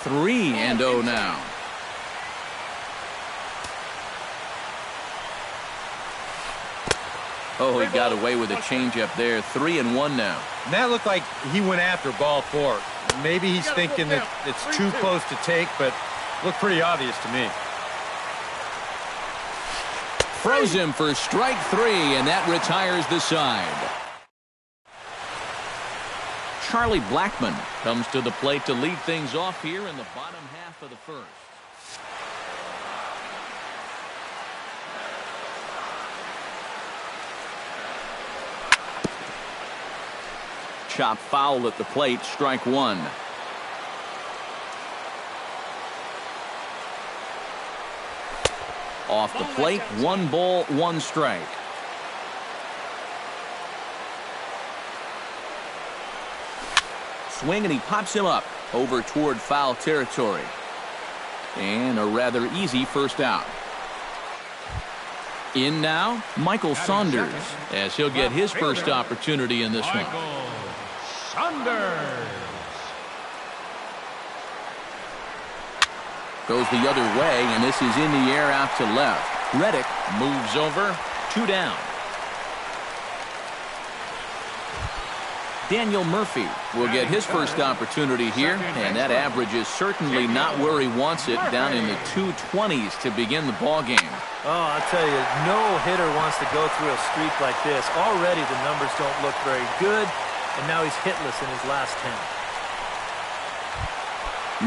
3-0 now. Oh, he got away with a changeup there. 3-1 now. And that looked like he went after ball 4. Maybe he's thinking that it's too close to take, but looked pretty obvious to me. Throws him for strike 3, and that retires the side. Charlie Blackmon comes to the plate to lead things off here in the bottom half of the first. Chop foul at the plate, strike 1. Off the plate, 1 ball, 1 strike. Swing, and he pops him up over toward foul territory. And a rather easy first out. In now, Michael Saunders, as he'll get his first opportunity in this one. Saunders. Goes the other way, and this is in the air out to left. Reddick moves over, 2 down. Daniel Murphy will get his first opportunity here, and that average is certainly not where he wants it, down in the 220s to begin the ball game. Oh, I'll tell you, no hitter wants to go through a streak like this. Already the numbers don't look very good, and now he's hitless in his last 10.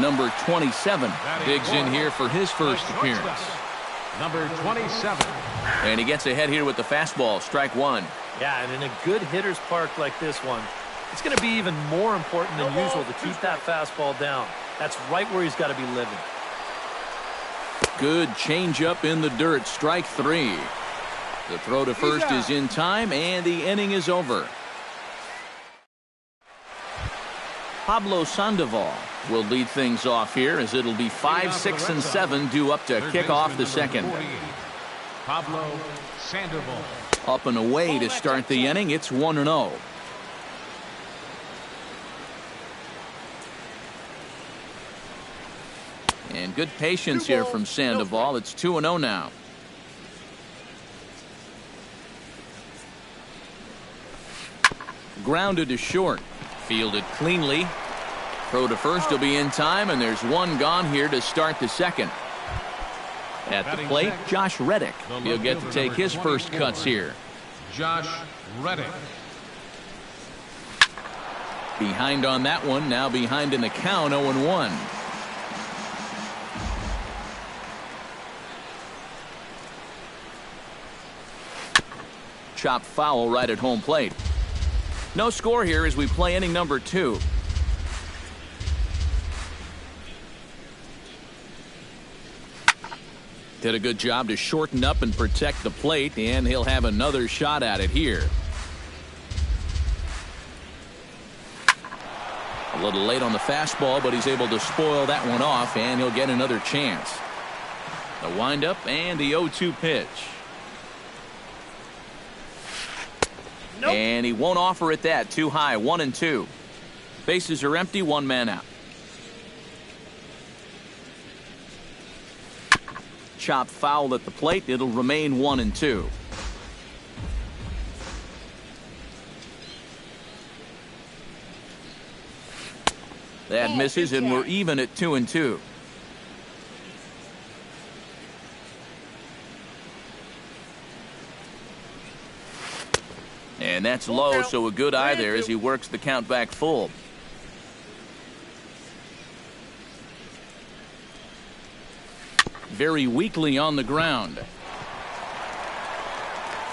Number 27 digs in here for his first appearance. Number 27. And he gets ahead here with the fastball, strike 1. Yeah, and in a good hitter's park like this one, it's going to be even more important than usual to keep that fastball down. That's right where he's got to be living. Good changeup in the dirt, strike 3. The throw to first is in time, and the inning is over. Pablo Sandoval will lead things off here, as it'll be 5, 6, and 7 due up to kick off the second. Pablo Sandoval. Up and away to start the inning. It's 1-0. And good patience here from Sandoval. It's 2-0 now. Grounded to short. Fielded cleanly. Throw to first will be in time, and there's 1 gone here to start the second. At the plate, Josh Reddick. He'll get to take his first cuts here. Josh Reddick. Behind on that one, now behind in the count, 0-1. Chop foul right at home plate. No score here as we play inning number 2. Did a good job to shorten up and protect the plate, and he'll have another shot at it here. A little late on the fastball, but he's able to spoil that one off, and he'll get another chance. The windup and the 0-2 pitch. Nope. And he won't offer it that. Too high. 1-2. Bases are empty. 1 man out. Chop foul at the plate. It'll remain 1-2. That misses, and we're even at 2-2. And that's low, so a good eye there as he works the count back full. Very weakly on the ground.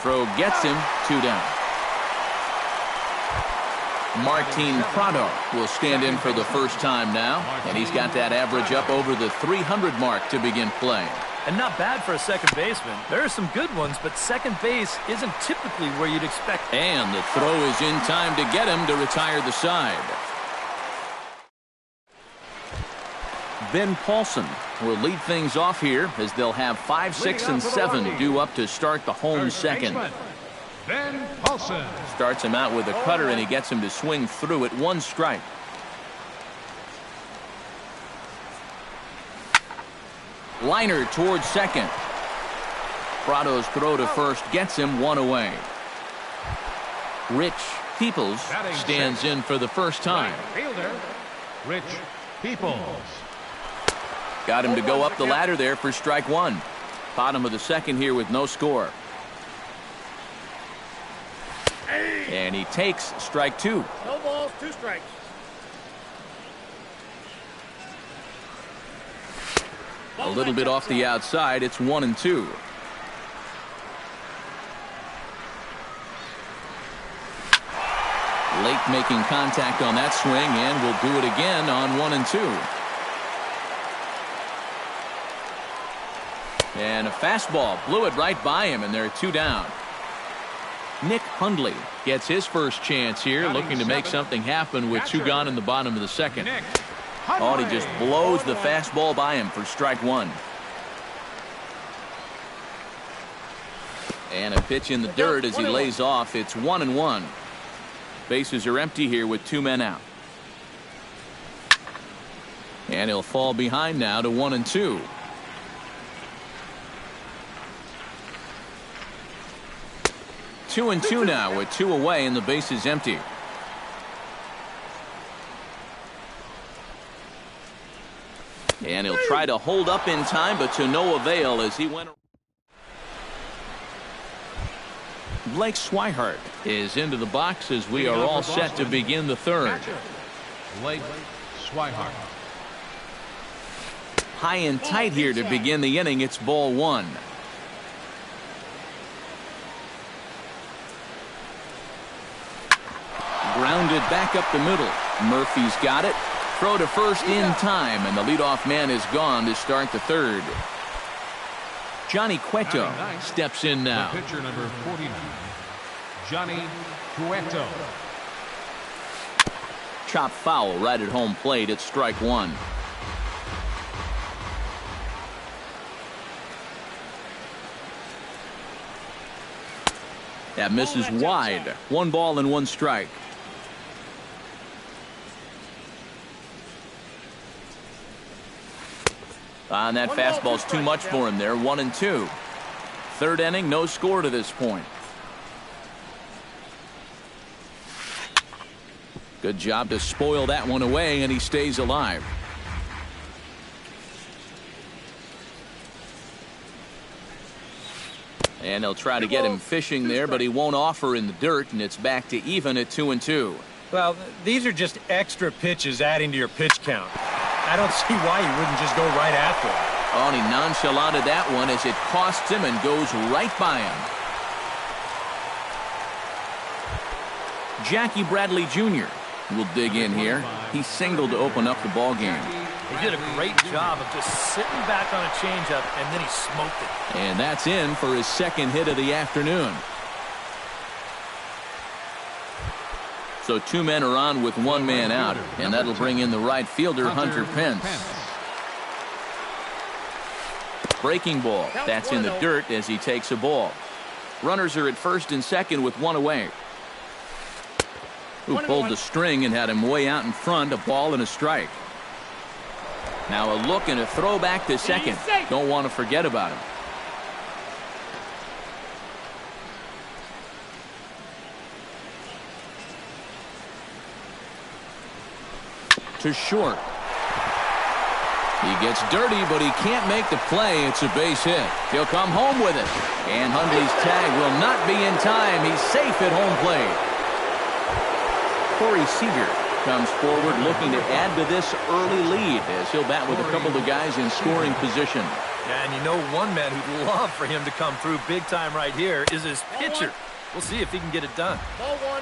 Throw gets him. 2 down. Martin Prado will stand in for the first time now, and he's got that average up over the 300 mark to begin play. And not bad for a second baseman. There are some good ones, but second base isn't typically where you'd expect. And the throw is in time to get him to retire the side. Ben Paulson will lead things off here as they'll have 5, 6, and 7 due up to start the home second. Ben Paulson starts him out with a cutter, and he gets him to swing through it. 1 strike. Liner towards second. Prado's throw to first gets him 1 away. Rich Peoples stands in for the first time. Fielder Rich Peoples. Got him to go up the ladder there for strike 1. Bottom of the second here with no score. And he takes strike 2. No balls, 2 strikes. A little bit off the outside. It's 1-2. Late making contact on that swing, and will do it again on 1-2. And a fastball blew it right by him, and they're 2 down. Nick Hundley gets his first chance here, looking to make something happen with 2 gone in the bottom of the second. Oh, and he just blows the fastball by him for strike 1. And a pitch in the dirt as he lays off. It's 1-1. Bases are empty here with 2 men out. And he'll fall behind now to 1-2. Two and 2 now with 2 away and the base is empty. And he'll try to hold up in time, but to no avail as he went. Blake Swihart is into the box as we are all set to begin the third. Blake Swihart. High and tight here to begin the inning. It's ball 1. Grounded back up the middle. Murphy's got it. Throw to first in time, and the leadoff man is gone to start the third. Johnny Cueto steps in now. The pitcher number 49, Johnny Cueto. Chop foul right at home plate. It's strike 1. That misses wide. 1 ball and 1 strike. And that fastball's too much for him there. 1-2. Third inning, no score to this point. Good job to spoil that one away, and he stays alive. And they'll try to get him fishing there, but he won't offer in the dirt, and it's back to even at 2-2. Well, these are just extra pitches adding to your pitch count. I don't see why you wouldn't just go right after him. Oh, and he nonchalanted that one as it costs him and goes right by him. Jackie Bradley Jr. will dig in here. He singled to open up the ball game. He did a great job of just sitting back on a changeup, and then he smoked it. And that's in for his second hit of the afternoon. So two men are on with one man out, and that'll bring in the right fielder, Hunter Pence. Breaking ball. That's in the dirt as he takes a ball. Runners are at first and second with one away. Who pulled the string and had him way out in front, a ball and a strike. Now a look and a throw back to second. Don't want to forget about him. To short. He gets dirty, but he can't make the play. It's a base hit. He'll come home with it. And Hundley's tag will not be in time. He's safe at home plate. Corey Seager comes forward looking to add to this early lead as he'll bat with a couple of guys in scoring position. Yeah, and you know one man who'd love for him to come through big time right here is his pitcher. We'll see if he can get it done.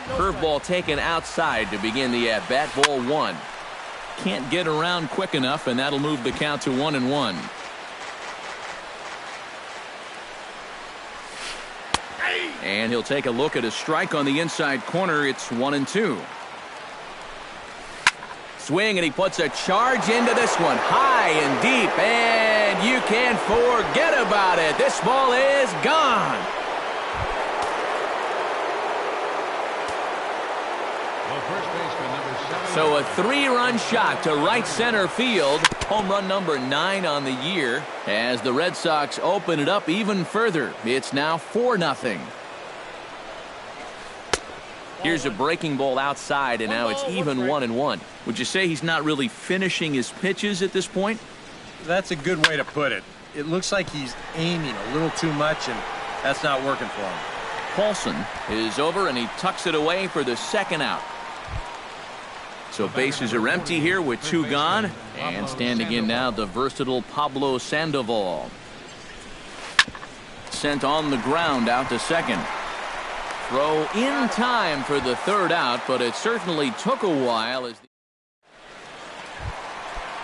Curveball taken outside to begin the at-bat. Ball one. Can't get around quick enough, and that'll move the count to 1-1. And he'll take a look at a strike on the inside corner. It's 1-2. Swing, and he puts a charge into this one. High and deep, and you can't forget about it. This ball is gone. So a three-run shot to right center field. Home run number 9 on the year as the Red Sox open it up even further. It's now 4-0. Here's a breaking ball outside, and now it's even 1-1. Would you say he's not really finishing his pitches at this point? That's a good way to put it. It looks like he's aiming a little too much, and that's not working for him. Paulson is over, and he tucks it away for the second out. So bases are empty here with 2 gone. And standing in now, the versatile Pablo Sandoval. Sent on the ground out to second. Throw in time for the third out, but it certainly took a while. As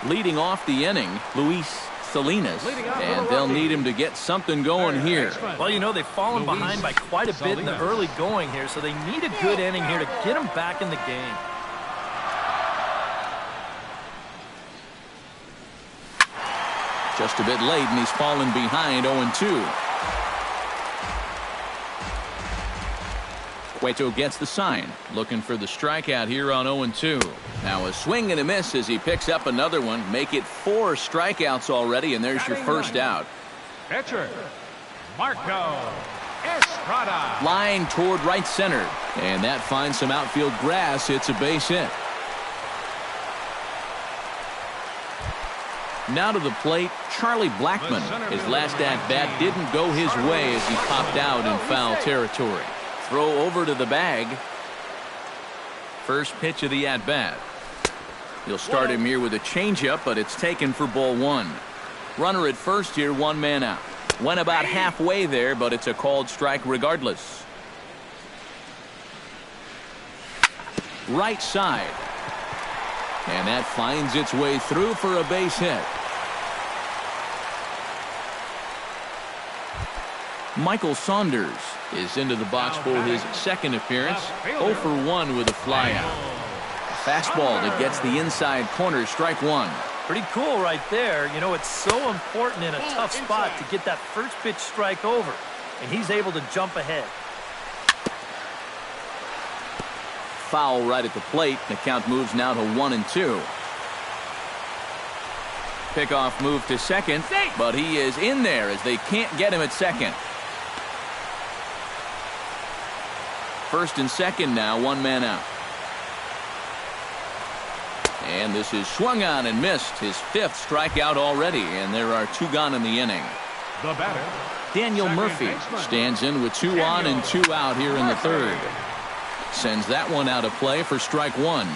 leading off the inning, Luis Salinas, and they'll need him to get something going here. Well, you know, they've fallen behind by quite a bit in the early going here, so they need a good inning here to get them back in the game. Just a bit late, and he's fallen behind 0-2. Cueto gets the sign, looking for the strikeout here on 0-2. Now a swing and a miss as he picks up another one. Make it 4 strikeouts already, and there's your first out. Pitcher, Marco Estrada. Line toward right center, and that finds some outfield grass. It's a base hit. Now to the plate, Charlie Blackmon. His last at-bat didn't go his way as he popped out in foul territory. Throw over to the bag. First pitch of the at-bat. He'll start him here with a changeup, but it's taken for ball 1. Runner at first here, 1 man out. Went about halfway there, but it's a called strike regardless. Right side. And that finds its way through for a base hit. Michael Saunders is into the box for his second appearance. 0 for 1 with a flyout. Fastball that gets the inside corner, strike 1. Pretty cool right there. You know, it's so important in a tough spot to get that first pitch strike over, and he's able to jump ahead. Foul right at the plate. The count moves now to 1-2. Pickoff move to second, but he is in there as they can't get him at second. First and second now, 1 man out. And this is swung on and missed. His 5th strikeout already, and there are 2 gone in the inning. The batter, Daniel Murphy stands in with 2 on and 2 out here in the 3rd. Sends that one out of play for strike 1.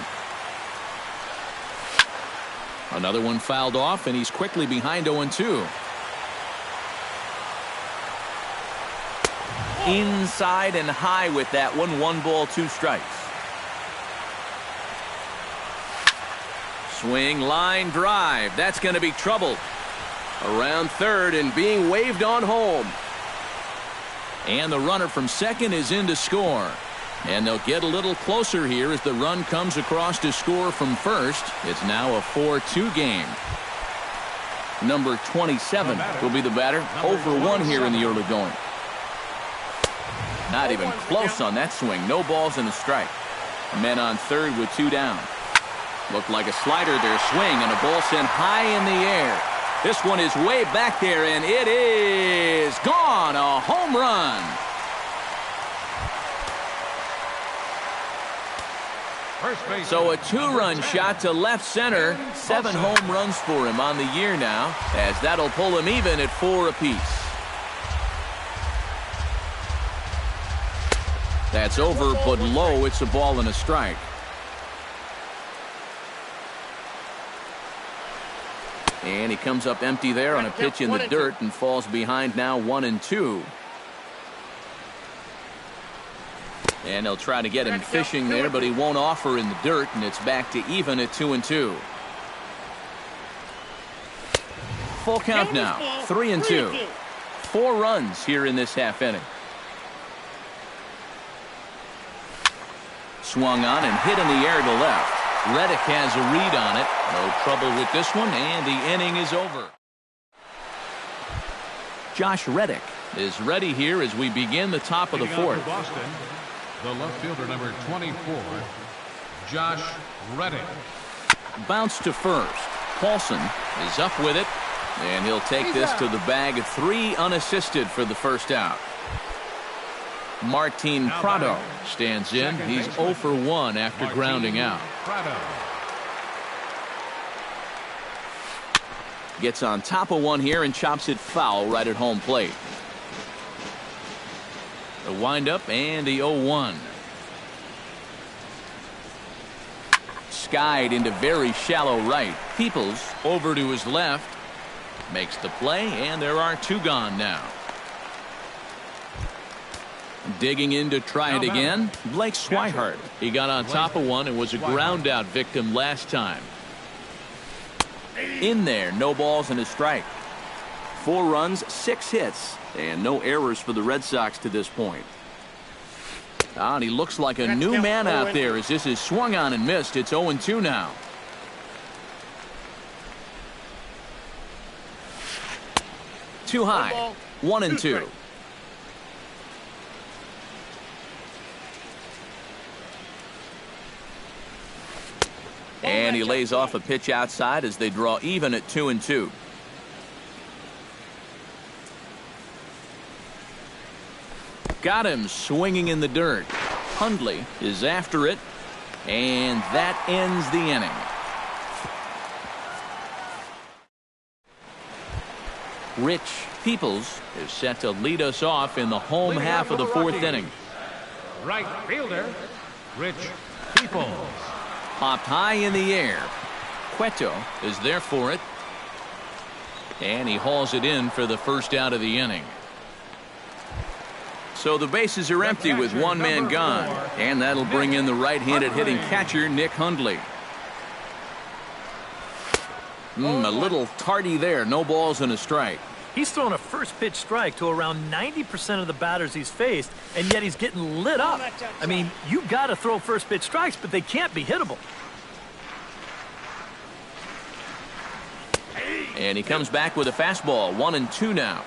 Another one fouled off, and he's quickly behind 0-2. Inside and high with that one. 1 ball, 2 strikes. Swing, line, drive. That's going to be trouble. Around third and being waved on home. And the runner from second is in to score. And they'll get a little closer here as the run comes across to score from first. It's now a 4-2 game. Number 27 will be the batter. 0 for 1 here in the early going. Not even close on that swing. No balls and a strike. Men on third with 2 down. Looked like a slider there. Swing and a ball sent high in the air. This one is way back there, and it is gone. A home run. So a 2-run shot to left center. 7 home runs for him on the year now, as that'll pull him even at 4 apiece. That's over, but low. It's a ball and a strike. And he comes up empty there on a pitch in the dirt and falls behind now 1-2. And they'll try to get him fishing there, but he won't offer in the dirt, and it's back to even at 2-2. Full count now, 3-2. 4 runs here in this half inning. Swung on and hit in the air to left. Reddick has a read on it. No trouble with this one, and the inning is over. Josh Reddick is ready here as we begin the top of the fourth. Boston, the left fielder, number 24, Josh Reddick. Bounce to first. Paulson is up with it, and he'll take this to the bag. 3 unassisted for the first out. Martin Prado stands in. He's 0 for 1 after grounding out. Gets on top of one here and chops it foul right at home plate. The windup and the 0-1. Skied into very shallow right. Peoples over to his left. Makes the play, and there are 2 gone now. Digging in to try it again, Blake Swihart. He got on top of one and was a ground out victim last time. In there, no balls and a strike. 4 runs, 6 hits, and no errors for the Red Sox to this point. And he looks like a new man out there as this is swung on and missed. It's 0-2 now. Too high. 1-2. And he lays off a pitch outside as they draw even at 2-2. Got him swinging in the dirt. Hundley is after it, and that ends the inning. Rich Peoples is set to lead us off in the home half of the 4th inning. Right fielder, Rich Peoples. Popped high in the air. Cueto is there for it. And he hauls it in for the first out of the inning. So the bases are empty with 1 man gone. And that'll bring in the right-handed hitting catcher, Nick Hundley. A little tardy there. No balls and a strike. He's thrown a first pitch strike to around 90% of the batters he's faced, and yet he's getting lit up. I mean, you've got to throw first pitch strikes, but they can't be hittable. And he comes back with a fastball. 1-2 now.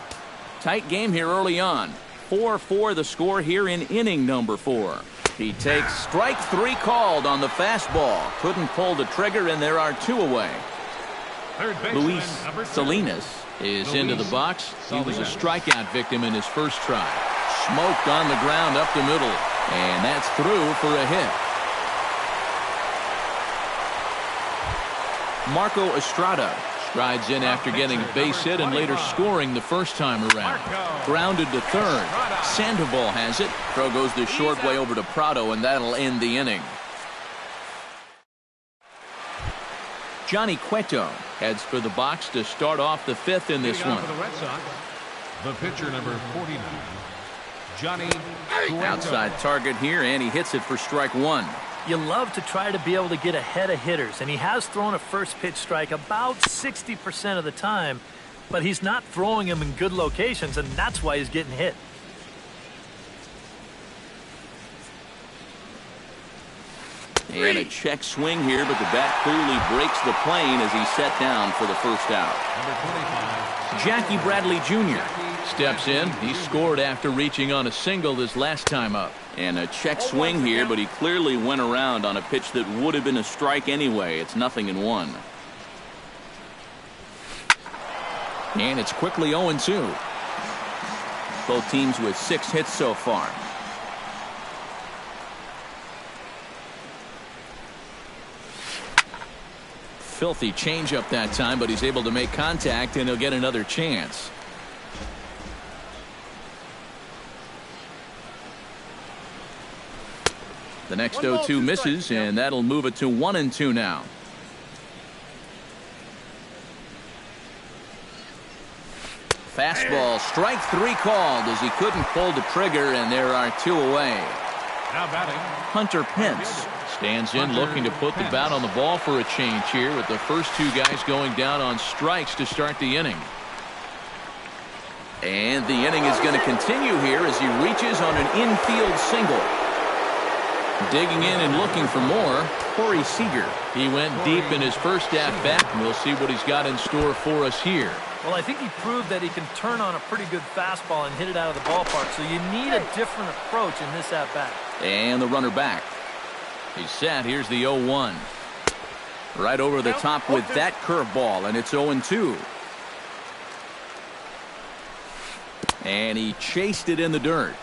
Tight game here early on. 4-4 the score here in inning number 4. He takes strike 3 called on the fastball. Couldn't pull the trigger, and there are 2 away. Luis Salinas is into the box. He was a strikeout victim in his first try. Smoked on the ground up the middle, and that's through for a hit. Marco Estrada strides in after getting a base hit and later scoring the first time around. Grounded to third. Sandoval has it. Throw goes the short way over to Prado, and that'll end the inning. Johnny Cueto heads for the box to start off the 5th in this one. For the Red Sox, the pitcher, number 49, Johnny Cueto. Outside target here, and he hits it for strike 1. You love to try to be able to get ahead of hitters, and he has thrown a first pitch strike about 60% of the time, but he's not throwing them in good locations, and that's why he's getting hit. And a check swing here, but the bat clearly breaks the plane as he's set down for the first out. Jackie Bradley Jr. steps in. He scored after reaching on a single this last time up. And a check swing here, but he clearly went around on a pitch that would have been a strike anyway. It's 0-1. And it's quickly 0-2. Both teams with 6 hits so far. Filthy changeup that time, but he's able to make contact, and he'll get another chance. The next 0-2 misses, and that'll move it to 1-2 now. Fastball, strike 3 called as he couldn't pull the trigger, and there are 2 away. Now batting, Hunter Pence stands in, looking to put the bat on the ball for a change here, with the first 2 guys going down on strikes to start the inning. And the inning is going to continue here as he reaches on an infield single. Digging in and looking for more, Corey Seager. He went deep in his first at-bat, and we'll see what he's got in store for us here. Well, I think he proved that he can turn on a pretty good fastball and hit it out of the ballpark, so you need a different approach in this at-bat. And the runner back. He's set. Here's the 0-1. Right over the top with that curveball, and it's 0-2. And he chased it in the dirt.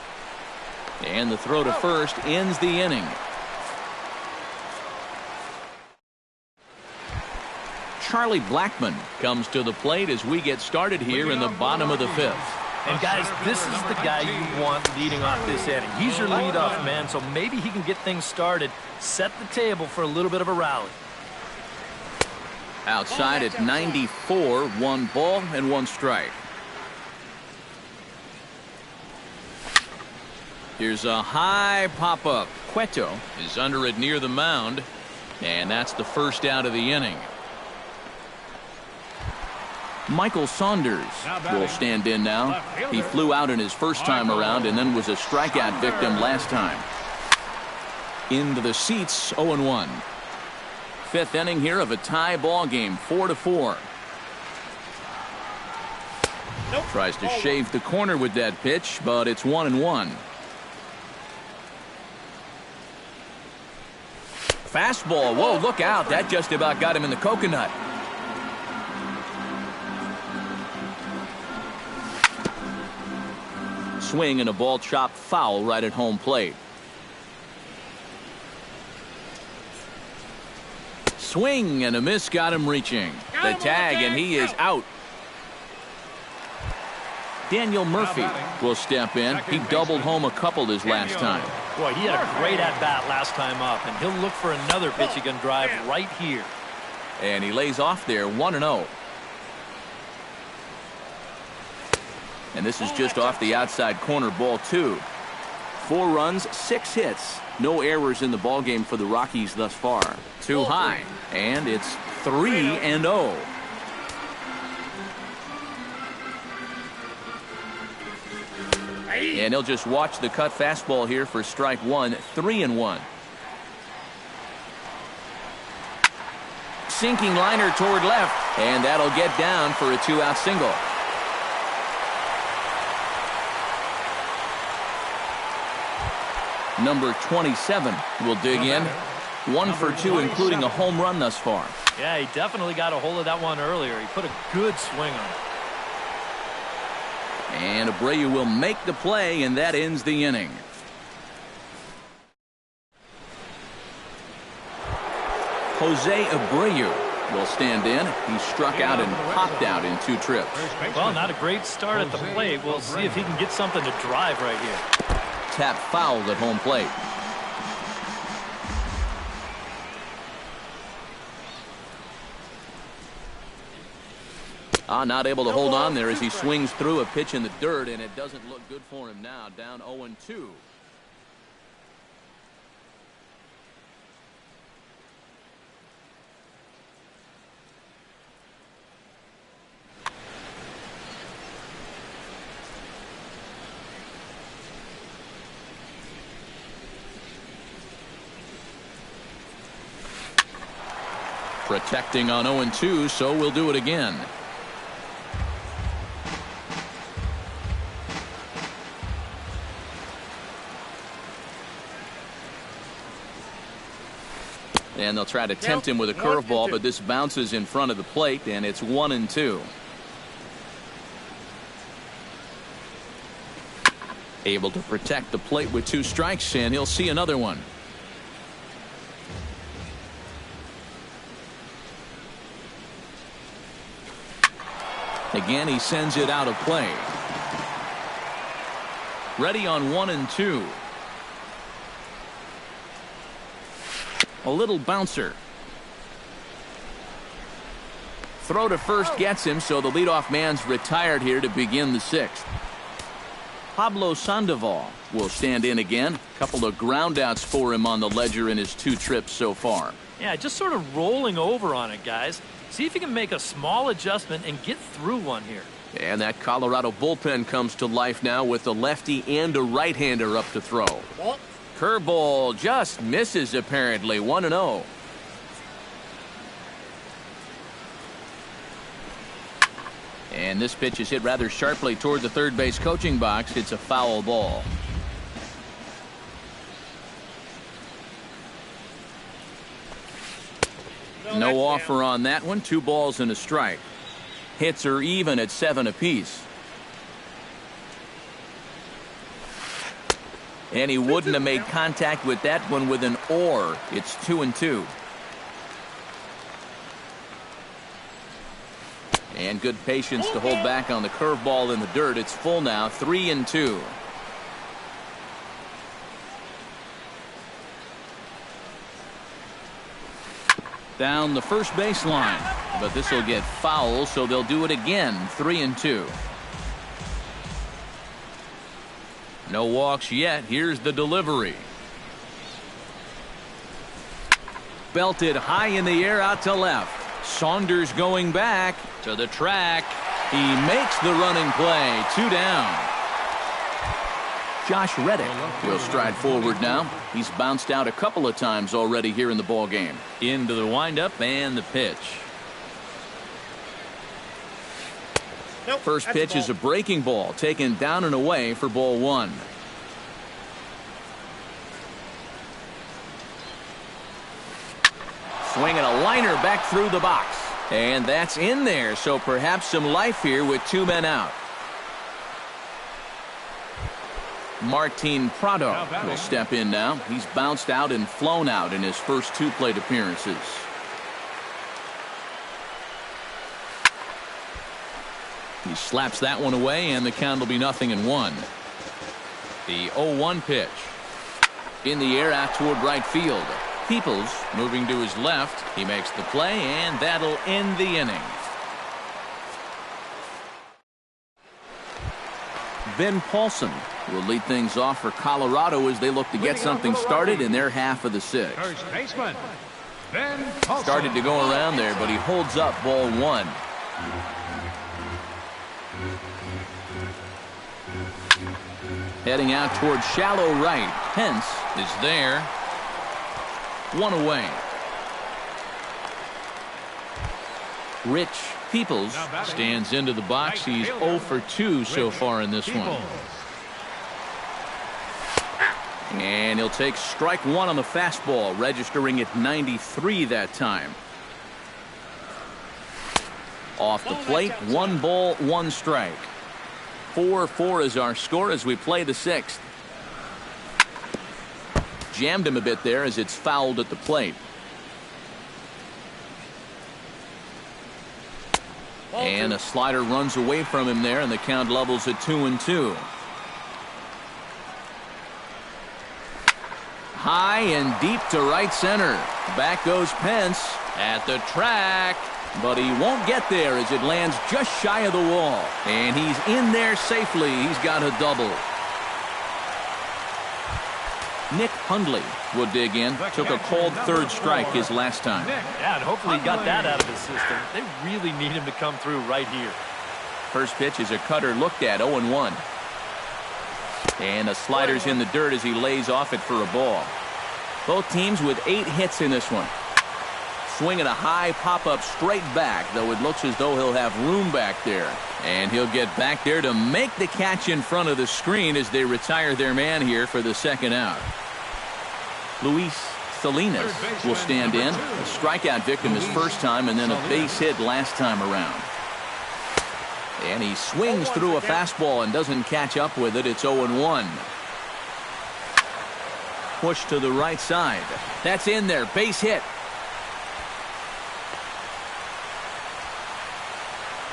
And the throw to first ends the inning. Charlie Blackmon comes to the plate as we get started here in the bottom of the 5th. And guys, this is the guy you want leading off this inning. He's your leadoff man, so maybe he can get things started, set the table for a little bit of a rally. Outside at 94, 1 ball and 1 strike. Here's a high pop-up. Cueto is under it near the mound, and that's the first out of the inning. Michael Saunders will stand in now. He flew out in his first time around and then was a strikeout victim last time. Into the seats, 0-1. 5th inning here of a tie ball game, 4-4. Tries to shave the corner with that pitch, but it's 1-1. Fastball, whoa, look out. That just about got him in the coconut. Swing and a ball chopped foul right at home plate. Swing and a miss got him reaching. The tag, and he is out. Daniel Murphy will step in. He doubled home a couple his last time. Boy, he had a great at-bat last time up, and he'll look for another pitch he can drive right here. And he lays off there, 1-0. And this is just off the outside corner, ball 2. 4 runs, 6 hits. No errors in the ballgame for the Rockies thus far. Too high, and it's 3-0. And he'll just watch the cut fastball here for strike 1, 3-1. Sinking liner toward left, and that'll get down for a 2-out single. Number 27 will dig in. 1 for 2, including a home run thus far. Yeah, he definitely got a hold of that one earlier. He put a good swing on it. And Abreu will make the play, and that ends the inning. Jose Abreu will stand in. He struck out and popped out in 2 trips. Well, not a great start at the plate. We'll see if he can get something to drive right here. Tap fouled at home plate. Not able to hold on there as he swings through a pitch in the dirt, and it doesn't look good for him now. Down 0-2. Protecting on 0-2, so we'll do it again. And they'll try to tempt him with a curveball, but this bounces in front of the plate, and it's 1-2. Able to protect the plate with 2 strikes, and he'll see another one. Again, he sends it out of play. Ready on 1-2. A little bouncer. Throw to first gets him, so the leadoff man's retired here to begin the 6th. Pablo Sandoval will stand in again. Couple of groundouts for him on the ledger in his 2 trips so far. Yeah, just sort of rolling over on it, guys. See if you can make a small adjustment and get through one here. And that Colorado bullpen comes to life now with a lefty and a right-hander up to throw. Curveball just misses, apparently. 1-0. And this pitch is hit rather sharply toward the third base coaching box. It's a foul ball. No offer on that one. 2 balls and a strike. Hits are even at 7 apiece. And he wouldn't have made contact with that one with an or. It's 2-2. And good patience to hold back on the curveball in the dirt. It's full now, 3-2. Down the first base line, but this will get foul, so they'll do it again. 3-2. No walks yet. Here's the delivery. Belted high in the air out to left. Saunders going back to the track. He makes the running play. 2 down. Josh Reddick will stride forward now. He's bounced out a couple of times already here in the ball game. Into the windup and the pitch. First pitch is a breaking ball taken down and away for ball 1. Swinging a liner back through the box. And that's in there, so perhaps some life here with 2 men out. Martin Prado will step in now. He's bounced out and flown out in his first 2 plate appearances. He slaps that one away, and the count will be 0-1. The 0-1 pitch. In the air out toward right field. Peoples moving to his left. He makes the play, and that'll end the inning. Ben Paulson will lead things off for Colorado as they look to get something started in their half of the 6th. First baseman, Ben Paulson. Started to go around there, but he holds up ball 1. Heading out towards shallow right. Pence is there. 1 away. Rich Peoples stands into the box. He's 0 for 2 so far in this one. And he'll take strike 1 on the fastball, registering at 93 that time. Off the plate, 1 ball, 1 strike. 4-4 is our score as we play the 6th. Jammed him a bit there as it's fouled at the plate. And a slider runs away from him there, and the count levels at 2-2. High and deep to right center. Back goes Pence at the track. But he won't get there as it lands just shy of the wall. And he's in there safely. He's got a double. Nick Hundley will dig in. Took a cold 3rd strike his last time. Yeah, and hopefully he got that out of his system. They really need him to come through right here. First pitch is a cutter looked at, 0-1. And the slider's in the dirt as he lays off it for a ball. Both teams with 8 hits in this one. swinging a high pop-up straight back, though it looks as though he'll have room back there. And he'll get back there to make the catch in front of the screen as they retire their man here for the second out. Luis Salinas will stand in. A strikeout victim his first time and then a base hit last time around. And he swings through a fastball and doesn't catch up with it. It's 0-1. Push to the right side. That's in there. Base hit.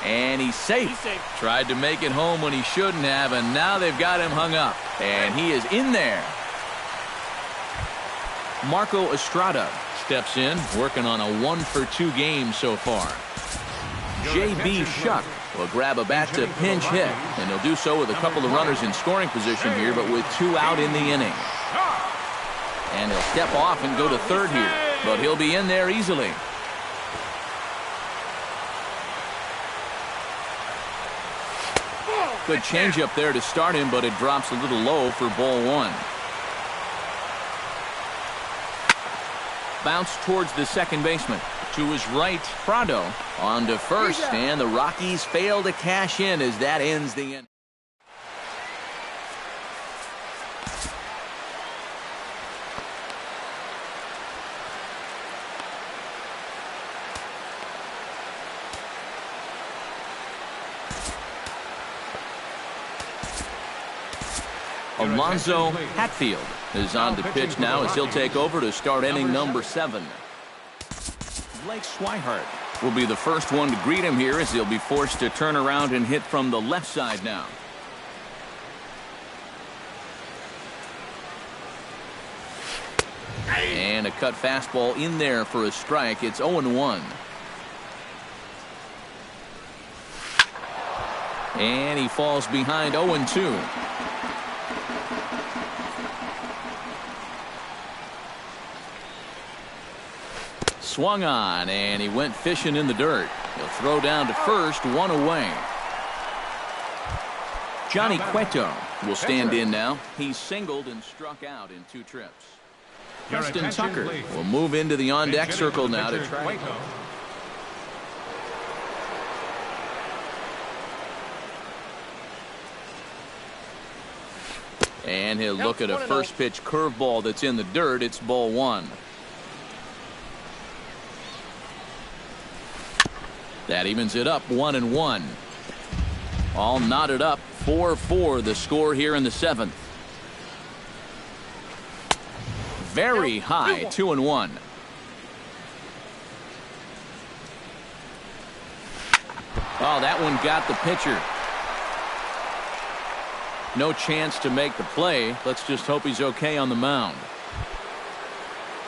And he's safe. Tried to make it home when he shouldn't have, and now they've got him hung up. And he is in there. Marco Estrada steps in, working on a 1-for-2 game so far. J.B. Shuck will grab a bat to pinch hit, and he'll do so with a couple of runners in scoring position here, but with 2 out in the inning. And he'll step off and go to third here, but he'll be in there easily. Good changeup there to start him, but it drops a little low for ball 1. Bounce towards the second baseman. To his right, Prado on to first, and the Rockies fail to cash in as that ends the inning. Alonzo Hatfield is on to pitch now as he'll take over to start inning number 7. Blake Swihart will be the first one to greet him here as he'll be forced to turn around and hit from the left side now. And a cut fastball in there for a strike. It's 0-1. And he falls behind 0-2. Swung on, and he went fishing in the dirt. He'll throw down to first, 1 away. Johnny Cueto will stand in now. He's singled and struck out in 2 trips. Preston Tucker will move into the on-deck circle now to try. And he'll look at a first pitch curveball that's in the dirt. It's ball 1. That evens it up 1-1. All knotted up 4-4 the score here in the 7th. Very high 2-1. Oh, that one got the pitcher. No chance to make the play. Let's just hope he's okay on the mound.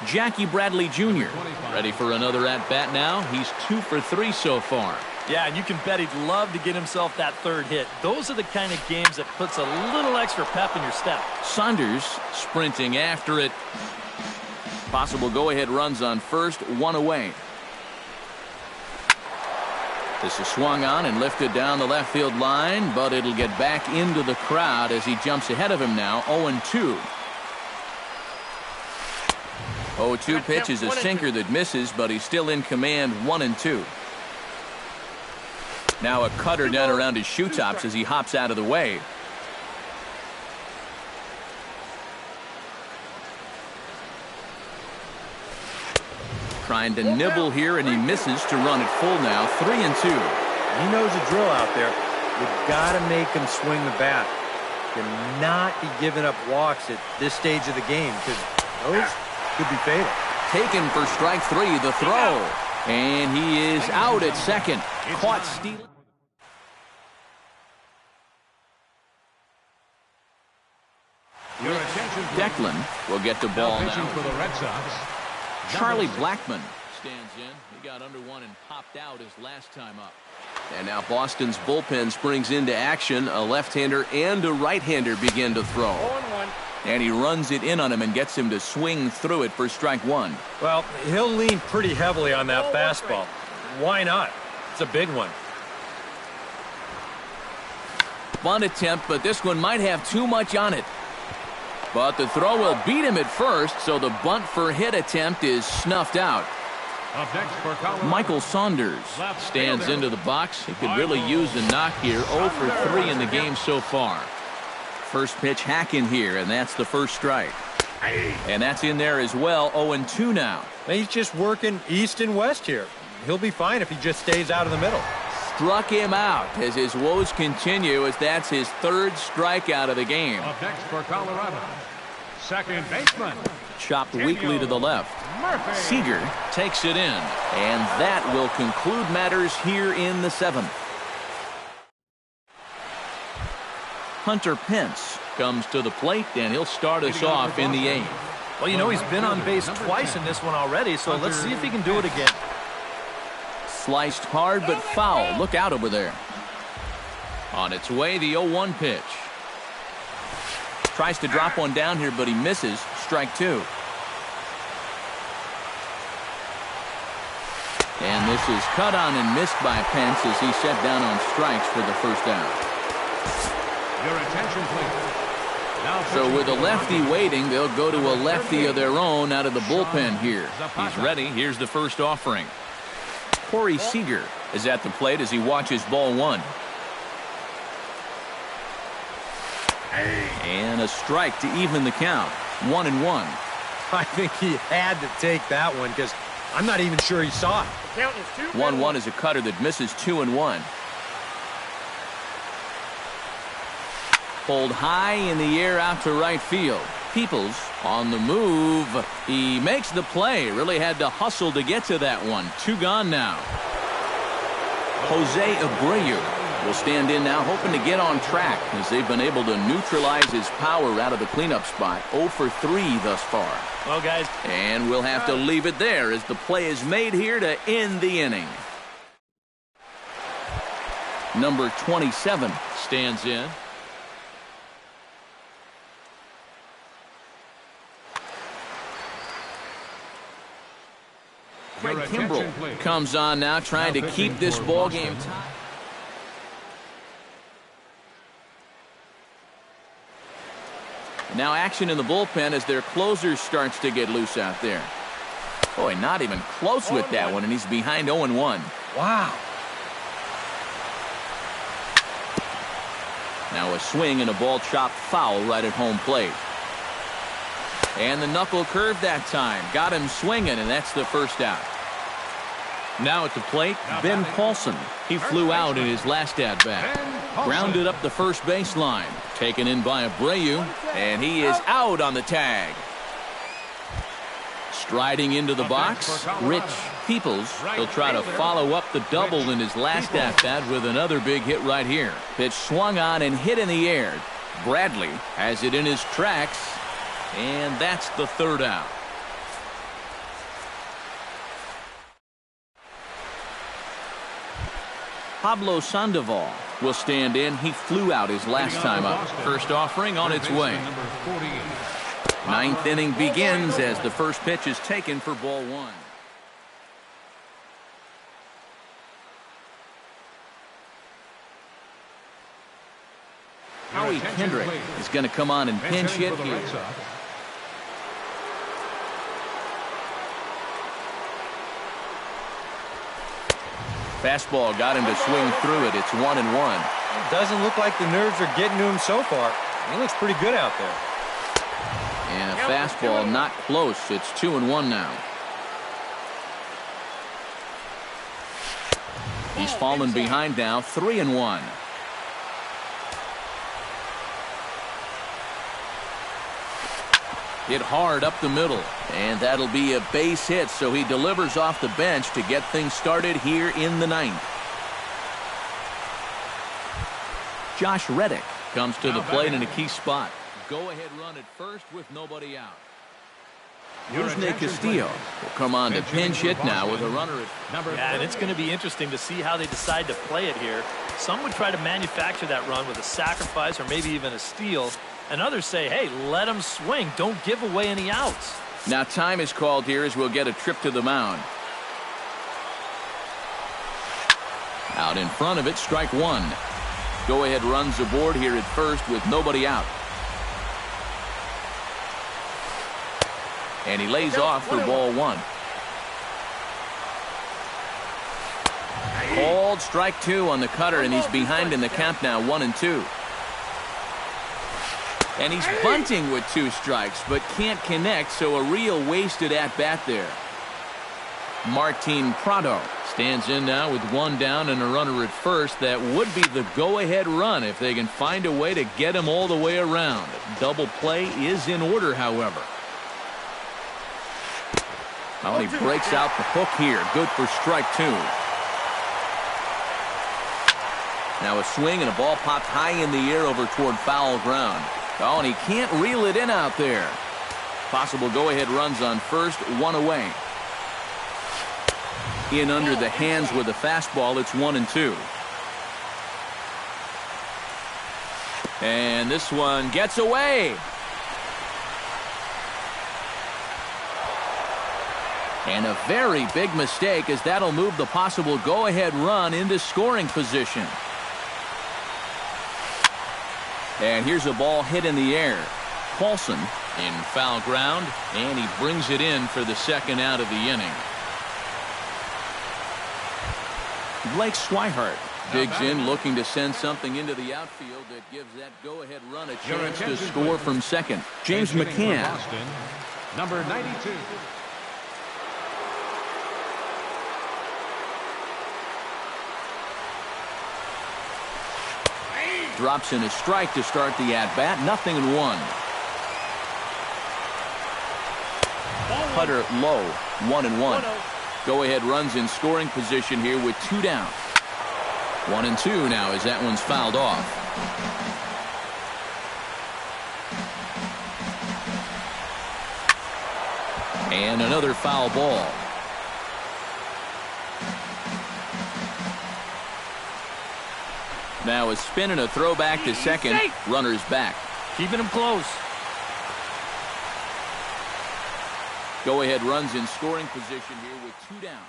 Jackie Bradley Jr. ready for another at-bat now. He's 2 for 3 so far. Yeah, and you can bet he'd love to get himself that third hit. Those are the kind of games that puts a little extra pep in your step. Saunders sprinting after it. Possible go-ahead runs on first, 1 away. This is swung on and lifted down the left field line, but it'll get back into the crowd as he jumps ahead of him now, 0-2. 0-2 pitch is a sinker that misses, but he's still in command, 1-2. Now a cutter down around his shoe tops as he hops out of the way. Trying to nibble here, and he misses to run it full now, 3-2. He knows the drill out there. You've got to make him swing the bat. You're not be giving up walks at this stage of the game, because those could be fatal. Taken for strike 3, the throw. And he is out at second. Caught stealing. Declan will get the ball now. For the Red Sox, Charlie Blackmon stands in. He got under one and popped out his last time up. And now Boston's bullpen springs into action. A left-hander and a right-hander begin to throw. 0-1. And he runs it in on him and gets him to swing through it for strike 1. Well, he'll lean pretty heavily on that fastball. Why not? It's a big one. Bunt attempt, but this one might have too much on it. But the throw will beat him at first, so the bunt for hit attempt is snuffed out. Up next for Colorado. Michael Saunders stands into the box. He could really use a knock here. 0 for 3 in the game so far. First pitch hacking here, and that's the first strike. And that's in there as well. 0-2 now. He's just working east and west here. He'll be fine if he just stays out of the middle. Struck him out as his woes continue, as that's his third strikeout of the game. Up next for Colorado. Second baseman. Chopped weakly to the left. Murphy. Seager takes it in, and that will conclude matters here in the 7th. Hunter Pence comes to the plate, and he'll start us off in the 8th. Well, you know, he's been on base twice in this one already, so let's see if he can do it again. Sliced hard but foul. Look out over there. On its way, the 0-1 pitch. Tries to drop one down here, but he misses. Strike 2. And this is cut on and missed by Pence as he set down on strikes for the first out. Your attention, please. So with a lefty waiting, they'll go to a lefty of their own out of the bullpen here. He's ready. Here's the first offering. Corey Seager is at the plate as he watches ball 1. And a strike to even the count. 1-1. I think he had to take that one because I'm not even sure he saw it. 1-1 is a cutter that misses 2-1. Pulled high in the air out to right field. Peoples on the move. He makes the play. Really had to hustle to get to that one. 2 gone now. Jose Abreu will stand in now, hoping to get on track as they've been able to neutralize his power out of the cleanup spot. 0 for 3 thus far. Well, guys. And we'll have to leave it there as the play is made here to end the inning. Number 27 stands in. Craig Kimbrell comes on now, trying to keep this ball game tied. Now action in the bullpen as their closer starts to get loose out there. Boy, not even close with that one, and he's behind 0-1. Wow. Now a swing and a ball chopped foul right at home plate. And the knuckle curve that time. Got him swinging, and that's the first out. Now at the plate, Ben Paulson. He flew out in his last at-bat. Grounded up the first baseline. Taken in by Abreu, and he is out on the tag. Striding into the box, Rich Peoples. He'll try to follow up the double in his last at-bat with another big hit right here. Pitch swung on and hit in the air. Bradley has it in his tracks. And that's the third out. Pablo Sandoval will stand in. He flew out his last time up. First offering on its way. 9th inning begins as the first pitch is taken for ball 1. Howie Kendrick is going to come on and pinch hit here. Fastball got him to swing through it. It's 1-1. Doesn't look like the nerves are getting to him so far. He looks pretty good out there. And a fastball not close. It's 2-1 now. He's fallen behind now. 3-1. Hit hard up the middle, and that'll be a base hit, so he delivers off the bench to get things started here in the 9th. Josh Reddick comes to the plate in a key spot. Go-ahead run at first with nobody out. Yusne Castillo will come on to pinch hit now with a runner at... Yeah, and it's going to be interesting to see how they decide to play it here. Some would try to manufacture that run with a sacrifice or maybe even a steal. And others say, hey, let him swing. Don't give away any outs. Now time is called here as we'll get a trip to the mound. Out in front of it, strike 1. Go-ahead runs aboard here at first with nobody out. And he lays off for ball 1. called strike 2 on the cutter, and he's behind in the count now, 1-2. And he's bunting with 2 strikes, but can't connect, so a real wasted at-bat there. Martin Prado stands in now with 1 down and a runner at first. That would be the go-ahead run if they can find a way to get him all the way around. Double play is in order, however. Well, he breaks out the hook here. Good for strike 2. Now a swing and a ball popped high in the air over toward foul ground. Oh, and he can't reel it in out there. Possible go-ahead runs on first, 1 away. In under the hands with a fastball, it's 1-2. And this one gets away. And a very big mistake, as that'll move the possible go-ahead run into scoring position. And here's a ball hit in the air. Paulson in foul ground, and he brings it in for the second out of the inning. Blake Swihart digs in, looking to send something into the outfield that gives that go-ahead run a chance to score from second. James McCann. Boston, number 92. Drops in a strike to start the at-bat. 0-1. Putter low. 1-1. Go-ahead runs in scoring position here with 2 down. 1-2 now as that one's fouled off. And another foul ball. Now a spin and a throw back to second. Runner's back. Keeping him close. Go-ahead runs in scoring position here with 2 down.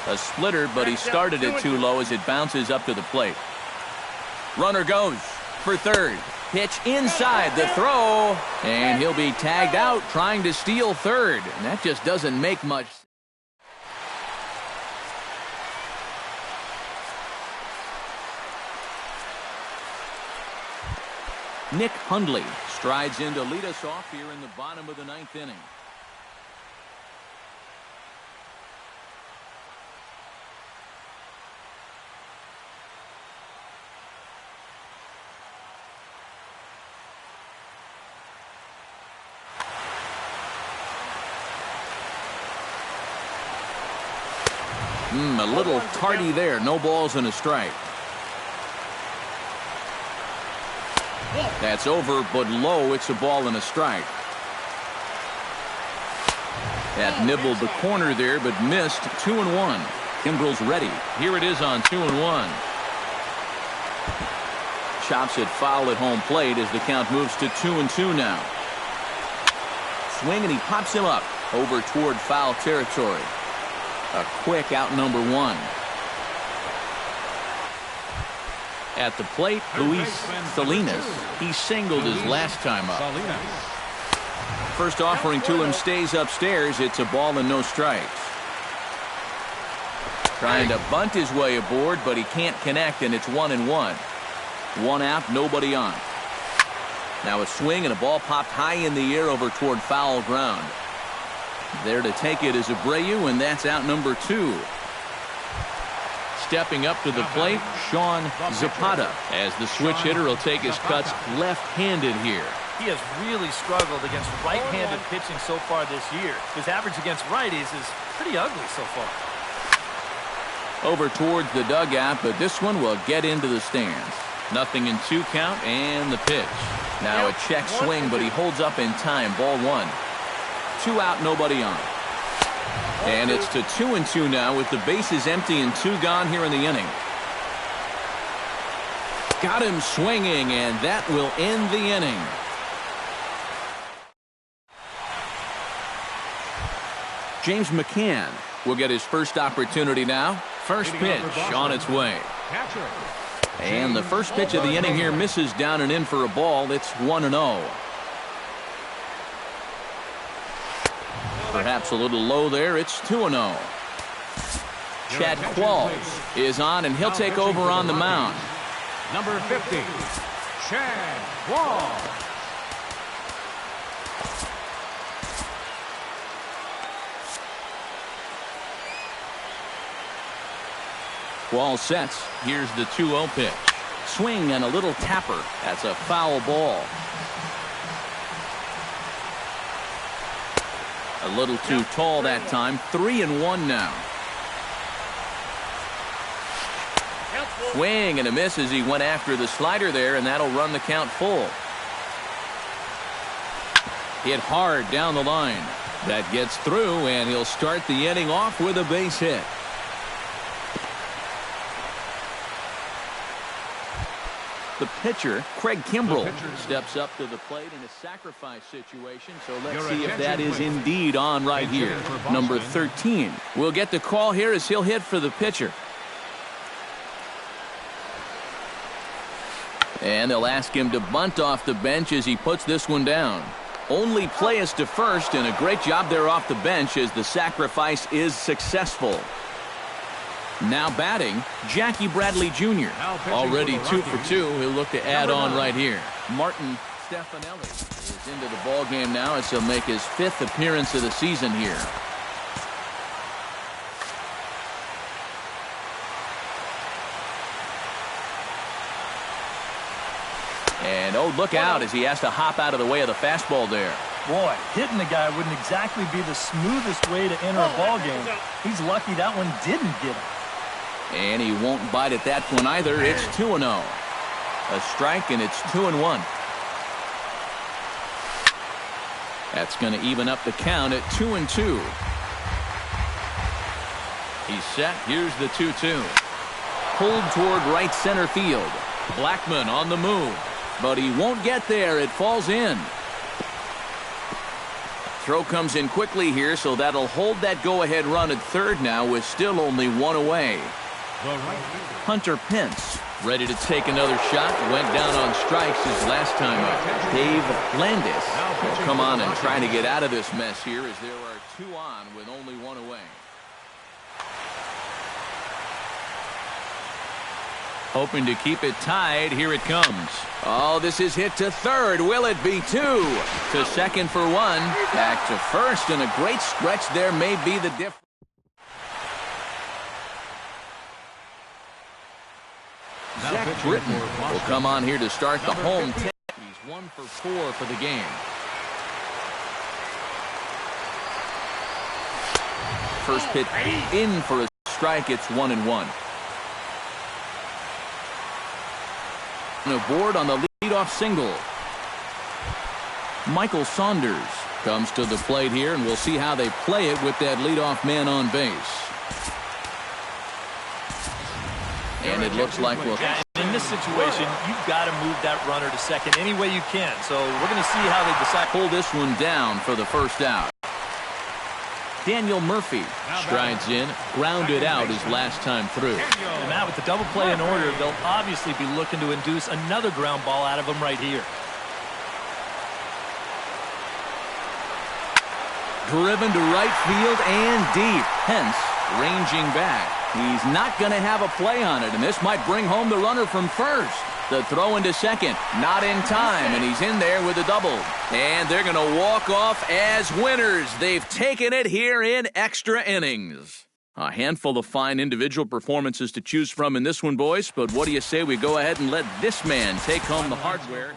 A splitter, but he started it too low as it bounces up to the plate. Runner goes for third. Pitch inside the throw, and he'll be tagged out trying to steal third. And that just doesn't make much sense. Nick Hundley strides in to lead us off here in the bottom of the 9th inning. A little tardy there. No balls and a strike. That's over, but low. It's a ball and a strike. That nibbled the corner there, but missed. 2-1. Kimbrel's ready. Here it is on 2-1. Chops it foul at home plate as the count moves to 2-2 now. Swing, and he pops him up over toward foul territory. A quick out number 1. At the plate, Luis Salinas. He singled his last time up. First offering to him stays upstairs. It's a ball and no strikes. Trying to bunt his way aboard, but he can't connect, and it's 1-1. 1 out, nobody on. Now a swing, and a ball popped high in the air over toward foul ground. There to take it is Abreu, and that's out number 2. Stepping up to the plate, Sean Zapata, as the switch hitter will take his cuts left-handed here. He has really struggled against right-handed pitching so far this year. His average against righties is pretty ugly so far. Over towards the dugout, but this one will get into the stands. 0-2 count, and the pitch. Now a check swing, but he holds up in time. Ball 1. 2 out, nobody on. And it's to 2-2 now with the bases empty and 2 gone here in the inning. Got him swinging, and that will end the inning. James McCann will get his first opportunity now. First pitch on its way. And the first pitch of the inning here misses down and in for a ball. It's 1-0. Perhaps a little low there. It's 2-0. Chad Qualls is on, and he'll take over on the mound. Number 50, Chad Qualls. Qualls sets. Here's the 2-0 pitch. Swing and a little tapper. That's a foul ball. A little too tall that time. 3-1 now. Swing and a miss as he went after the slider there, and that'll run the count full. Hit hard down the line. That gets through, and he'll start the inning off with a base hit. The pitcher, Craig Kimbrell, steps up to the plate in a sacrifice situation, so let's see if that is indeed on right here. Number 13 will get the call here as he'll hit for the pitcher. And they'll ask him to bunt off the bench as he puts this one down. Only play is to first, and a great job there off the bench as the sacrifice is successful. Now batting, Jackie Bradley Jr. Already 2 for 2. He'll look to add on right here. Martin Stefanelli is into the ball game now as he'll make his 5th appearance of the season here. And oh, look out as he has to hop out of the way of the fastball there. Boy, hitting the guy wouldn't exactly be the smoothest way to enter a ball game. He's lucky that one didn't get him. And he won't bite at that one either. It's 2-0. A strike, and it's 2-1. That's going to even up the count at 2-2. He's set. Here's the 2-2. Pulled toward right center field. Blackmon on the move, but he won't get there. It falls in. Throw comes in quickly here, so that'll hold that go-ahead run at third now with still only 1 away. Hunter Pence ready to take another shot. Went down on strikes his last time up. Dave Landis will come on and try to get out of this mess here as there are 2 on with only 1 away. Hoping to keep it tied. Here it comes. Oh, this is hit to third. Will it be 2? To second for 1. Back to first, and a great stretch there may be the difference. Zach Britton will come on here to start the home 10. He's 1 for 4 for the game. First pitch in for a strike. It's 1-1. Aboard on the leadoff single. Michael Saunders comes to the plate here, and we'll see how they play it with that leadoff man on base. And it looks like we'll... In this situation, you've got to move that runner to second any way you can. So we're going to see how they decide. Pull this one down for the first out. Daniel Murphy strides in, grounded out his last time through. And Matt, with the double play in order, they'll obviously be looking to induce another ground ball out of him right here. Driven to right field and deep. Hence, ranging back. He's not going to have a play on it, and this might bring home the runner from first. The throw into second, not in time, and he's in there with a double. And they're going to walk off as winners. They've taken it here in extra innings. A handful of fine individual performances to choose from in this one, boys, but what do you say we go ahead and let this man take home the hardware?